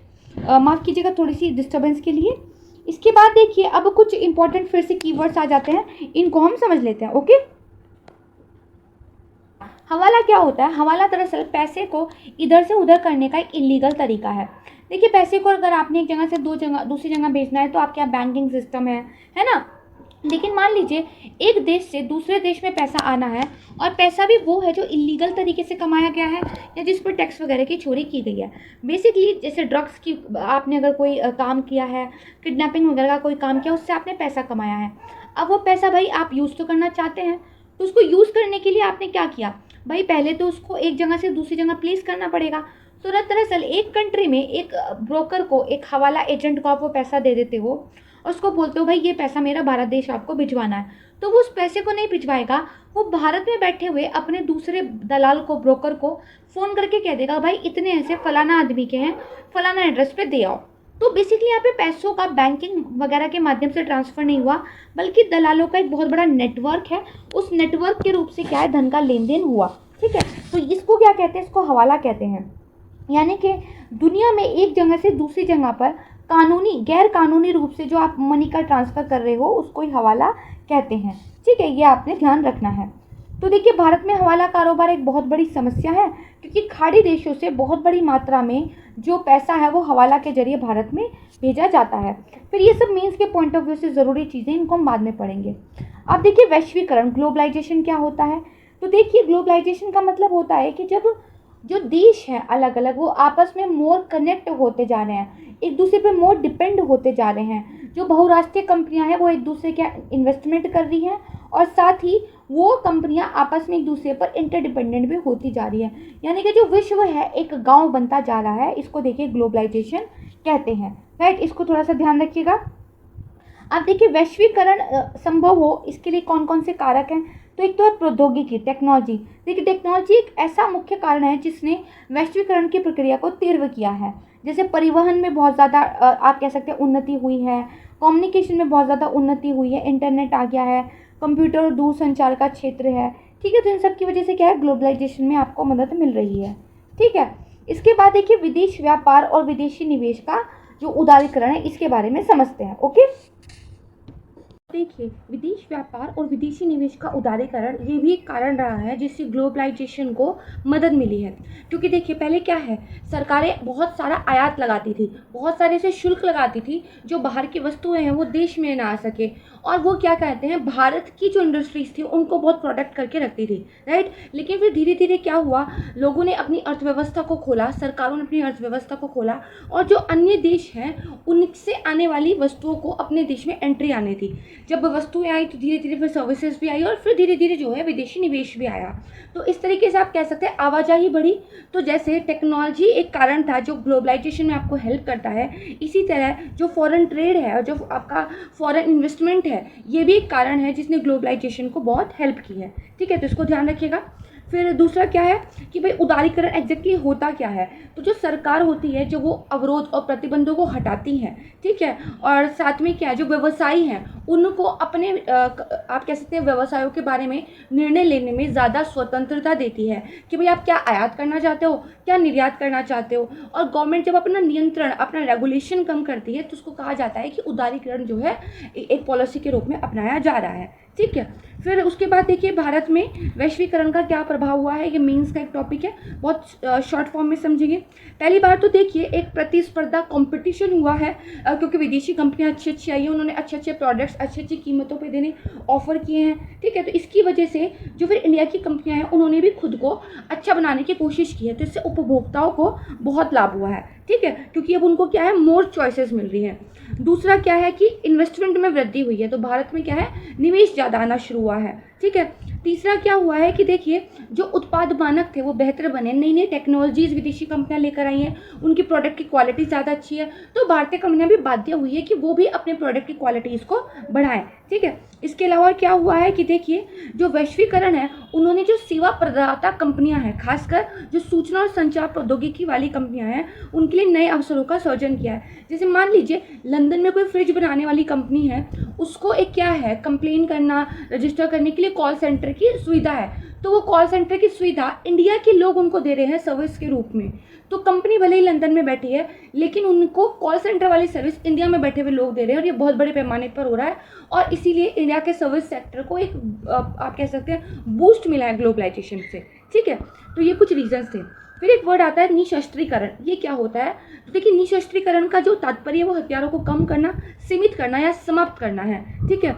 माफ़ कीजिएगा थोड़ी सी डिस्टर्बेंस के लिए। इसके बाद देखिए अब कुछ इंपॉर्टेंट फिर से कीवर्ड्स आ जाते हैं, इनको हम समझ लेते हैं। ओके, हवाला क्या होता है? हवाला दरअसल पैसे को इधर से उधर करने का एक इलीगल तरीका है। देखिए पैसे को अगर आपने एक जगह से दूसरी जगह भेजना है तो आपके यहाँ बैंकिंग सिस्टम है ना। लेकिन मान लीजिए एक देश से दूसरे देश में पैसा आना है और पैसा भी वो है जो इलीगल तरीके से कमाया गया है या जिस पर टैक्स वगैरह की चोरी की गई है। बेसिकली जैसे ड्रग्स की आपने अगर कोई काम किया है, किडनैपिंग वगैरह का कोई काम किया, उससे आपने पैसा कमाया है। अब वो पैसा भाई आप यूज़ तो करना चाहते हैं, तो उसको यूज़ करने के लिए आपने क्या किया भाई, पहले तो उसको एक जगह से दूसरी जगह प्लेस करना पड़ेगा। तो दरअसल एक कंट्री में एक ब्रोकर को, एक हवाला एजेंट को आप वो पैसा दे देते हो और उसको बोलते हो भाई ये पैसा मेरा भारत देश आपको भिजवाना है, तो वो उस पैसे को नहीं भिजवाएगा, वो भारत में बैठे हुए अपने दूसरे दलाल को, ब्रोकर को फ़ोन करके कह देगा भाई इतने ऐसे फलाना आदमी के हैं, फलाना एड्रेस पे दे आओ। तो बेसिकली यहाँ पे पैसों का बैंकिंग वगैरह के माध्यम से ट्रांसफ़र नहीं हुआ, बल्कि दलालों का एक बहुत बड़ा नेटवर्क है, उस नेटवर्क के रूप से क्या है, धन का लेन देन हुआ। ठीक है, तो इसको क्या कहते हैं, इसको हवाला कहते हैं। यानी कि दुनिया में एक जगह से दूसरी जगह पर कानूनी गैर कानूनी रूप से जो आप मनी का ट्रांसफ़र कर रहे हो उसको ही हवाला कहते हैं। ठीक है, ये आपने ध्यान रखना है। तो देखिए भारत में हवाला कारोबार एक बहुत बड़ी समस्या है, क्योंकि खाड़ी देशों से बहुत बड़ी मात्रा में जो पैसा है वो हवाला के जरिए भारत में भेजा जाता है। फिर ये सब मीन्स के पॉइंट ऑफ व्यू से ज़रूरी चीज़ें, इनको हम बाद में पढ़ेंगे। अब देखिए वैश्वीकरण, ग्लोबलाइजेशन क्या होता है? तो देखिए ग्लोबलाइजेशन का मतलब होता है कि जब जो देश हैं अलग अलग वो आपस में मोर कनेक्ट होते जा रहे हैं, एक दूसरे पे मोर डिपेंड होते जा रहे हैं। जो बहुराष्ट्रीय कंपनियां हैं वो एक दूसरे के इन्वेस्टमेंट कर रही हैं और साथ ही वो कंपनियां आपस में एक दूसरे पर इंटरडिपेंडेंट भी होती जा रही हैं। यानी कि जो विश्व है एक गांव बनता जा रहा है, इसको देखिए ग्लोबलाइजेशन कहते हैं, राइट। इसको थोड़ा सा ध्यान रखिएगा। अब देखिए वैश्वीकरण संभव हो इसके लिए कौन कौन से कारक हैं? तो एक तो है प्रौद्योगिकी, टेक्नोलॉजी। देखिए टेक्नोलॉजी एक ऐसा मुख्य कारण है जिसने वैश्वीकरण की प्रक्रिया को तीव्र किया है। जैसे परिवहन में बहुत ज़्यादा आप कह सकते हैं उन्नति हुई है, कम्युनिकेशन में बहुत ज़्यादा उन्नति हुई है, इंटरनेट आ गया है, कंप्यूटर और दूरसंचार का क्षेत्र है। ठीक है, तो इन सब की वजह से क्या है, ग्लोबलाइजेशन में आपको मदद मिल रही है। ठीक है, इसके बाद देखिए विदेश व्यापार और विदेशी निवेश का जो उदारीकरण है इसके बारे में समझते हैं। ओके, देखिए विदेश व्यापार और विदेशी निवेश का उदारीकरण ये भी एक कारण रहा है जिससे ग्लोबलाइजेशन को मदद मिली है। क्योंकि देखिए पहले क्या है, सरकारें बहुत सारा आयात लगाती थी, बहुत सारे से शुल्क लगाती थी जो बाहर की वस्तुएं हैं वो देश में ना आ सके, और वो क्या कहते हैं भारत की जो इंडस्ट्रीज थी उनको बहुत प्रोटेक्ट करके रखती थी, राइट। लेकिन फिर धीरे धीरे क्या हुआ, लोगों ने अपनी अर्थव्यवस्था को खोला, सरकारों ने अपनी अर्थव्यवस्था को खोला और जो अन्य देश हैं उनसे आने वाली वस्तुओं को अपने देश में एंट्री आने थी। जब वस्तुएं आई तो धीरे धीरे फिर सर्विसेज भी आई और फिर धीरे धीरे जो है विदेशी निवेश भी आया। तो इस तरीके से आप कह सकते हैं आवाजाही बढ़ी। तो जैसे टेक्नोलॉजी एक कारण था जो ग्लोबलाइजेशन में आपको हेल्प करता है, इसी तरह जो फॉरेन ट्रेड है और जो आपका फॉरेन इन्वेस्टमेंट है ये भी एक कारण है जिसने ग्लोबलाइजेशन को बहुत हेल्प की है। ठीक है, तो इसको ध्यान रखिएगा। फिर दूसरा क्या है कि भाई उदारीकरण एग्जैक्टली होता क्या है? तो जो सरकार होती है जो वो अवरोध और प्रतिबंधों को हटाती हैं, ठीक है, और साथ में क्या है, जो व्यवसायी हैं उनको अपने आप कह सकते हैं व्यवसायों के बारे में निर्णय लेने में ज़्यादा स्वतंत्रता देती है कि भाई आप क्या आयात करना चाहते हो, क्या निर्यात करना चाहते हो। और गवर्नमेंट जब अपना नियंत्रण, अपना रेगुलेशन कम करती है तो उसको कहा जाता है कि उदारीकरण जो है एक पॉलिसी के रूप में अपनाया जा रहा है। ठीक है, फिर उसके बाद देखिए भारत में वैश्वीकरण का क्या प्रभाव हुआ है, ये मेंस का एक टॉपिक है, बहुत शॉर्ट फॉर्म में समझेंगे। पहली बार तो देखिए एक प्रतिस्पर्धा कंपटीशन हुआ है क्योंकि विदेशी कंपनियां अच्छी अच्छी आई हैं, उन्होंने अच्छे अच्छे प्रोडक्ट्स अच्छी अच्छी कीमतों पे देने ऑफर किए हैं। ठीक है, तो इसकी वजह से जो फिर इंडिया की कंपनियां हैं उन्होंने भी खुद को अच्छा बनाने की कोशिश की है, तो इससे उपभोक्ताओं को बहुत लाभ हुआ है। ठीक है, क्योंकि अब उनको क्या है, मोर चॉइसेस मिल रही हैं। दूसरा क्या है कि इन्वेस्टमेंट में वृद्धि हुई है, तो भारत में क्या है, निवेश ज़्यादा आना शुरू हुआ है। ठीक है, तीसरा क्या हुआ है कि देखिए जो उत्पाद मानक थे वो बेहतर बने, नई नई टेक्नोलॉजीज विदेशी कंपनियां लेकर आई हैं, उनकी प्रोडक्ट की क्वालिटी ज़्यादा अच्छी है, तो भारतीय कंपनियां भी बाध्य हुई है कि वो भी अपने प्रोडक्ट की क्वालिटीज़ को बढ़ाएं। ठीक है, इसके अलावा क्या हुआ है कि देखिए जो वैश्वीकरण है, उन्होंने जो सेवा प्रदाता कंपनियां हैं, खासकर जो सूचना और संचार प्रौद्योगिकी वाली कंपनियां हैं, उनके लिए नए अवसरों का सृजन किया है। जैसे मान लीजिए लंदन में कोई फ्रिज बनाने वाली कंपनी है, उसको एक क्या है, कंप्लेन करना, रजिस्टर करने के लिए कॉल सेंटर की सुविधा है, तो वो कॉल सेंटर की सुविधा इंडिया के लोग उनको दे रहे हैं सर्विस के रूप में। तो कंपनी भले ही लंदन में बैठी है, लेकिन उनको कॉल सेंटर वाली सर्विस इंडिया में बैठे हुए लोग दे रहे हैं, और ये बहुत बड़े पैमाने पर हो रहा है, और इसीलिए इंडिया के सर्विस सेक्टर को एक आप कह सकते हैं बूस्ट मिला है ग्लोबलाइजेशन से। ठीक है, तो ये कुछ रीजंस थे। फिर एक वर्ड आता है निशस्त्रीकरण। ये क्या होता है? तो देखिए निशस्त्रीकरण का जो तात्पर्य है वो हथियारों को कम करना, सीमित करना या समाप्त करना है। ठीक है,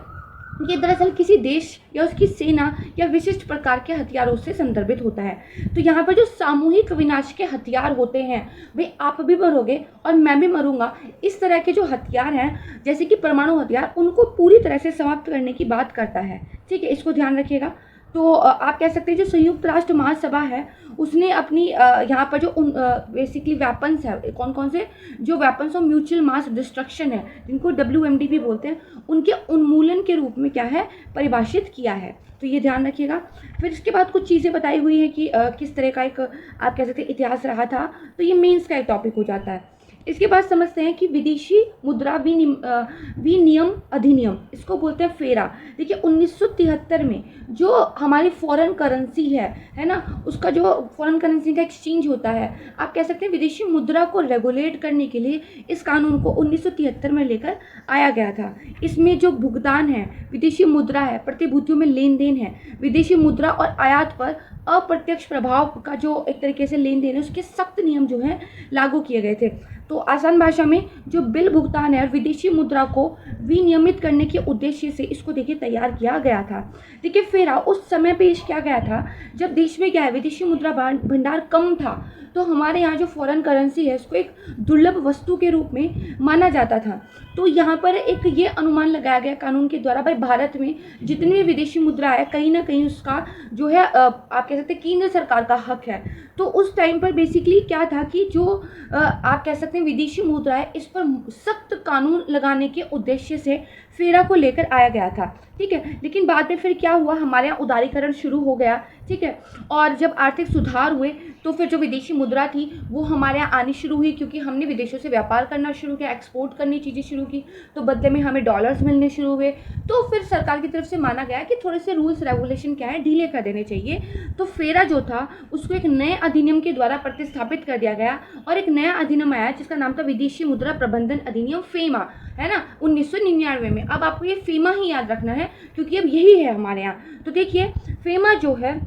ये दरअसल किसी देश या उसकी सेना या विशिष्ट प्रकार के हथियारों से संदर्भित होता है। तो यहाँ पर जो सामूहिक विनाश के हथियार होते हैं, भाई आप भी मरोगे और मैं भी मरूंगा, इस तरह के जो हथियार हैं जैसे कि परमाणु हथियार, उनको पूरी तरह से समाप्त करने की बात करता है। ठीक है, इसको ध्यान रखिएगा। तो आप कह सकते हैं जो संयुक्त राष्ट्र महासभा है, उसने अपनी यहाँ पर जो बेसिकली वेपन्स है, कौन कौन से जो weapons of mutual mass destruction है, जिनको WMD भी बोलते हैं, उनके उन्मूलन के रूप में क्या है, परिभाषित किया है। तो ये ध्यान रखिएगा। फिर इसके बाद कुछ चीज़ें बताई हुई हैं कि किस तरह का एक आप कह सकते हैं इतिहास रहा था। तो ये मेंस का एक टॉपिक हो जाता है। इसके बाद समझते हैं कि विदेशी मुद्रा विनियम अधिनियम, इसको बोलते हैं फेरा। देखिए 1973 में जो हमारी फॉरेन करेंसी है ना, उसका जो फॉरेन करेंसी का एक्सचेंज होता है, आप कह सकते हैं विदेशी मुद्रा को रेगुलेट करने के लिए इस कानून को 1973 में लेकर आया गया था। इसमें जो भुगतान है, विदेशी मुद्रा है, प्रतिभूतियों में लेन देन है, विदेशी मुद्रा और आयात पर अप्रत्यक्ष प्रभाव का जो एक तरीके से लेन देन है, उसके सख्त नियम जो हैं लागू किए गए थे। तो आसान भाषा में जो बिल भुगतान है और विदेशी मुद्रा को विनियमित करने के उद्देश्य से इसको देखिए तैयार किया गया था। देखिए फेरा उस समय पेश किया गया था जब देश में क्या है, विदेशी मुद्रा भंडार कम था, तो हमारे यहाँ जो फॉरेन करेंसी है उसको एक दुर्लभ वस्तु के रूप में माना जाता था। तो यहाँ पर एक ये अनुमान लगाया गया कानून के द्वारा, भाई भारत में जितनी भी विदेशी मुद्रा है कहीं ना कहीं उसका जो है आप कह सकते हैं केंद्र सरकार का हक है। तो उस टाइम पर बेसिकली क्या था कि जो आप कह सकते हैं विदेशी मुद्रा है, इस पर सख्त कानून लगाने के उद्देश्य से फेरा को लेकर आया गया था। ठीक है, लेकिन बाद में फिर क्या हुआ, हमारे यहाँ उदारीकरण शुरू हो गया। ठीक है, और जब आर्थिक सुधार हुए तो फिर जो विदेशी मुद्रा थी वो हमारे यहाँ आनी शुरू हुई, क्योंकि हमने विदेशों से व्यापार करना शुरू किया, एक्सपोर्ट करनी चीज़ें शुरू की, तो बदले में हमें डॉलर्स मिलने शुरू हुए। तो फिर सरकार की तरफ से माना गया कि थोड़े से रूल्स रेगुलेशन क्या है, ढीले कर देने चाहिए। तो फेरा जो था उसको एक नए अधिनियम के द्वारा प्रतिस्थापित कर दिया गया, और एक नया अधिनियम आया जिसका नाम था विदेशी मुद्रा प्रबंधन अधिनियम, फेमा, है ना, 1999 में। अब आपको ये फेमा ही याद रखना है क्योंकि अब यही है हमारे यहाँ। तो देखिए फेमा जो है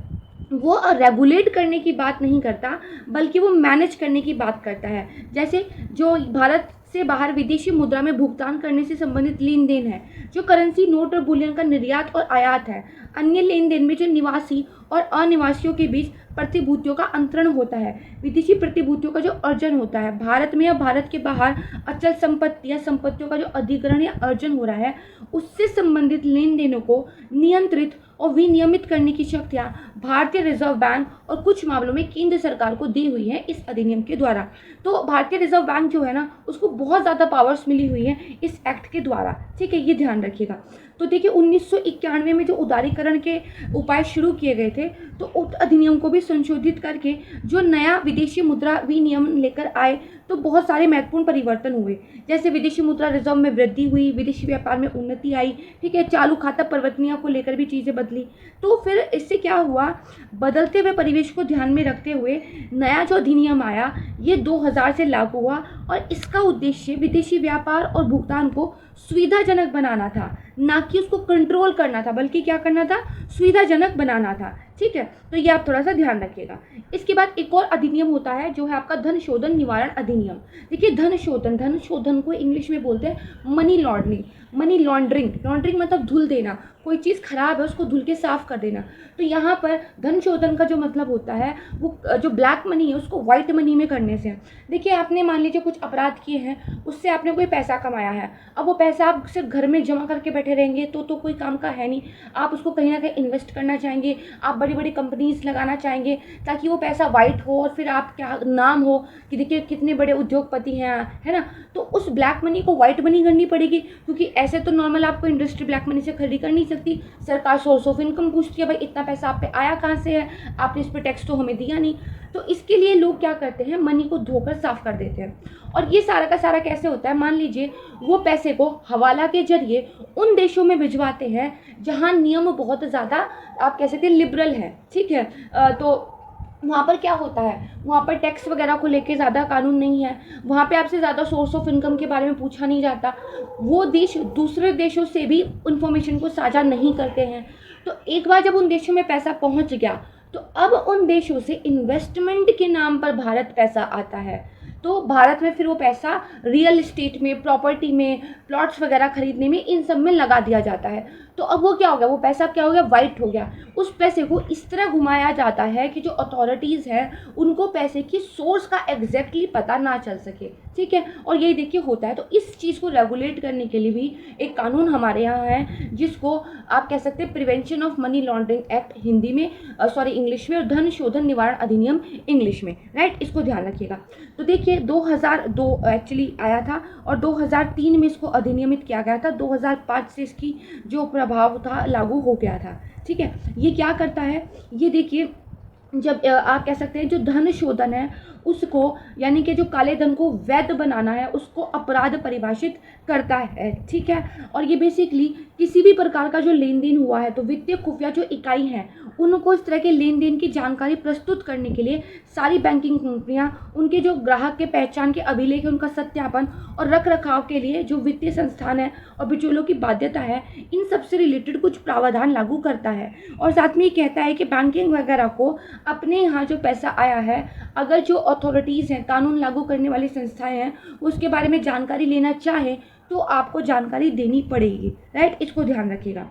वो रेगुलेट करने की बात नहीं करता, बल्कि वो मैनेज करने की बात करता है। जैसे जो भारत से बाहर विदेशी मुद्रा में भुगतान करने से संबंधित लेन देन है, जो करेंसी नोट और बुलियन का निर्यात और आयात है, अन्य लेन देन में जो निवासी और अनिवासियों के बीच प्रतिभूतियों का अंतरण होता है, विदेशी प्रतिभूतियों का जो अर्जन होता है, भारत में या भारत के बाहर अचल संपत्ति या संपत्तियों का जो अधिग्रहण या अर्जन हो रहा है, उससे संबंधित लेन देनों को नियंत्रित और विनियमित करने की शक्तियाँ भारतीय रिजर्व बैंक और कुछ मामलों में केंद्र सरकार को दी हुई है इस अधिनियम के द्वारा। तो भारतीय रिजर्व बैंक जो है ना, उसको बहुत ज़्यादा पावर्स मिली हुई है इस एक्ट के द्वारा। ठीक है, ये ध्यान रखिएगा। तो देखिए 1991 में जो उदारीकरण के उपाय शुरू किए गए थे, तो उस अधिनियम को भी संशोधित करके जो नया विदेशी मुद्रा विनियम लेकर आए, तो बहुत सारे महत्वपूर्ण परिवर्तन हुए। जैसे विदेशी मुद्रा रिजर्व में वृद्धि हुई, विदेशी व्यापार में उन्नति आई। ठीक है, चालू खाता परिवर्तनियों को लेकर भी चीज़ें बदली। तो फिर इससे क्या हुआ, बदलते हुए परिवेश को ध्यान में रखते हुए नया जो अधिनियम आया ये 2000 से लागू हुआ, और इसका उद्देश्य विदेशी व्यापार और भुगतान को सुविधाजनक बनाना था, ना कि उसको कंट्रोल करना था, बल्कि क्या करना था, सुविधाजनक बनाना था। ठीक है, तो ये आप थोड़ा सा ध्यान रखिएगा। इसके बाद एक और अधिनियम होता है जो है आपका धन शोधन निवारण अधिनियम। देखिए धन शोधन को इंग्लिश में बोलते हैं मनी लॉन्ड्रिंग। मनी लॉन्ड्रिंग मतलब धुल देना, कोई चीज़ ख़राब है उसको धुल के साफ़ कर देना। तो यहाँ पर धन शोधन का जो मतलब होता है वो जो ब्लैक मनी है उसको वाइट मनी में करने से। देखिए आपने मान लीजिए कुछ अपराध किए हैं, उससे आपने कोई पैसा कमाया है, अब वो पैसा आप सिर्फ घर में जमा करके बैठे रहेंगे तो कोई काम का है नहीं। आप उसको कहीं ना कहीं इन्वेस्ट करना चाहेंगे, आप बड़ी बड़ी कंपनीज लगाना चाहेंगे ताकि वो पैसा वाइट हो और फिर आप क्या नाम हो कि देखिए कितने बड़े उद्योगपति हैं, है ना। तो उस ब्लैक मनी को वाइट मनी करनी पड़ेगी, क्योंकि ऐसे तो नॉर्मल आपको इंडस्ट्री ब्लैक मनी से खरीद कर नहीं सकती। सरकार सोर्स ऑफ इनकम पूछती है, भाई इतना पैसा आप पे आया कहाँ से है, आपने इस पर टैक्स तो हमें दिया नहीं। तो इसके लिए लोग क्या करते हैं, मनी को धोकर साफ कर देते हैं। और ये सारा का सारा कैसे होता है, मान लीजिए वो पैसे को हवाला के जरिए उन देशों में भिजवाते हैं जहाँ नियम बहुत ज़्यादा आप कह सकते हैं लिबरल है, ठीक है। तो वहाँ पर क्या होता है, वहाँ पर टैक्स वगैरह को लेके ज़्यादा कानून नहीं है, वहाँ पे आपसे ज़्यादा सोर्स ऑफ इनकम के बारे में पूछा नहीं जाता, वो देश दूसरे देशों से भी इंफॉर्मेशन को साझा नहीं करते हैं। तो एक बार जब उन देशों में पैसा पहुँच गया तो अब उन देशों से इन्वेस्टमेंट के नाम पर भारत पैसा आता है। तो भारत में फिर वो पैसा रियल इस्टेट में, प्रॉपर्टी में, प्लॉट्स वगैरह खरीदने में, इन सब में लगा दिया जाता है। तो अब वो क्या हो गया, वो पैसा क्या हो गया, वाइट हो गया। उस पैसे को इस तरह घुमाया जाता है कि जो अथॉरिटीज़ हैं उनको पैसे की सोर्स का एग्जैक्टली पता ना चल सके, ठीक है। और यही देखिए होता है। तो इस चीज़ को रेगुलेट करने के लिए भी एक कानून हमारे यहाँ है जिसको आप कह सकते हैं prevention of money laundering act Hindi में, इंग्लिश में, और धन शोधन निवारण अधिनियम इंग्लिश में, राइट। इसको ध्यान रखिएगा। तो देखिए 2002 एक्चुअली आया था और 2003 में इसको अधिनियमित किया गया था। 2005 से इसकी जो प्रभाव था लागू हो गया था, ठीक है। ये क्या करता है, ये देखिए जब आप कह सकते हैं जो धन शोधन है उसको, यानी कि जो काले धन को वैध बनाना है उसको अपराध परिभाषित करता है, ठीक है। और ये बेसिकली किसी भी प्रकार का जो लेन देन हुआ है तो वित्तीय खुफिया जो इकाई हैं उनको इस तरह के लेन देन की जानकारी प्रस्तुत करने के लिए सारी बैंकिंग कंपनियां उनके जो ग्राहक के पहचान के अभिलेख, उनका सत्यापन और रख रखाव के लिए जो वित्तीय संस्थान है और बिचौलों की बाध्यता है, इन सब से रिलेटेड कुछ प्रावधान लागू करता है। और साथ में ये कहता है कि बैंकिंग वगैरह को अपने यहाँ जो पैसा आया है, अगर जो अथॉरिटीज़ हैं, कानून लागू करने वाली संस्थाएं हैं, उसके बारे में जानकारी लेना चाहे तो आपको जानकारी देनी पड़ेगी, राइट। इसको ध्यान रखिएगा।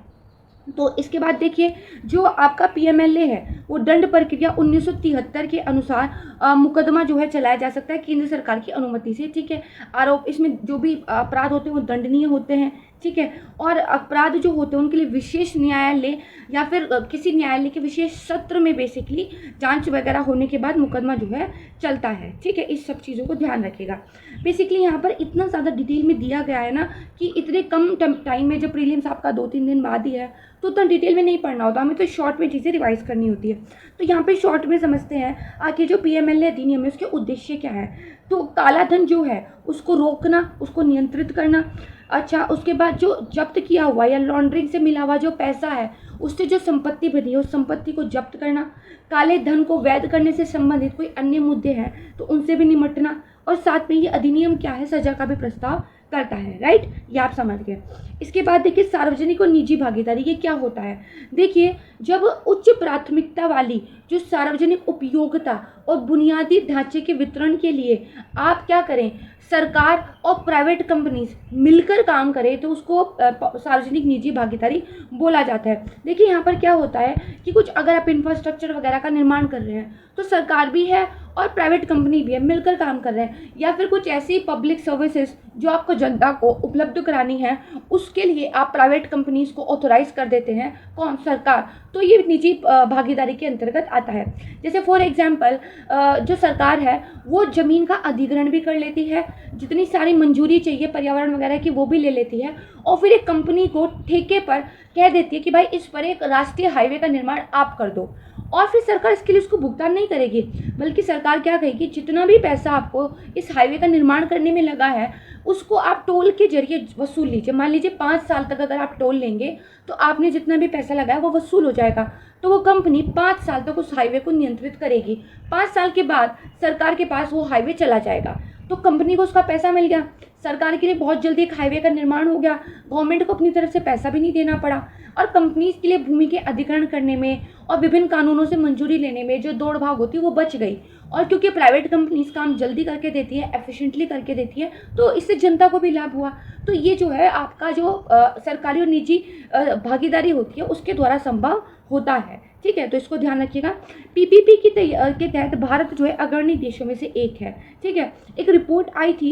तो इसके बाद देखिए जो आपका पीएमएलए है वो दंड प्रक्रिया 1973 के अनुसार मुकदमा जो है चलाया जा सकता है केंद्र सरकार की अनुमति से, ठीक है। आरोप, इसमें जो भी अपराध होते हैं वो दंडनीय होते हैं, ठीक है। और अपराध जो होते हैं उनके लिए विशेष न्यायालय या फिर किसी न्यायालय के विशेष सत्र में बेसिकली जांच वगैरह होने के बाद मुकदमा जो है चलता है, ठीक है। इस सब चीज़ों को ध्यान रखिएगा। बेसिकली यहाँ पर इतना ज़्यादा डिटेल में दिया गया है ना कि इतने कम टाइम में, जब प्रीलिम्स आपका 2-3 दिन बाद ही है तो उतना डिटेल में नहीं पढ़ना होता, हमें तो शॉर्ट में चीज़ें रिवाइज करनी होती है। तो यहाँ पे शॉर्ट में समझते हैं आखिर जो पीएमएलए अधिनियम है उसके उद्देश्य क्या है। तो काला धन जो है उसको रोकना, उसको नियंत्रित करना। अच्छा, उसके बाद जो जब्त किया हुआ या लॉन्ड्रिंग से मिला हुआ जो पैसा है उससे जो संपत्ति बनी है उस संपत्ति को जब्त करना। काले धन को वैध करने से संबंधित कोई अन्य मुद्दे हैं तो उनसे भी निपटना। और साथ में ये अधिनियम क्या है, सजा का भी प्रस्ताव करता है, राइट। ये आप समझ गए। इसके बाद देखिए सार्वजनिक और निजी भागीदारी, ये क्या होता है। देखिए जब उच्च प्राथमिकता वाली जो सार्वजनिक उपयोगिता और बुनियादी ढांचे के वितरण के लिए आप क्या करें, सरकार और प्राइवेट कंपनीज मिलकर काम करें तो उसको सार्वजनिक निजी भागीदारी बोला जाता है। देखिए यहाँ पर क्या होता है कि कुछ अगर आप इंफ्रास्ट्रक्चर वगैरह का निर्माण कर रहे हैं तो सरकार भी है और प्राइवेट कंपनी भी है, मिलकर काम कर रहे हैं। या फिर कुछ ऐसी पब्लिक सर्विसेज जो आपको जनता को उपलब्ध करानी है उसके लिए आप प्राइवेट कंपनीज को ऑथोराइज कर देते हैं, कौन, सरकार। तो ये निजी भागीदारी के अंतर्गत आता है। जैसे फॉर एग्जांपल जो सरकार है वो ज़मीन का अधिग्रहण भी कर लेती है, जितनी सारी मंजूरी चाहिए पर्यावरण वगैरह की वो भी ले लेती है, और फिर एक कंपनी को ठेके पर कह देती है कि भाई इस पर एक राष्ट्रीय हाईवे का निर्माण आप कर दो। और फिर सरकार इसके लिए उसको भुगतान नहीं करेगी, बल्कि सरकार क्या कहेगी, जितना भी पैसा आपको इस हाईवे का निर्माण करने में लगा है उसको आप टोल के जरिए वसूल लीजिए। मान लीजिए 5 साल तक अगर आप टोल लेंगे तो आपने जितना भी पैसा लगाया वो वसूल हो जाएगा। तो वो कंपनी 5 साल तक उस हाईवे को नियंत्रित करेगी। 5 साल के बाद सरकार के पास वो हाईवे चला जाएगा। तो कंपनी को उसका पैसा मिल गया, सरकार के लिए बहुत जल्दी एक हाईवे का निर्माण हो गया, गवर्नमेंट को अपनी तरफ से पैसा भी नहीं देना पड़ा, और कंपनीज के लिए भूमि के अधिग्रहण करने में और विभिन्न कानूनों से मंजूरी लेने में जो दौड़ भाग होती है वो बच गई। और क्योंकि प्राइवेट कंपनीज काम जल्दी करके देती है, एफिशिएंटली करके देती है, तो इससे जनता को भी लाभ हुआ। तो ये जो है आपका जो सरकारी और निजी भागीदारी होती है उसके द्वारा संभव होता है। ठीक है, तो इसको ध्यान रखिएगा। पीपीपी के तहत भारत जो है अग्रणी देशों में से एक है। ठीक है, एक रिपोर्ट आई थी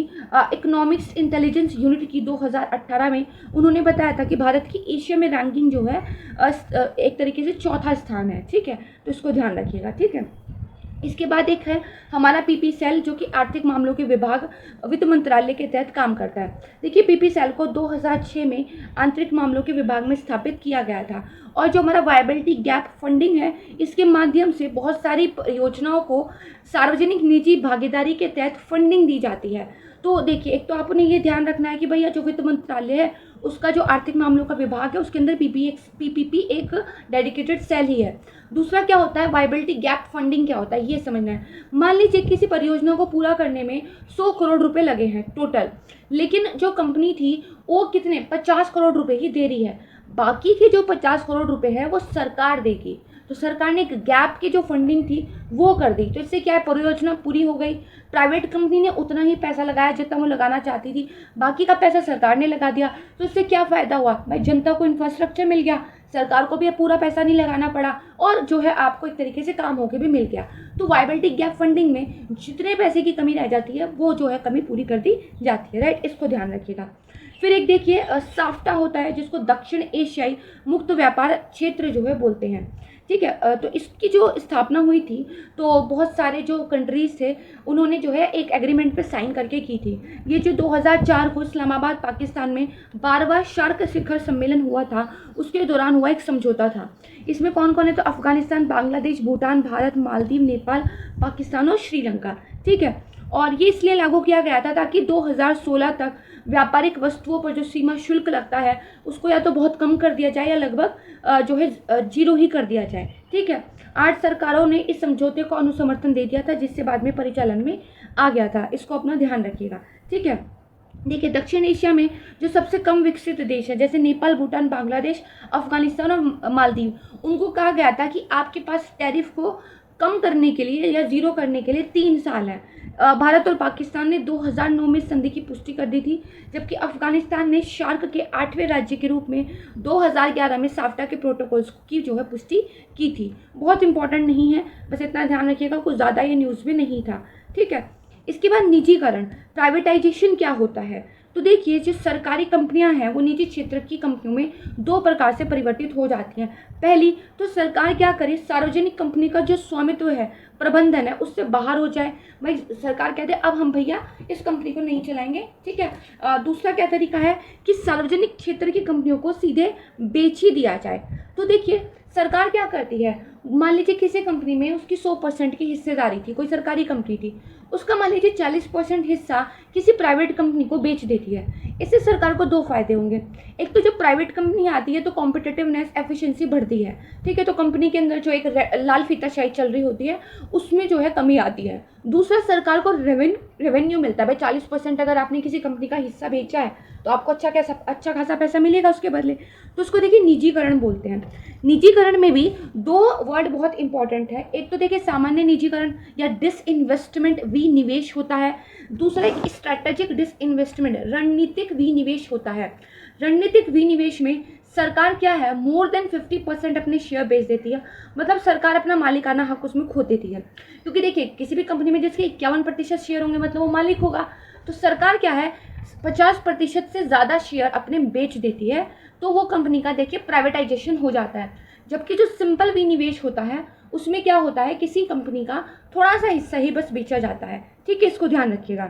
इकोनॉमिक्स इंटेलिजेंस यूनिट की 2018 में, उन्होंने बताया था कि भारत की एशिया में रैंकिंग जो है एक तरीके से चौथा स्थान है। ठीक है, तो इसको ध्यान रखिएगा। ठीक है, इसके बाद एक है हमारा पीपी सेल, जो कि आर्थिक मामलों के विभाग वित्त मंत्रालय के तहत काम करता है। देखिए, पीपी सेल को 2006 में आंतरिक मामलों के विभाग में स्थापित किया गया था, और जो हमारा वायबिलिटी गैप फंडिंग है, इसके माध्यम से बहुत सारी योजनाओं को सार्वजनिक निजी भागीदारी के तहत फंडिंग दी जाती है। तो देखिए, एक तो आपने ये ध्यान रखना है कि भैया जो वित्त मंत्रालय है उसका जो आर्थिक मामलों का विभाग है उसके अंदर पीपीपी एक डेडिकेटेड सेल ही है। दूसरा क्या होता है, वायबिलिटी गैप फंडिंग क्या होता है ये समझना है। मान लीजिए किसी परियोजना को पूरा करने में 100 करोड़ रुपए लगे हैं टोटल, लेकिन जो कंपनी थी वो कितने 50 करोड़ रुपए ही दे रही है, बाकी के जो 50 करोड़ रुपए है वो सरकार देगी। तो सरकार ने एक गैप की जो फंडिंग थी वो कर दी, तो इससे क्या है, परियोजना पूरी हो गई। प्राइवेट कंपनी ने उतना ही पैसा लगाया जितना वो लगाना चाहती थी, बाकी का पैसा सरकार ने लगा दिया। तो इससे क्या फ़ायदा हुआ भाई, जनता को इंफ्रास्ट्रक्चर मिल गया, सरकार को भी पूरा पैसा नहीं लगाना पड़ा, और जो है आपको एक तरीके से काम होके भी मिल गया। तो वायबिलिटी गैप फंडिंग में जितने पैसे की कमी रह जाती है वो जो है कमी पूरी कर दी जाती है। राइट, इसको ध्यान रखिएगा। फिर एक देखिए साफ्टा होता है, जिसको दक्षिण एशियाई मुक्त व्यापार क्षेत्र जो है बोलते हैं। ठीक है, तो इसकी जो स्थापना हुई थी तो बहुत सारे जो कंट्रीज थे उन्होंने जो है एक एग्रीमेंट पे साइन करके की थी। ये जो 2004 को इस्लामाबाद पाकिस्तान में 12वां शार्क शिखर सम्मेलन हुआ था उसके दौरान हुआ एक समझौता था। इसमें कौन कौन है, तो अफगानिस्तान, बांग्लादेश, भूटान, भारत, मालदीव, नेपाल, पाकिस्तान और श्रीलंका। ठीक है, और ये इसलिए लागू किया गया था ताकि 2016 तक व्यापारिक वस्तुओं पर जो सीमा शुल्क लगता है उसको या तो बहुत कम कर दिया जाए या लगभग जो है जीरो ही कर दिया जाए। ठीक है, 8 सरकारों ने इस समझौते को अनुसमर्थन दे दिया था, जिससे बाद में परिचालन में आ गया था। इसको अपना ध्यान रखिएगा। ठीक है, देखिए दक्षिण एशिया में जो सबसे कम विकसित देश है जैसे नेपाल, भूटान, बांग्लादेश, अफगानिस्तान और मालदीव, उनको कहा गया था कि आपके पास टैरिफ को कम करने के लिए या जीरो करने के लिए 3 साल है। भारत और पाकिस्तान ने 2009 में संधि की पुष्टि कर दी थी, जबकि अफगानिस्तान ने शार्क के 8वें राज्य के रूप में 2011 में साफ्टा के प्रोटोकॉल्स की जो है पुष्टि की थी। बहुत इंपॉर्टेंट नहीं है, बस इतना ध्यान रखिएगा, कुछ ज़्यादा ये न्यूज़ में नहीं था। ठीक है, इसके बाद निजीकरण, प्राइवेटाइजेशन क्या होता है, तो देखिए जो सरकारी कंपनियां हैं वो निजी क्षेत्र की कंपनियों में 2 प्रकार से परिवर्तित हो जाती हैं। पहली तो सरकार क्या करे, सार्वजनिक कंपनी का जो स्वामित्व है, प्रबंधन है, उससे बाहर हो जाए। भाई सरकार कहते हैं अब हम भैया इस कंपनी को नहीं चलाएंगे। ठीक है, दूसरा क्या तरीका है कि सार्वजनिक क्षेत्र की कंपनियों को सीधे बेच ही दिया जाए। तो देखिए सरकार क्या करती है, मान लीजिए किसी कंपनी में उसकी 100% की हिस्सेदारी थी, कोई सरकारी कंपनी थी, उसका मान लीजिए 40% हिस्सा किसी प्राइवेट कंपनी को बेच देती है। इससे सरकार को 2 फायदे होंगे। एक तो जब प्राइवेट कंपनी आती है तो कॉम्पिटिटिवनेस, एफिशिएंसी बढ़ती है। ठीक है, तो कंपनी के अंदर जो एक लाल फीताशाही चल रही होती है उसमें जो है कमी आती है। दूसरा, सरकार को रेवेन्यू मिलता है। भाई 40% अगर आपने किसी कंपनी का हिस्सा बेचा है तो आपको अच्छा खासा पैसा मिलेगा उसके बदले। तो उसको देखिए निजीकरण बोलते हैं। निजीकरण में भी 2 वर्ड बहुत इंपॉर्टेंट है। एक तो देखिए सामान्य निजीकरण या डिसइन्वेस्टमेंट, विनिवेश होता है। दूसरा एक स्ट्रैटेजिक डिसइन्वेस्टमेंट, रणनीतिक विनिवेश होता है। रणनीतिक विनिवेश में सरकार क्या है, मोर देन 50% अपने शेयर बेच देती है, मतलब सरकार अपना मालिकाना हक उसमें खो देती है। क्योंकि देखिए किसी भी कंपनी में जिसके 51% शेयर होंगे मतलब वो मालिक होगा, तो सरकार क्या है 50% से ज़्यादा शेयर अपने बेच देती है, तो वो कंपनी का देखिए प्राइवेटाइजेशन हो जाता है। जबकि जो सिंपल विनिवेश होता है उसमें क्या होता है, किसी कंपनी का थोड़ा सा हिस्सा ही बस बेचा जाता है। ठीक है, इसको ध्यान रखिएगा।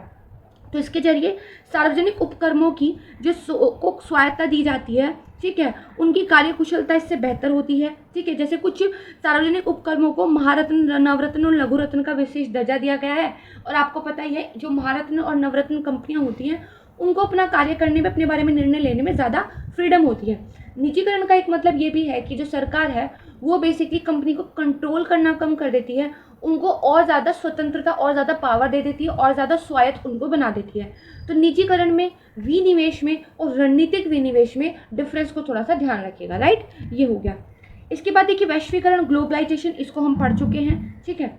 तो इसके जरिए सार्वजनिक उपक्रमों की जो को स्वायत्ता दी जाती है, ठीक है, उनकी कार्यकुशलता इससे बेहतर होती है। ठीक है, जैसे कुछ सार्वजनिक उपक्रमों को महारत्न, नवरत्न और लघु रत्न का विशेष दर्जा दिया गया है। और आपको पता ही है जो महारत्न और नवरत्न कंपनियां होती हैं उनको अपना कार्य करने में, अपने बारे में निर्णय लेने में ज़्यादा फ्रीडम होती है। निजीकरण का एक मतलब ये भी है कि जो सरकार है वो बेसिकली कंपनी को कंट्रोल करना कम कर देती है उनको और ज़्यादा स्वतंत्रता और ज़्यादा पावर दे देती है और ज़्यादा स्वायत्त उनको बना देती है। तो निजीकरण में, विनिवेश में और रणनीतिक विनिवेश में डिफरेंस को थोड़ा सा ध्यान रखिएगा, राइट। ये हो गया। इसके बाद देखिए वैश्वीकरण, ग्लोबलाइजेशन, इसको हम पढ़ चुके हैं, ठीक है।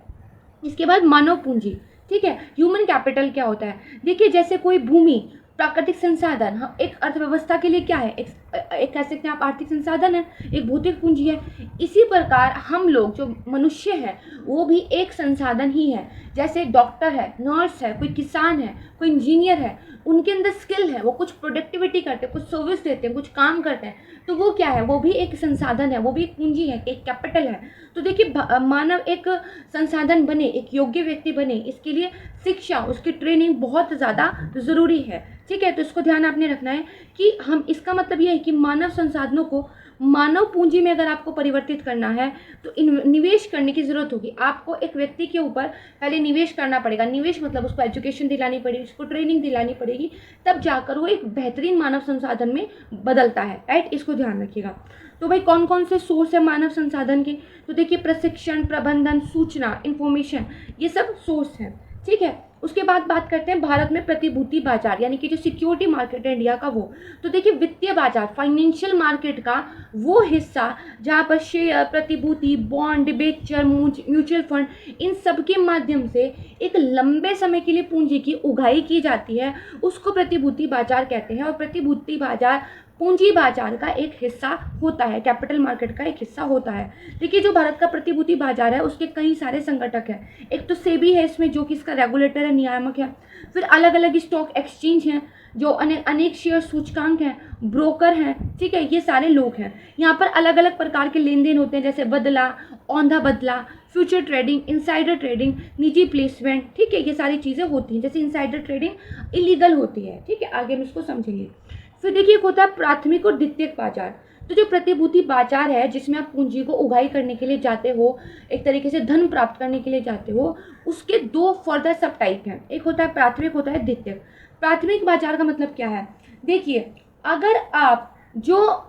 इसके बाद मानव पूंजी, ठीक है। ह्यूमन कैपिटल क्या होता है? देखिए जैसे कोई भूमि, प्राकृतिक संसाधन, हम एक अर्थव्यवस्था के लिए क्या है, एक कह सकते हैं आप आर्थिक संसाधन है, एक भौतिक पूंजी है। इसी प्रकार हम लोग जो मनुष्य हैं वो भी एक संसाधन ही है। जैसे डॉक्टर है, नर्स है, कोई किसान है, कोई इंजीनियर है, उनके अंदर स्किल है, वो कुछ प्रोडक्टिविटी करते हैं, कुछ सर्विस देते हैं, कुछ काम करते हैं, तो वो क्या है, वो भी एक संसाधन है, वो भी एक पूंजी है, एक कैपिटल है। तो देखिए मानव एक संसाधन बने, एक योग्य व्यक्ति बने, इसके लिए शिक्षा, उसकी ट्रेनिंग बहुत ज़्यादा ज़रूरी है, ठीक है। तो इसको ध्यान आपने रखना है कि हम, इसका मतलब ये है कि मानव संसाधनों को मानव पूंजी में अगर आपको परिवर्तित करना है तो निवेश करने की ज़रूरत होगी। आपको एक व्यक्ति के ऊपर पहले निवेश करना पड़ेगा। निवेश मतलब उसको एजुकेशन दिलानी पड़ेगी, उसको ट्रेनिंग दिलानी पड़ेगी, तब जाकर वो एक बेहतरीन मानव संसाधन में बदलता है, राइट। इसको ध्यान रखिएगा। तो भाई कौन कौन से सोर्स है मानव संसाधन के? तो देखिए प्रशिक्षण, प्रबंधन, सूचना, इंफॉर्मेशन, ये सब सोर्स हैं, ठीक है। उसके बाद बात करते हैं भारत में प्रतिभूति बाजार, यानी कि जो सिक्योरिटी मार्केट है इंडिया का वो। तो देखिए वित्तीय बाजार, फाइनेंशियल मार्केट का वो हिस्सा जहाँ पर शेयर, प्रतिभूति, बॉन्ड, डिबेंचर, म्यूचुअल फंड, इन सब के माध्यम से एक लंबे समय के लिए पूंजी की उगाही की जाती है, उसको प्रतिभूति बाजार कहते हैं। और प्रतिभूति बाजार पूंजी बाजार का एक हिस्सा होता है, कैपिटल मार्केट का एक हिस्सा होता है। देखिए जो भारत का प्रतिभूति बाजार है उसके कई सारे संगठक हैं। एक तो सेबी है इसमें, जो कि इसका रेगुलेटर है, नियामक है। फिर अलग अलग स्टॉक एक्सचेंज हैं, जो अनेक शेयर सूचकांक हैं, ब्रोकर हैं, ठीक है। ये सारे लोग हैं। यहाँ पर अलग अलग प्रकार के लेन देन होते हैं, जैसे बदला, औंधा बदला, फ्यूचर ट्रेडिंग, इनसाइडर ट्रेडिंग, निजी प्लेसमेंट, ठीक है। ये सारी चीज़ें होती हैं। जैसे इनसाइडर ट्रेडिंग इलीगल होती है, ठीक है, आगे हम इसको समझेंगे। फिर देखिए एक होता है प्राथमिक और द्वितीयक बाजार। तो जो प्रतिभूति बाजार है जिसमें आप पूंजी को उगाही करने के लिए जाते हो, एक तरीके से धन प्राप्त करने के लिए जाते हो, उसके दो फर्दर सब टाइप हैं। एक होता है प्राथमिक, होता है द्वितीयक। प्राथमिक बाजार का मतलब क्या है? देखिए अगर आप जो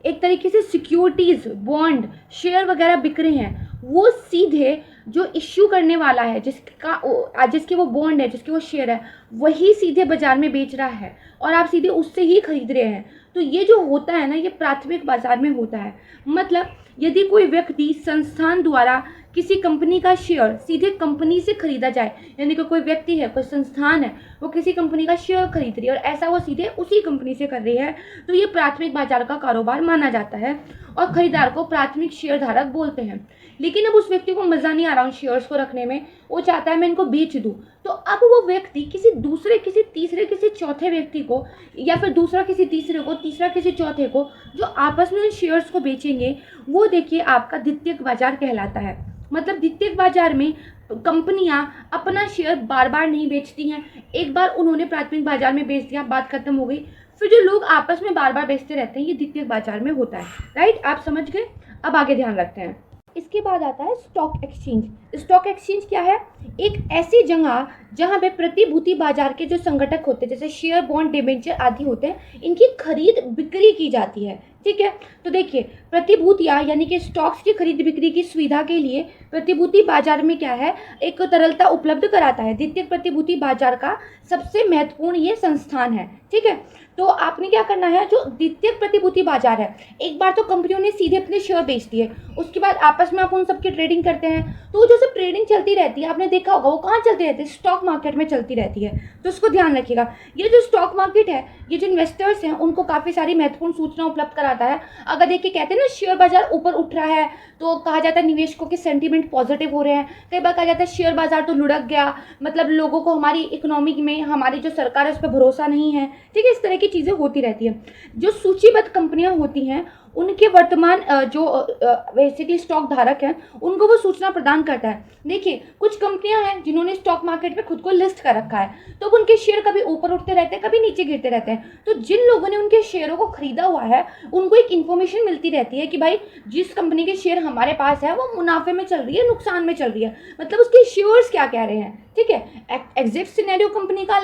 एक तरीके से सिक्योरिटीज, बॉन्ड, शेयर वगैरह बिक रहे हैं, वो सीधे जो इश्यू करने वाला है, जिसके वो बॉन्ड है, जिसके वो शेयर है, वही सीधे बाजार में बेच रहा है और आप सीधे उससे ही खरीद रहे हैं, तो ये जो होता है ना, ये प्राथमिक बाजार में होता है। मतलब यदि कोई व्यक्ति, संस्थान द्वारा किसी कंपनी का शेयर सीधे कंपनी से खरीदा जाए, यानी कि कोई व्यक्ति है, कोई संस्थान है, वो किसी कंपनी का शेयर खरीद रही है और ऐसा वो सीधे उसी कंपनी से कर रही है, तो ये प्राथमिक बाजार का कारोबार माना जाता है और खरीदार को प्राथमिक शेयर धारक बोलते हैं। लेकिन अब उस व्यक्ति को मज़ा नहीं आ रहा उन शेयर्स को रखने में, वो चाहता है मैं इनको बेच दूँ, तो अब वो व्यक्ति किसी दूसरे, किसी तीसरे, किसी चौथे व्यक्ति को, या फिर दूसरा किसी तीसरे को, तीसरा किसी चौथे को, जो आपस में उन शेयर्स को बेचेंगे, वो देखिए आपका द्वितीयक बाजार कहलाता है। मतलब द्वितीयक बाजार में कंपनियां अपना शेयर बार बार नहीं बेचती हैं, एक बार उन्होंने प्राथमिक बाजार में बेच दिया, बात खत्म हो गई, फिर जो लोग आपस में बार बार बेचते रहते हैं, ये द्वितीयक बाजार में होता है, राइट। आप समझ गए? अब आगे ध्यान रखते हैं। इसके बाद आता है स्टॉक एक्सचेंज। स्टॉक एक्सचेंज क्या है? एक ऐसी जगह जहाँ पे प्रतिभूति बाजार के जो संगठक होते हैं, जैसे शेयर, बॉन्ड, डिबेंचर आदि होते हैं, इनकी खरीद बिक्री की जाती है, ठीक है। तो देखिए प्रतिभूतियाँ यानी कि स्टॉक्स की खरीद बिक्री की सुविधा के लिए प्रतिभूति बाजार में क्या है, एक तरलता उपलब्ध कराता है। द्वितीयक प्रतिभूति बाजार का सबसे महत्वपूर्ण ये संस्थान है, ठीक है। तो आपने क्या करना है, जो द्वितीयक प्रतिभूति बाजार है, एक बार तो कंपनियों ने सीधे अपने शेयर बेच दिए, उसके बाद आपस में आप उन सबकी ट्रेडिंग करते हैं, तो जो सब ट्रेडिंग चलती रहती है, आपने देखा होगा वो कहाँ चलती रहती है, स्टॉक मार्केट में चलती रहती है। तो उसको ध्यान रखिएगा। ये जो स्टॉक मार्केट है, ये जो इन्वेस्टर्स हैं, उनको काफ़ी सारी महत्वपूर्ण सूचना उपलब्ध कराता है। अगर देखिए कहते हैं ना शेयर बाजार ऊपर उठ रहा है, तो कहा जाता है निवेशकों के सेंटीमेंट पॉजिटिव हो रहे हैं। कई बार कहा जाता है शेयर बाजार तो लुढ़क गया, मतलब लोगों को हमारी इकोनॉमी में, हमारी जो सरकार है उस पर भरोसा नहीं है, ठीक है। इस तरह की चीज़ें होती रहती है। जो सूचीबद्ध कंपनियां होती हैं, उनके वर्तमान जो बेसिकली स्टॉक धारक हैं, उनको वो सूचना प्रदान करता है। देखिए कुछ कंपनियां हैं जिन्होंने स्टॉक मार्केट में खुद को लिस्ट कर रखा है, तो उनके शेयर कभी ऊपर उठते रहते हैं, कभी नीचे गिरते रहते हैं। तो जिन लोगों ने उनके शेयरों को खरीदा हुआ है, उनको एक इन्फॉर्मेशन मिलती रहती है कि भाई जिस कंपनी के शेयर हमारे पास है वो मुनाफे में चल रही है, नुकसान में चल रही है, मतलब उसके शेयर्स क्या कह रहे हैं, ठीक है। एग्जैक्ट सिनेरियो कंपनी का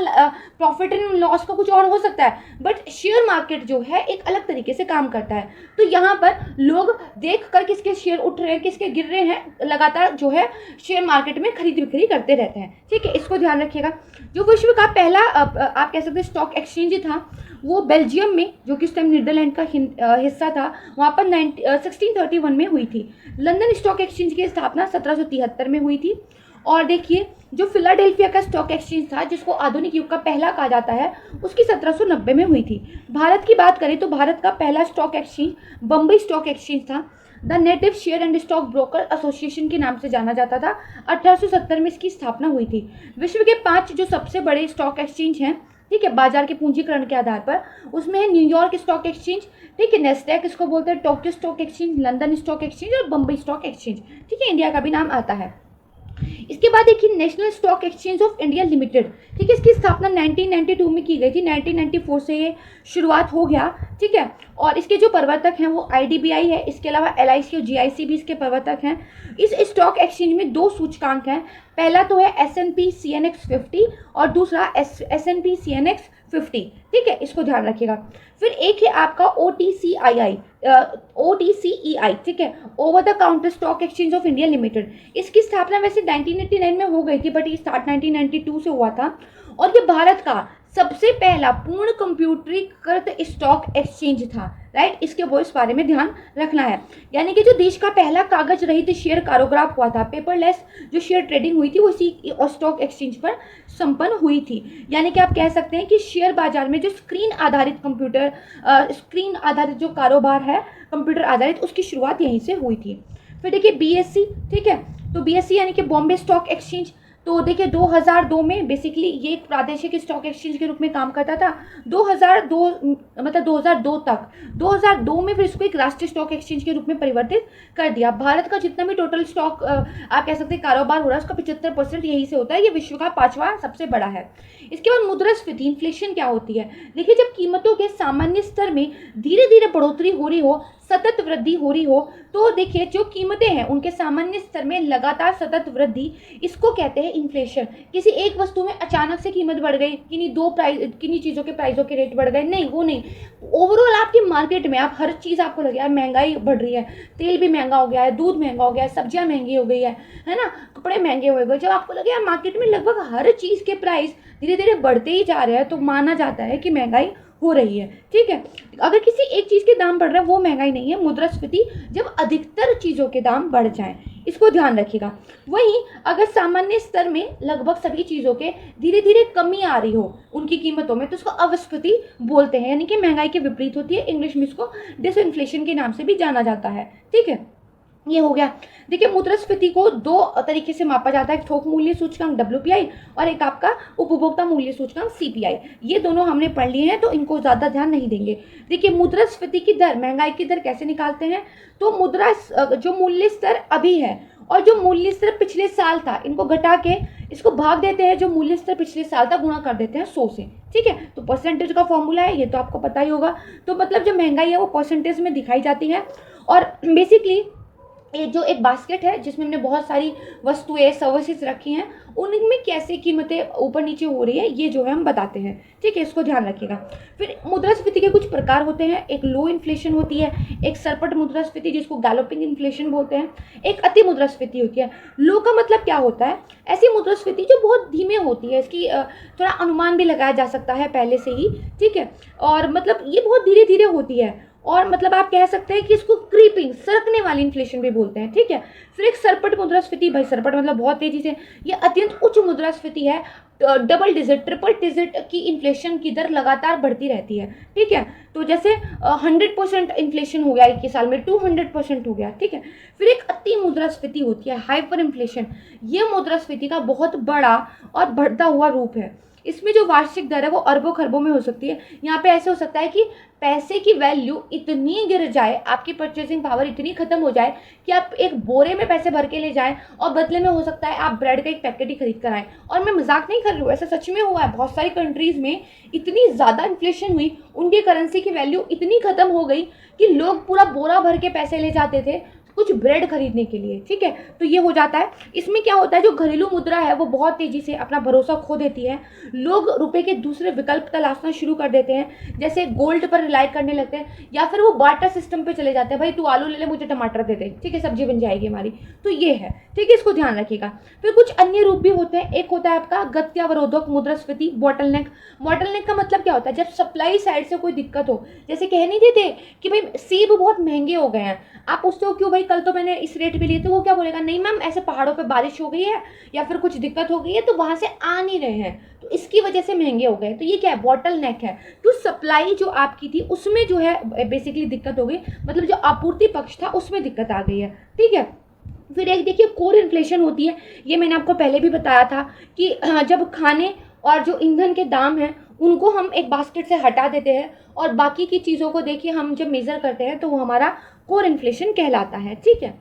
प्रॉफिट एंड लॉस का कुछ और हो सकता है, बट शेयर मार्केट जो है एक अलग तरीके से काम करता है। तो तो यहाँ पर लोग देख कर किसके शेयर उठ रहे हैं, किसके गिर रहे हैं, लगातार जो है शेयर मार्केट में खरीद बिक्री करते रहते हैं। ठीक है, इसको ध्यान रखिएगा। जो विश्व का पहला आप कह सकते हैं स्टॉक एक्सचेंज था, वो बेल्जियम में, जो कि उस टाइम नीदरलैंड का हिस्सा था, वहाँ पर 1631 में हुई थी। लंदन स्टॉक एक्सचेंज की स्थापना 1773 में हुई थी। और देखिए, जो फिलाडेल्फिया का स्टॉक एक्सचेंज था, जिसको आधुनिक युग का पहला कहा जाता है, उसकी 1790 में हुई थी। भारत की बात करें तो भारत का पहला stock exchange Bombay stock exchange था। The native share and stock broker association के नाम से जाना जाता था। 1870 में इसकी स्थापना हुई थी। विश्व के 5 जो सबसे बड़े स्टॉक एक्सचेंज हैं, ठीक है, बाजार के पूंजीकरण के आधार पर, उसमें है न्यूयॉर्क स्टॉक एक्सचेंज, ठीक है, नेस्डैक इसको बोलते हैं, Tokyo stock exchange, London stock exchange और बम्बई स्टॉक एक्सचेंज। ठीक है, इंडिया का भी नाम आता है। इसके बाद देखिए national stock exchange of India limited, ठीक है, इसकी स्थापना 1992 में की गई थी। 1994 से ये शुरुआत हो गया। ठीक है, और इसके जो प्रवर्तक हैं वो IDBI है, इसके अलावा LIC और GIC भी इसके प्रवर्तक हैं। इस स्टॉक एक्सचेंज में 2 सूचकांक हैं। पहला तो है S&P CNX 50 और दूसरा S&P CNX 50। ठीक है, इसको ध्यान रखिएगा। फिर एक है आपका OTCEI, ठीक है, over the counter stock exchange of India limited. इसकी स्थापना वैसे 1989 में हो गई थी, बट ये स्टार्ट 1992 से हुआ था। और ये भारत का सबसे पहला पूर्ण कंप्यूटरीकृत स्टॉक एक्सचेंज था। राइट, इसके वो इस बारे में ध्यान रखना है। यानी कि जो देश का पहला कागज रहित शेयर कारोग्राफ हुआ था, पेपरलेस जो शेयर ट्रेडिंग हुई थी, वो इसी स्टॉक एक्सचेंज पर संपन्न हुई थी। यानी कि आप कह सकते हैं कि शेयर बाजार में जो स्क्रीन आधारित जो कारोबार है कंप्यूटर आधारित, उसकी शुरुआत यहीं से हुई थी। फिर देखिए BSE, ठीक है, तो BSE यानी कि बॉम्बे स्टॉक एक्सचेंज, तो देखिए 2002 में बेसिकली ये एक प्रादेशिक स्टॉक एक्सचेंज के रूप में काम करता था। 2002 तक, 2002 में फिर इसको एक राष्ट्रीय स्टॉक एक्सचेंज के रूप में परिवर्तित कर दिया। भारत का जितना भी टोटल स्टॉक आप कह सकते हैं कारोबार हो रहा है, उसका 75% यही से होता है। ये विश्व का 5वां सबसे बड़ा है। इसके बाद मुद्रास्फीति, इन्फ्लेशन क्या होती है? देखिए, जब कीमतों के सामान्य स्तर में धीरे धीरे बढ़ोतरी हो रही हो, सतत वृद्धि हो रही हो, तो देखिए जो कीमतें हैं उनके सामान्य स्तर में लगातार सतत वृद्धि, इसको कहते हैं इन्फ्लेशन। किसी एक वस्तु में अचानक से कीमत बढ़ गई, किन्हीं चीज़ों के प्राइसों के रेट बढ़ गए, नहीं, वो नहीं। ओवरऑल आपकी मार्केट में आप हर चीज़ आपको लगे यार महंगाई बढ़ रही है, तेल भी महंगा हो गया है, दूध महंगा हो गया है, सब्जियां महंगी हो गई है ना, कपड़े महंगे हो गए। जब आपको लगे यार मार्केट में लगभग हर चीज़ के प्राइस धीरे धीरे बढ़ते ही जा रहे हैं, तो माना जाता है कि महंगाई हो रही है। ठीक है, अगर किसी एक चीज़ के दाम बढ़ रहे हैं वो महंगाई नहीं है। मुद्रास्फीति जब अधिकतर चीज़ों के दाम बढ़ जाएं, इसको ध्यान रखिएगा। वहीं अगर सामान्य स्तर में लगभग सभी चीज़ों के धीरे धीरे कमी आ रही हो उनकी कीमतों में, तो उसको अपस्फीति बोलते हैं, यानी कि महंगाई के विपरीत होती है। इंग्लिश में इसको डिसइन्फ्लेशन के नाम से भी जाना जाता है। ठीक है, ये हो गया। देखिए, मुद्रास्फीति को 2 तरीके से मापा जाता है, एक थोक मूल्य सूचकांक WPI और एक आपका उपभोक्ता मूल्य सूचकांक CPI। ये दोनों हमने पढ़ लिए हैं, तो इनको ज़्यादा ध्यान नहीं देंगे। देखिए, मुद्रास्फीति की दर, महंगाई की दर कैसे निकालते हैं? तो जो मूल्य स्तर अभी है और जो मूल्य स्तर पिछले साल था, इनको घटा के इसको भाग देते हैं, जो मूल्य स्तर पिछले साल था गुणा कर देते हैं 100 से। ठीक है, तो परसेंटेज का फॉर्मूला है, ये तो आपको पता ही होगा। तो मतलब जो महंगाई है वो परसेंटेज में दिखाई जाती है। और बेसिकली ये जो एक बास्केट है जिसमें हमने बहुत सारी वस्तुएं, सर्विसेज रखी हैं, उनमें कैसे कीमतें ऊपर नीचे हो रही है, ये जो है हम बताते हैं। ठीक है, इसको ध्यान रखिएगा। फिर मुद्रास्फीति के कुछ प्रकार होते हैं। एक लो इन्फ्लेशन होती है, एक सरपट मुद्रास्फीति जिसको गैलोपिंग इन्फ्लेशन बोलते हैं, एक अति मुद्रास्फीति होती है। लो का मतलब क्या होता है? ऐसी मुद्रास्फीति जो बहुत धीमे होती है, इसकी थोड़ा अनुमान भी लगाया जा सकता है पहले से ही। ठीक है, और मतलब ये बहुत धीरे धीरे होती है, और मतलब आप कह सकते हैं कि इसको क्रीपिंग, सरकने वाली इन्फ्लेशन भी बोलते हैं। ठीक है, फिर एक सरपट मुद्रास्फीति, भाई सरपट मतलब बहुत तेजी से, ये अत्यंत उच्च मुद्रास्फीति है, डबल डिजिट, ट्रिपल डिजिट की इन्फ्लेशन की दर लगातार बढ़ती रहती है। ठीक है, तो जैसे 100% इन्फ्लेशन हो गया 21 साल में, 200% हो गया। ठीक है, फिर एक अति मुद्रास्फीति होती है, हाइपर इन्फ्लेशन। ये मुद्रास्फीति का बहुत बड़ा और बढ़ता हुआ रूप है। इसमें जो वार्षिक दर है वो अरबों खरबों में हो सकती है। यहाँ पे ऐसे हो सकता है कि पैसे की वैल्यू इतनी गिर जाए, आपकी परचेसिंग पावर इतनी खत्म हो जाए कि आप एक बोरे में पैसे भर के ले जाएं और बदले में हो सकता है आप ब्रेड का एक पैकेट ही खरीद कर आएँ। और मैं मजाक नहीं कर रही हूँ, ऐसा सच में हुआ है। बहुत सारी कंट्रीज़ में इतनी ज़्यादा इन्फ्लेशन हुई, उनकी करेंसी की वैल्यू इतनी खत्म हो गई कि लोग पूरा बोरा भर के पैसे ले जाते थे कुछ ब्रेड खरीदने के लिए, ठीक है। तो ये हो जाता है। इसमें क्या होता है, जो घरेलू मुद्रा है वो बहुत तेजी से अपना भरोसा खो देती है। लोग रुपए के दूसरे विकल्प तलाशना शुरू कर देते हैं, जैसे गोल्ड पर रिलाई करने लगते हैं, या फिर वो बार्टर सिस्टम पे चले जाते हैं, भाई तू आलू ले ले, मुझे टमाटर दे दे, ठीक है, सब्जी बन जाएगी हमारी। तो ये है, ठीक है, इसको ध्यान रखिएगा। फिर कुछ अन्य रूप भी होते हैं। एक होता है आपका गत्यावरोधक मुद्रास्फीति, बॉटलनेक। बॉटलनेक का मतलब क्या होता है, जब सप्लाई साइड से कोई दिक्कत हो, जैसे कह नहीं देते कि भाई सेब बहुत महंगे हो गए हैं, आप पूछते हो क्यों भाई, कल तो मैंने इस रेट पे लिए थे, वो क्या बोलेगा, नहीं मैम ऐसे पहाड़ों पे बारिश हो गई है या फिर कुछ दिक्कत हो गई है तो वहां से आ नहीं रहे हैं, तो इसकी वजह से महंगे हो गए। तो ये क्या है, बॉटल नेक है। तो सप्लाई जो आपकी थी उसमें जो है बेसिकली दिक्कत हो गई, मतलब जो आपूर्ति पक्ष था उसमें दिक्कत आ गई है, ठीक है। फिर एक देखिए कोर इन्फ्लेशन होती है। ये मैंने आपको पहले भी बताया था कि जब खाने और जो ईंधन के दाम हैं उनको हम एक बास्केट से हटा देते हैं और बाकी की चीज़ों को देखिए हम जब मेज़र करते हैं तो वो हमारा कोर इन्फ्लेशन कहलाता है, ठीक है।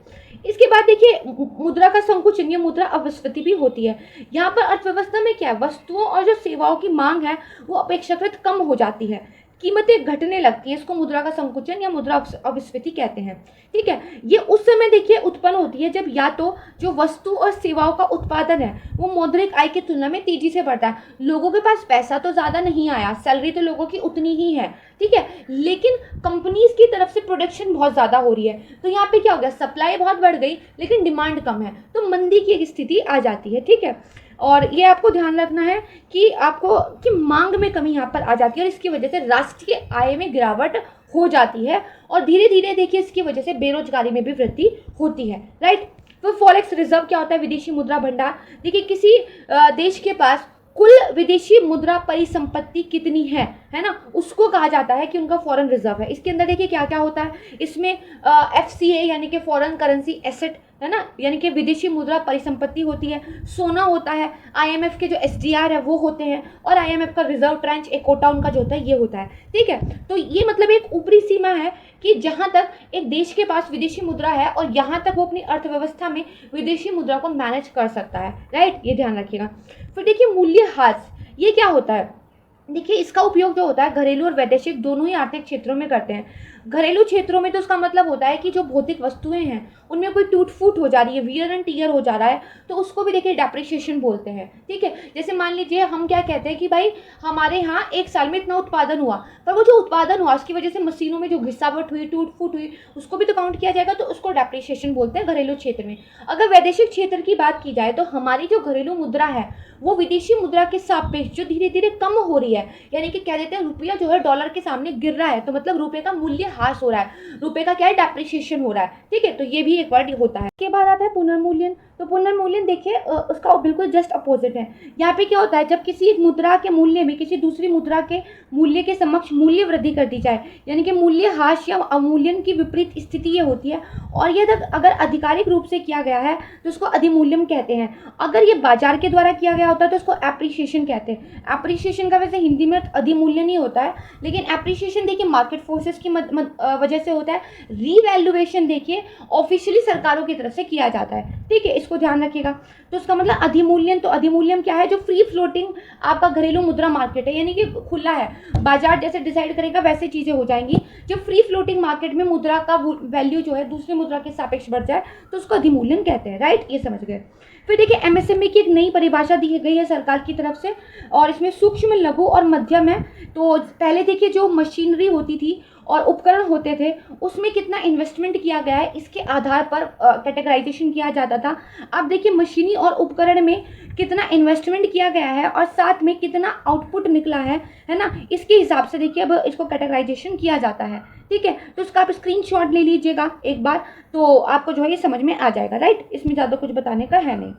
इसके बाद देखिए मुद्रा का संकुचन या मुद्रा अपस्फीति भी होती है। यहाँ पर अर्थव्यवस्था में क्या है, वस्तुओं और जो सेवाओं की मांग है वो अपेक्षाकृत कम हो जाती है, कीमतें घटने लगती हैं। इसको मुद्रा का संकुचन या मुद्रा अपस्फीति कहते हैं, ठीक है। ये उस समय देखिए उत्पन्न होती है जब या तो जो वस्तु और सेवाओं का उत्पादन है वो मौद्रिक आय की तुलना में तेजी से बढ़ता है। लोगों के पास पैसा तो ज़्यादा नहीं आया, सैलरी तो लोगों की उतनी ही है, ठीक है, लेकिन कंपनीज की तरफ से प्रोडक्शन बहुत ज़्यादा हो रही है। तो यहाँ पे क्या हो गया, सप्लाई बहुत बढ़ गई लेकिन डिमांड कम है, तो मंदी की एक स्थिति आ जाती है, ठीक है। और ये आपको ध्यान रखना है कि आपको कि मांग में कमी यहाँ पर आ जाती है और इसकी वजह से राष्ट्रीय आय में गिरावट हो जाती है और धीरे धीरे देखिए इसकी वजह से बेरोजगारी में भी वृद्धि होती है, राइट। तो फॉरेक्स रिजर्व क्या होता है, विदेशी मुद्रा भंडार। देखिए किसी देश के पास कुल विदेशी मुद्रा परिसंपत्ति कितनी है ना, उसको कहा जाता है कि उनका फॉरेन रिजर्व है। इसके अंदर देखिए क्या क्या होता है, इसमें FCA यानी कि फॉरेन करेंसी एसेट है ना, यानी कि विदेशी मुद्रा परिसंपत्ति होती है, सोना होता है, IMF के जो SDR है वो होते हैं, और IMF का रिजर्व ट्रेंच एक कोटा उनका जो होता है ये होता है, ठीक है। तो ये मतलब एक ऊपरी सीमा है कि जहां तक एक देश के पास विदेशी मुद्रा है और यहां तक वो अपनी अर्थव्यवस्था में विदेशी मुद्रा को मैनेज कर सकता है, राइट, ये ध्यान रखिएगा। फिर देखिए मूल्यह्रास, ये क्या होता है, देखिए इसका उपयोग जो होता है घरेलू और वैदेशिक दोनों ही आर्थिक क्षेत्रों में करते हैं। घरेलू क्षेत्रों में तो उसका मतलब होता है कि जो भौतिक वस्तुएं हैं उनमें कोई टूट फूट हो जा रही है, वियर एंड टीयर हो जा रहा है, तो उसको भी देखिए डेप्रिसिएशन बोलते हैं, ठीक है। जैसे मान लीजिए हम क्या कहते हैं कि भाई हमारे यहाँ एक साल में इतना उत्पादन हुआ, पर वो जो उत्पादन हुआ उसकी वजह से मशीनों में जो घिसावट हुई, टूट फूट हुई, उसको भी तो काउंट किया जाएगा, तो उसको डेप्रिसिएशन बोलते हैं घरेलू क्षेत्र में। अगर वैदेशिक क्षेत्र की बात की जाए तो हमारी जो घरेलू मुद्रा है वो विदेशी मुद्रा के सापेक्ष जो धीरे धीरे कम हो रही है, यानी कि कह देते हैं रुपया जो है डॉलर के सामने गिर रहा है, तो मतलब रुपये का मूल्य ह्रास हो रहा है, रुपये का क्या है, डेप्रिसिएशन हो रहा है, ठीक है। तो ये भी एक वर्ड होता है। के बाद आता है पुनर्मूल्यन। तो पुनर्मूल्यन देखिए उसका बिल्कुल जस्ट अपोजिट है। यहाँ पे क्या होता है, जब किसी एक मुद्रा के मूल्य में किसी दूसरी मुद्रा के मूल्य के समक्ष मूल्य वृद्धि कर दी जाए, यानी कि मूल्य ह्रास या अवमूल्यन की विपरीत स्थिति ये होती है, और ये अगर आधिकारिक रूप से किया गया है तो उसको अधिमूल्यन कहते हैं। अगर ये बाजार के द्वारा किया गया होता है तो उसको एप्रिसिएशन कहते हैं। एप्रिसिएशन का वैसे हिंदी में अधिमूल्यन ही होता है, लेकिन एप्रिसिएशन देखिए मार्केट फोर्सेस की वजह से होता है। रीवैल्यूएशन देखिए ऑफिशियली सरकारों की तरफ से किया जाता है, ठीक है, इसको ध्यान रखिएगा। तो उसका मतलब अधिमूल्यन, तो अधिमूल्यन क्या है, जो फ्री फ्लोटिंग आपका घरेलू मुद्रा मार्केट है, यानी कि खुला है, बाजार जैसे डिसाइड करेगा वैसे चीजें हो जाएंगी। जब फ्री फ्लोटिंग मार्केट में मुद्रा का वैल्यू जो है दूसरी मुद्रा के सापेक्ष बढ़ जाए तो उसको अधिमूल्यन कहते हैं, राइट, ये समझ गए। फिर देखिए MSME की एक नई परिभाषा दी गई है सरकार की तरफ से, और इसमें सूक्ष्म, लघु और मध्यम है। तो पहले देखिए जो मशीनरी होती थी और उपकरण होते थे उसमें कितना इन्वेस्टमेंट किया गया है इसके आधार पर कैटेगराइजेशन किया जाता था। अब देखिए मशीनी और उपकरण में कितना इन्वेस्टमेंट किया गया है और साथ में कितना आउटपुट निकला है ना, इसके हिसाब से देखिए अब इसको कैटेगराइजेशन किया जाता है, ठीक है। तो उसका आप स्क्रीनशॉट ले लीजिएगा एक बार, तो आपको जो है ये समझ में आ जाएगा, राइट, इसमें ज़्यादा कुछ बताने का है नहीं।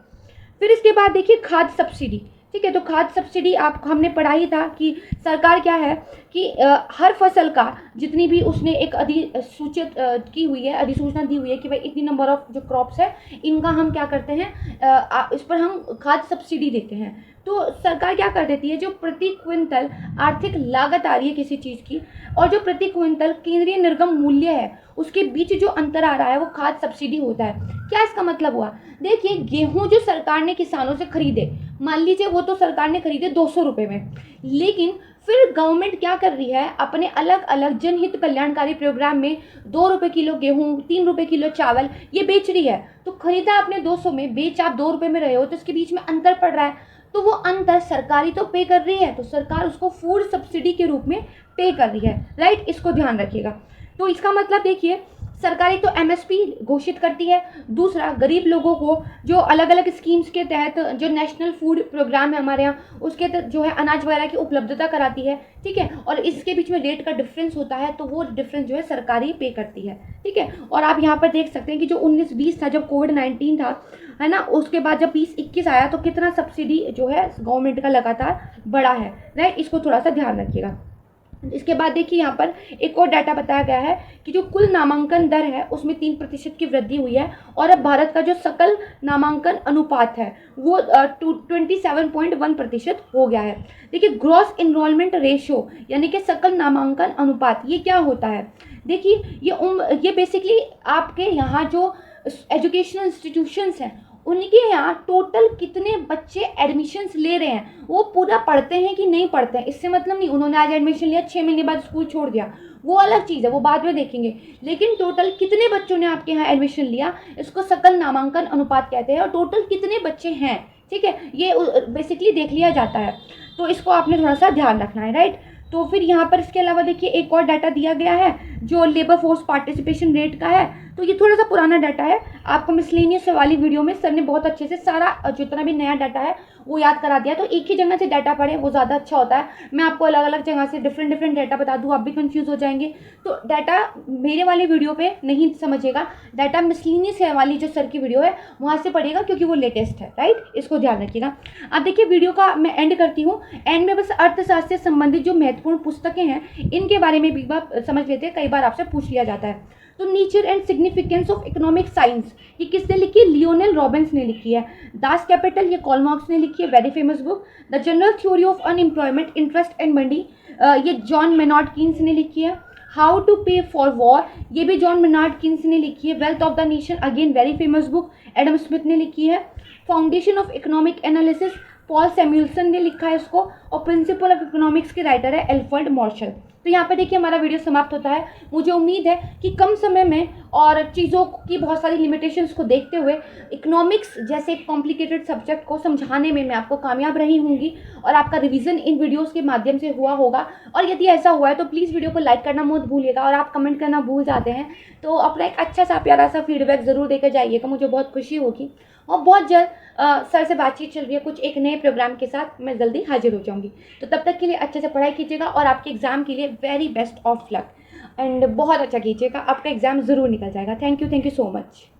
फिर इसके बाद देखिए खाद्य सब्सिडी, ठीक है। तो खाद्य सब्सिडी आप हमने पढ़ा ही था कि सरकार क्या है कि हर फसल का जितनी भी उसने एक अधिसूचित की हुई है, अधिसूचना दी हुई है कि भाई इतनी नंबर ऑफ जो क्रॉप्स है इनका हम क्या करते हैं, इस पर हम खाद्य सब्सिडी देते हैं। तो सरकार क्या कर देती है, जो प्रति क्विंटल आर्थिक लागत आ रही है किसी चीज़ की और जो प्रति क्विंटल केंद्रीय निर्गम मूल्य है उसके बीच जो अंतर आ रहा है वो खाद्य सब्सिडी होता है। क्या इसका मतलब हुआ, देखिए गेहूं जो सरकार ने किसानों से खरीदे, मान लीजिए वो तो सरकार ने खरीदे 200 रुपये में, लेकिन फिर गवर्नमेंट क्या कर रही है, अपने अलग अलग जनहित कल्याणकारी प्रोग्राम में 2 रुपये किलो गेहूँ, 3 रुपये किलो चावल ये बेच रही है। तो खरीदा आपने 200 में, बेच आप 2 रुपये में रहे हो, तो इसके बीच में अंतर पड़ रहा है, तो वो अंतर सरकारी तो पे कर रही है, तो सरकार उसको फूड सब्सिडी के रूप में पे कर रही है, राइट। इसको ध्यान रखिएगा। तो इसका मतलब देखिए, सरकार एक तो एमएसपी घोषित करती है, दूसरा गरीब लोगों को जो अलग अलग स्कीम्स के तहत जो नेशनल फूड प्रोग्राम है हमारे यहाँ, उसके तहत जो है अनाज वगैरह की उपलब्धता कराती है, ठीक है। और इसके बीच में रेट का डिफरेंस होता है, तो वो डिफरेंस जो है सरकारी पे करती है, ठीक है। और आप यहाँ पर देख सकते हैं कि जो 19-20 था, जब कोविड-19 था, है ना, उसके बाद जब 20-21 आया तो कितना सब्सिडी जो है गवर्नमेंट का लगातार बढ़ा है, राइट। इसको थोड़ा सा ध्यान रखिएगा। इसके बाद देखिए यहाँ पर एक और डाटा बताया गया है कि जो कुल नामांकन दर है उसमें 3% की वृद्धि हुई है, और अब भारत का जो सकल नामांकन अनुपात है वो 27.1% हो गया है। देखिए, ग्रॉस इनरोलमेंट रेशियो यानी कि सकल नामांकन अनुपात, ये क्या होता है? देखिए, ये बेसिकली आपके यहाँ जो एजुकेशनल इंस्टीट्यूशंस हैं उनके यहाँ टोटल कितने बच्चे एडमिशन्स ले रहे हैं, वो पूरा पढ़ते हैं कि नहीं पढ़ते हैं, इससे मतलब नहीं उन्होंने आज एडमिशन लिया 6 महीने बाद स्कूल छोड़ दिया, वो अलग चीज़ है, वो बाद में देखेंगे। लेकिन टोटल कितने बच्चों ने आपके यहाँ एडमिशन लिया, इसको सकल नामांकन अनुपात कहते हैं, और टोटल कितने बच्चे हैं, ठीक है, ये बेसिकली देख लिया जाता है। तो इसको आपने थोड़ा सा ध्यान रखना है, राइट। तो फिर यहाँ पर इसके अलावा देखिए एक और डाटा दिया गया है जो लेबर फोर्स पार्टिसिपेशन रेट का है। तो ये थोड़ा सा पुराना डाटा है, आपको मिसलेनियस वाली वीडियो में सर ने बहुत अच्छे से सारा जितना भी नया डाटा है वो याद करा दिया। तो एक ही जगह से डाटा पढ़े वो ज़्यादा अच्छा होता है। मैं आपको अलग अलग जगह से डिफरेंट डाटा बता दूँ, आप भी कंफ्यूज हो जाएंगे। तो डाटा मेरे वाली वीडियो पे नहीं समझिएगा, डाटा मिसलेनियस वाली जो सर की वीडियो है वहाँ से पढ़िएगा, क्योंकि वो लेटेस्ट है, राइट। इसको ध्यान रखिएगा। अब देखिए, वीडियो का मैं एंड करती हूँ। एंड में बस अर्थशास्त्र से संबंधित जो महत्वपूर्ण पुस्तकें हैं इनके बारे में भी बात समझ लेते हैं, कई बार आपसे पूछ लिया जाता है। तो nature and significance of economic science, ये किसने लिखी है? लियोनेल रॉबिन्स ने लिखी है। दास कैपिटल, ये कार्ल मार्क्स ने लिखी है, very famous book. The general theory of unemployment, interest and money, ये जॉन मेनार्ड कीन्स ने लिखी है। हाउ टू पे फॉर वॉर, ये भी जॉन मेनार्ड कीन्स ने लिखी है। Wealth of the nation, again very famous book, Adam Smith ने लिखी है। Foundation of economic analysis, Paul Samuelson ने लिखा है इसको, और प्रिंसिपल ऑफ इकोनॉमिक्स के राइटर है एल्फ्रेड मार्शल। तो यहाँ पे देखिए हमारा वीडियो समाप्त होता है। मुझे उम्मीद है कि कम समय में और चीज़ों की बहुत सारी लिमिटेशंस को देखते हुए इकोनॉमिक्स जैसे कॉम्प्लिकेटेड सब्जेक्ट को समझाने में मैं आपको कामयाब रही होंगी, और आपका रिवीजन इन वीडियोस के माध्यम से हुआ होगा। और यदि ऐसा हुआ है तो प्लीज़ वीडियो को लाइक करना मत भूलिएगा, और आप कमेंट करना भूल जाते हैं तो अपना एक अच्छा सा प्यारा सा फीडबैक ज़रूर देकर जाइएगा, मुझे बहुत खुशी होगी। और बहुत जल्द सर से बातचीत चल रही है कुछ एक नए प्रोग्राम के साथ, मैं जल्दी हाजिर हो जाऊंगी। तो तब तक के लिए अच्छे से पढ़ाई कीजिएगा, और आपके एग्ज़ाम के लिए very best of luck, and बहुत अच्छा कीजिएगा, आपका एग्ज़ाम ज़रूर निकल जाएगा। Thank you so much.